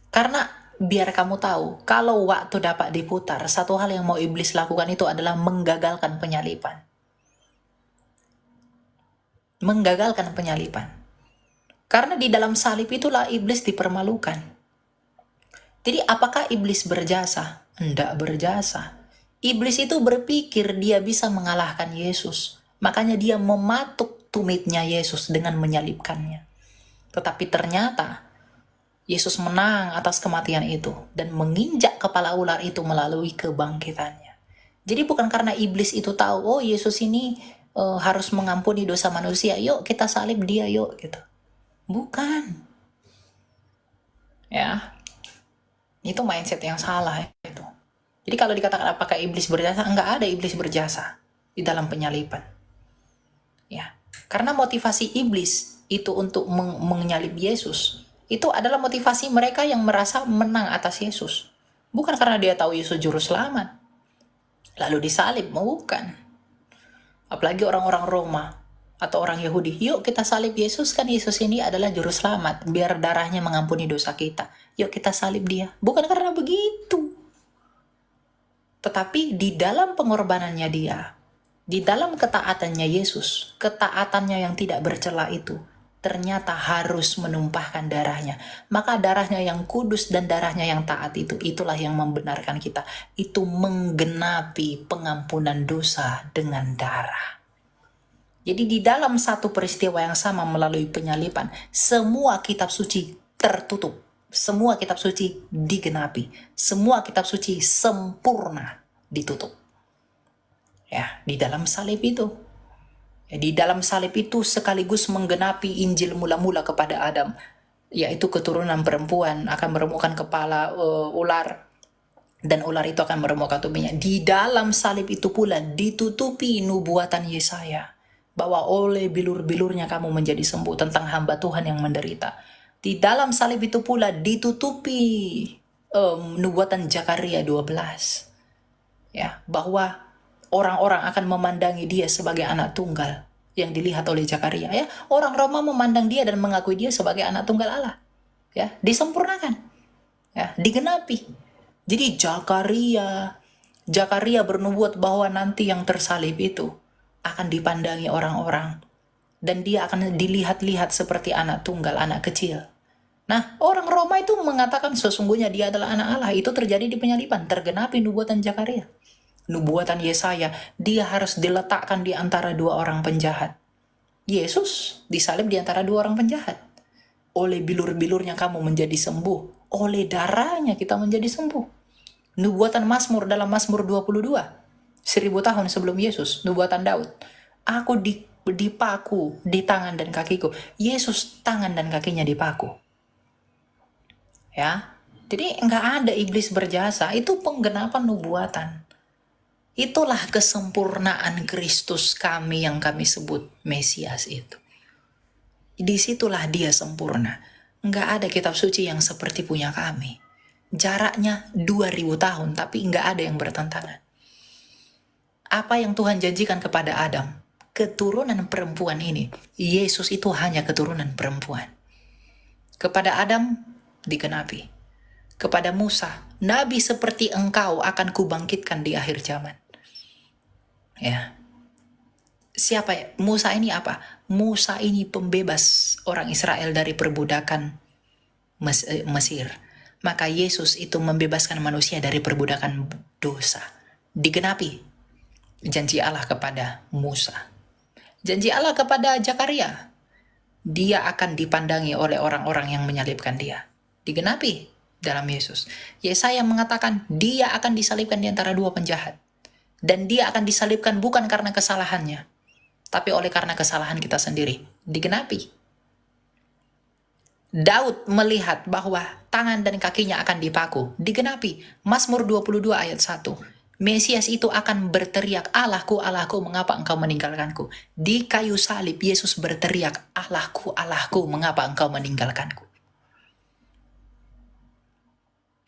Karena biar kamu tahu, kalau waktu dapat diputar, satu hal yang mau iblis lakukan itu adalah menggagalkan penyaliban. Menggagalkan penyaliban. Karena di dalam salib itulah iblis dipermalukan. Jadi apakah iblis berjasa? Enggak berjasa. Iblis itu berpikir dia bisa mengalahkan Yesus. Makanya dia mematuk tumitnya Yesus dengan menyalibkannya. Tetapi ternyata Yesus menang atas kematian itu dan menginjak kepala ular itu melalui kebangkitannya. Jadi bukan karena iblis itu tahu, oh Yesus ini harus mengampuni dosa manusia, yuk kita salib dia yuk gitu. Bukan. Ya. Itu mindset yang salah itu. Jadi kalau dikatakan apakah iblis berjasa, enggak ada iblis berjasa di dalam penyaliban. Ya. Karena motivasi iblis itu untuk menyalib Yesus, itu adalah motivasi mereka yang merasa menang atas Yesus. Bukan karena dia tahu Yesus juru selamat. Lalu disalib, bukan. Apalagi orang-orang Roma atau orang Yahudi, yuk kita salib Yesus, kan Yesus ini adalah juru selamat, biar darahnya mengampuni dosa kita. Yuk kita salib dia. Bukan karena begitu. Tetapi di dalam pengorbanannya dia, di dalam ketaatannya Yesus, ketaatannya yang tidak bercela itu, ternyata harus menumpahkan darahnya. Maka darahnya yang kudus dan darahnya yang taat itu, itulah yang membenarkan kita. Itu menggenapi pengampunan dosa dengan darah. Jadi di dalam satu peristiwa yang sama melalui penyaliban, semua kitab suci tertutup. Semua kitab suci digenapi. Semua kitab suci sempurna ditutup. Ya, di dalam salib itu. Ya, di dalam salib itu sekaligus menggenapi Injil mula-mula kepada Adam, yaitu keturunan perempuan akan meremukkan kepala ular, dan ular itu akan meremukkan tubuhnya. Di dalam salib itu pula ditutupi nubuatan Yesaya, bahwa oleh bilur-bilurnya kamu menjadi sembuh, tentang hamba Tuhan yang menderita. Di dalam salib itu pula ditutupi nubuatan Zakaria 12, ya, bahwa orang-orang akan memandangi dia sebagai anak tunggal yang dilihat oleh Zakaria. Ya, orang Roma memandang dia dan mengakui dia sebagai anak tunggal Allah. Ya, disempurnakan, ya, digenapi. Jadi Zakaria bernubuat bahwa nanti yang tersalib itu akan dipandangi orang-orang dan dia akan dilihat-lihat seperti anak tunggal, anak kecil. Nah, orang Roma itu mengatakan sesungguhnya dia adalah anak Allah. Itu terjadi di penyaliban, tergenapi nubuatan Zakaria. Nubuatan Yesaya, dia harus diletakkan di antara dua orang penjahat. Yesus disalib di antara dua orang penjahat. Oleh bilur-bilurnya kamu menjadi sembuh. oleh darahnya kita menjadi sembuh. Nubuatan Mazmur dalam Mazmur 22, 1000 tahun sebelum Yesus, nubuatan Daud. Aku dipaku di tangan dan kakiku. Yesus tangan dan kakinya dipaku. Ya, jadi nggak ada iblis berjasa. Itu penggenapan nubuatan. Itulah kesempurnaan Kristus kami yang kami sebut Mesias itu. Disitulah dia sempurna. Nggak ada kitab suci yang seperti punya kami. Jaraknya 2000 tahun, tapi nggak ada yang bertentangan. Apa yang Tuhan janjikan kepada Adam? Keturunan perempuan ini. Yesus itu hanya keturunan perempuan. Kepada Adam digenapi. Kepada Musa, nabi seperti engkau akan kubangkitkan di akhir zaman. Ya. Siapa ya? Musa ini apa? Musa ini pembebas orang Israel dari perbudakan Mesir. Maka Yesus itu membebaskan manusia dari perbudakan dosa. Digenapi janji Allah kepada Musa. Janji Allah kepada Zakaria. Dia akan dipandangi oleh orang-orang yang menyalibkan dia. Digenapi dalam Yesus. Yesaya mengatakan dia akan disalibkan di antara dua penjahat. Dan dia akan disalibkan bukan karena kesalahannya, tapi oleh karena kesalahan kita sendiri. Digenapi. Daud melihat bahwa tangan dan kakinya akan dipaku. Digenapi. Mazmur 22 ayat 1. Mesias itu akan berteriak, Allahku, Allahku, mengapa engkau meninggalkanku? Di kayu salib, Yesus berteriak, Allahku, Allahku, mengapa engkau meninggalkanku?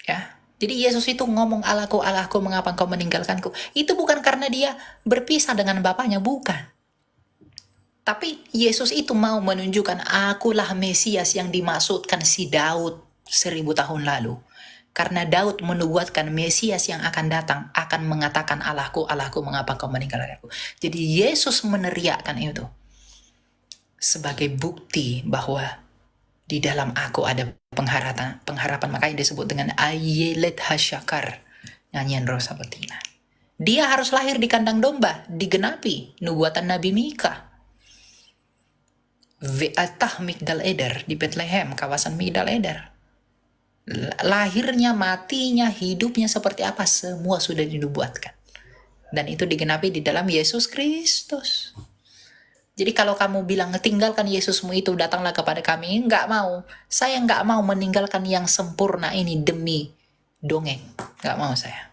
Ya. Jadi Yesus itu ngomong, Allahku, Allahku, mengapa engkau meninggalkanku? Itu bukan karena dia berpisah dengan Bapaknya, bukan. Tapi Yesus itu mau menunjukkan, akulah Mesias yang dimaksudkan si Daud 1000 tahun lalu. Karena Daud menubuatkan Mesias yang akan datang akan mengatakan, Allahku, Allahku, mengapa engkau meninggalkanku? Jadi Yesus meneriakkan itu sebagai bukti bahwa di dalam aku ada pengharapan. Makanya disebut dengan Ayelet Hasyakar, nyanyian Rosa Betina. Dia harus lahir di kandang domba, digenapi nubuatan Nabi Mika. Ve'atah Migdal Eder di Bethlehem, kawasan Migdal Eder. Lahirnya, matinya, hidupnya seperti apa, semua sudah dinubuatkan. Dan itu digenapi di dalam Yesus Kristus. Jadi kalau kamu bilang, tinggalkan Yesusmu itu, datanglah kepada kami. Enggak mau. Saya enggak mau meninggalkan yang sempurna ini demi dongeng. Enggak mau saya.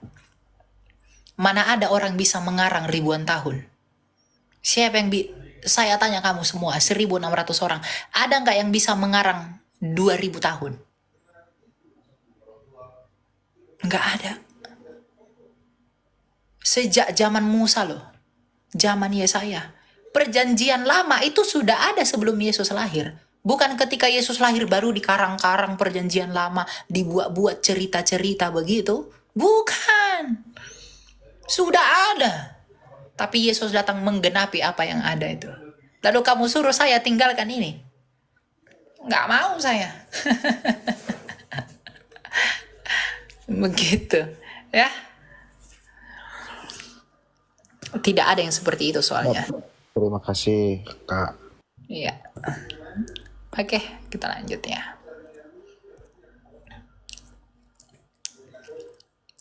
Mana ada orang bisa mengarang ribuan tahun? Siapa yang saya tanya kamu semua, 1.600 orang. Ada enggak yang bisa mengarang 2.000 tahun? Enggak ada. Sejak zaman Musa loh. Zaman Yesaya. Perjanjian lama itu sudah ada sebelum Yesus lahir. Bukan ketika Yesus lahir baru dikarang-karang perjanjian lama, dibuat-buat cerita-cerita begitu. Bukan. Sudah ada. Tapi Yesus datang menggenapi apa yang ada itu. Lalu kamu suruh saya tinggalkan ini? Nggak mau saya. Begitu. Ya. Tidak ada yang seperti itu soalnya. Terima kasih, Kak. Iya. Oke, kita lanjut ya.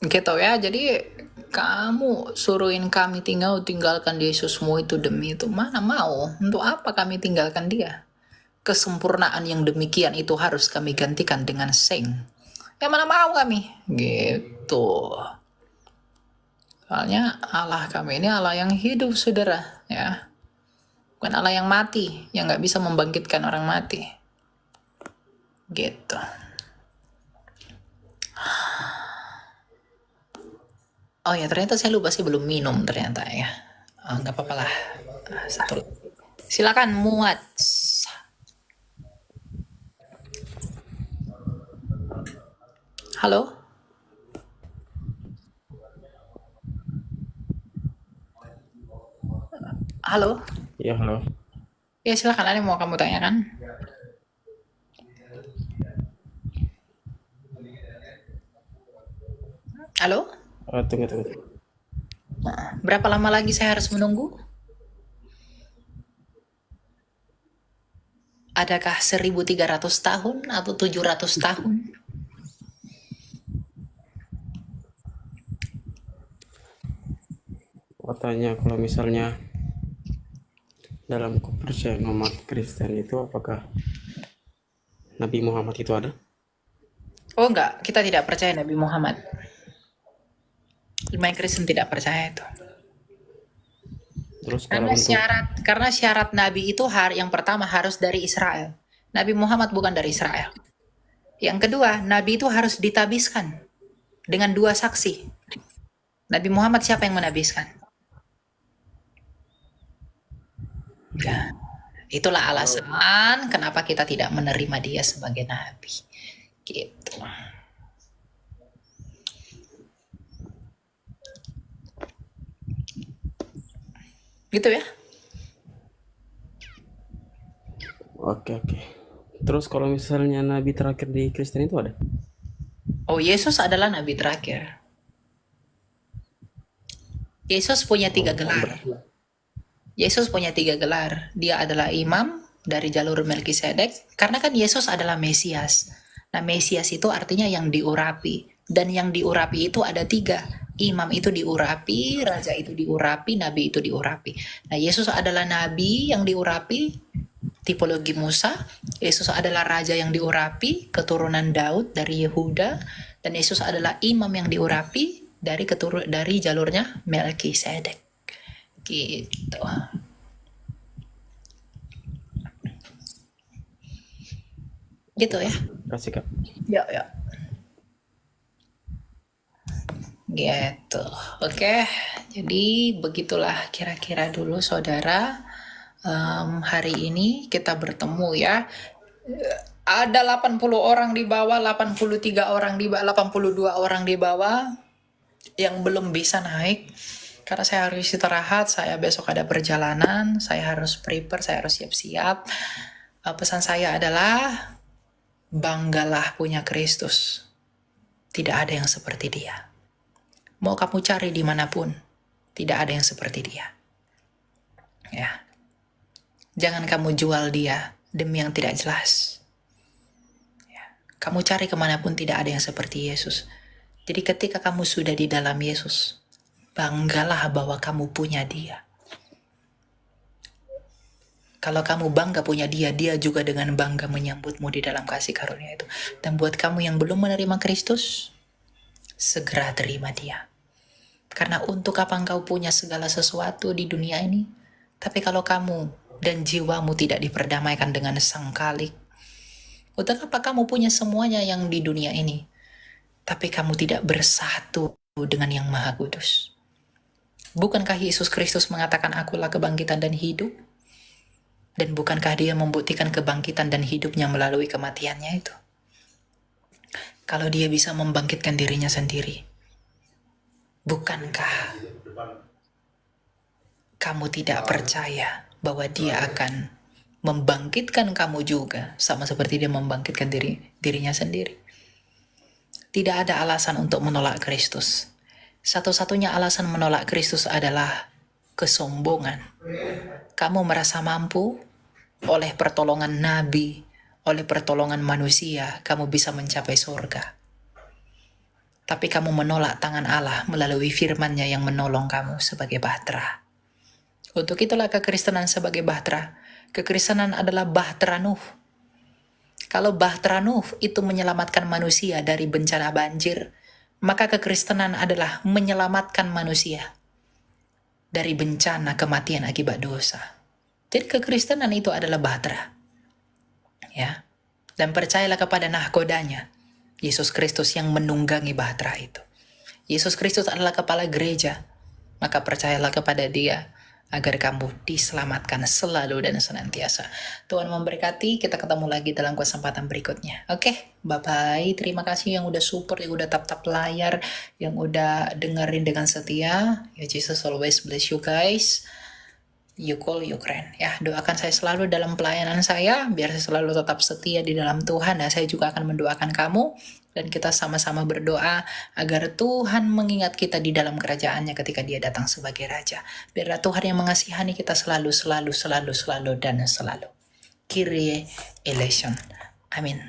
Gitu ya, jadi kamu suruhin kami tinggalkan Yesusmu itu demi itu. Mana mau? Untuk apa kami tinggalkan dia? Kesempurnaan yang demikian itu harus kami gantikan dengan seng. Ya mana mau kami? Gitu. Soalnya Allah kami ini Allah yang hidup, saudara. Ya. Bukan Allah yang mati, yang gak bisa membangkitkan orang mati. Gitu. Oh ya, ternyata saya lupa sih belum minum ternyata ya. Gak apa-apa lah. Satu. Silakan muat. Halo? Halo? Iya, halo. Ya silakan, ada yang mau kamu tanyakan? Halo? Tunggu. Nah, berapa lama lagi saya harus menunggu? Adakah 1.300 tahun atau 700 tahun? mau tanya kalau misalnya dalam kepercayaan umat Kristen itu apakah Nabi Muhammad itu ada? Oh enggak, kita tidak percaya Nabi Muhammad. Umat Kristen tidak percaya itu. Terus kalau untuk Karena syarat Nabi itu yang pertama harus dari Israel. Nabi Muhammad bukan dari Israel. Yang kedua, Nabi itu harus ditabiskan dengan 2 saksi. Nabi Muhammad siapa yang menabiskan? Ya, itulah alasan kenapa kita tidak menerima dia sebagai Nabi. Gitu. Gitu ya. Oke. Terus kalau misalnya Nabi terakhir di Kristen itu ada? Oh, Yesus adalah Nabi terakhir. Yesus punya 3 gelar. Yesus punya 3 gelar. Dia adalah imam dari jalur Melkisedek. Karena kan Yesus adalah Mesias. Nah, Mesias itu artinya yang diurapi. Dan yang diurapi itu ada 3. Imam itu diurapi, raja itu diurapi, nabi itu diurapi. Nah, Yesus adalah nabi yang diurapi, tipologi Musa. Yesus adalah raja yang diurapi, keturunan Daud dari Yehuda. Dan Yesus adalah imam yang diurapi dari jalurnya Melkisedek. Gitu. Gitu ya. Kasih Kak. Ya. Gitu. Oke. Jadi begitulah kira-kira dulu saudara. Hari ini kita bertemu ya. Ada 80 orang di bawah, 83 orang di bawah, 82 orang di bawah yang belum bisa naik. Karena saya harus istirahat, saya besok ada perjalanan, saya harus prepare, saya harus siap-siap. Pesan saya adalah banggalah punya Kristus. Tidak ada yang seperti dia. Mau kamu cari dimanapun, tidak ada yang seperti dia. Ya. Jangan kamu jual dia demi yang tidak jelas. Ya. Kamu cari kemanapun tidak ada yang seperti Yesus. Jadi ketika kamu sudah di dalam Yesus, banggalah bahwa kamu punya dia. Kalau kamu bangga punya dia, dia juga dengan bangga menyambutmu di dalam kasih karunia itu. Dan buat kamu yang belum menerima Kristus, segera terima dia. Karena untuk apa engkau punya segala sesuatu di dunia ini, tapi kalau kamu dan jiwamu tidak diperdamaikan dengan Sang Khalik, untuk apa kamu punya semuanya yang di dunia ini, tapi kamu tidak bersatu dengan yang Maha Kudus? Bukankah Yesus Kristus mengatakan akulah kebangkitan dan hidup? Dan bukankah dia membuktikan kebangkitan dan hidupnya melalui kematiannya itu? Kalau dia bisa membangkitkan dirinya sendiri, bukankah kamu tidak percaya bahwa dia akan membangkitkan kamu juga, sama seperti dia membangkitkan dirinya sendiri? Tidak ada alasan untuk menolak Kristus. Satu-satunya alasan menolak Kristus adalah kesombongan. Kamu merasa mampu oleh pertolongan nabi, oleh pertolongan manusia, kamu bisa mencapai surga. Tapi kamu menolak tangan Allah melalui firman-Nya yang menolong kamu sebagai bahtera. Untuk itulah kekristenan sebagai bahtera. Kekristenan adalah bahtera Nuh. Kalau bahtera Nuh itu menyelamatkan manusia dari bencana banjir, maka kekristenan adalah menyelamatkan manusia dari bencana kematian akibat dosa. Jadi kekristenan itu adalah bahtera. Ya. Dan percayalah kepada nahkodanya, Yesus Kristus yang menunggangi bahtera itu. Yesus Kristus adalah kepala gereja. Maka percayalah kepada dia agar kamu diselamatkan selalu dan senantiasa. Tuhan memberkati, kita ketemu lagi dalam kesempatan berikutnya. Oke, bye-bye. Terima kasih yang udah support, yang udah tap-tap layar, yang udah dengerin dengan setia. Ya, Jesus always bless you guys. You call Ukraine. Ya, doakan saya selalu dalam pelayanan saya, biar saya selalu tetap setia di dalam Tuhan. Dan saya juga akan mendoakan kamu. Dan kita sama-sama berdoa agar Tuhan mengingat kita di dalam kerajaannya ketika dia datang sebagai Raja. Biarlah Tuhan yang mengasihani kita selalu, dan selalu. Kyrie eleison. Amin.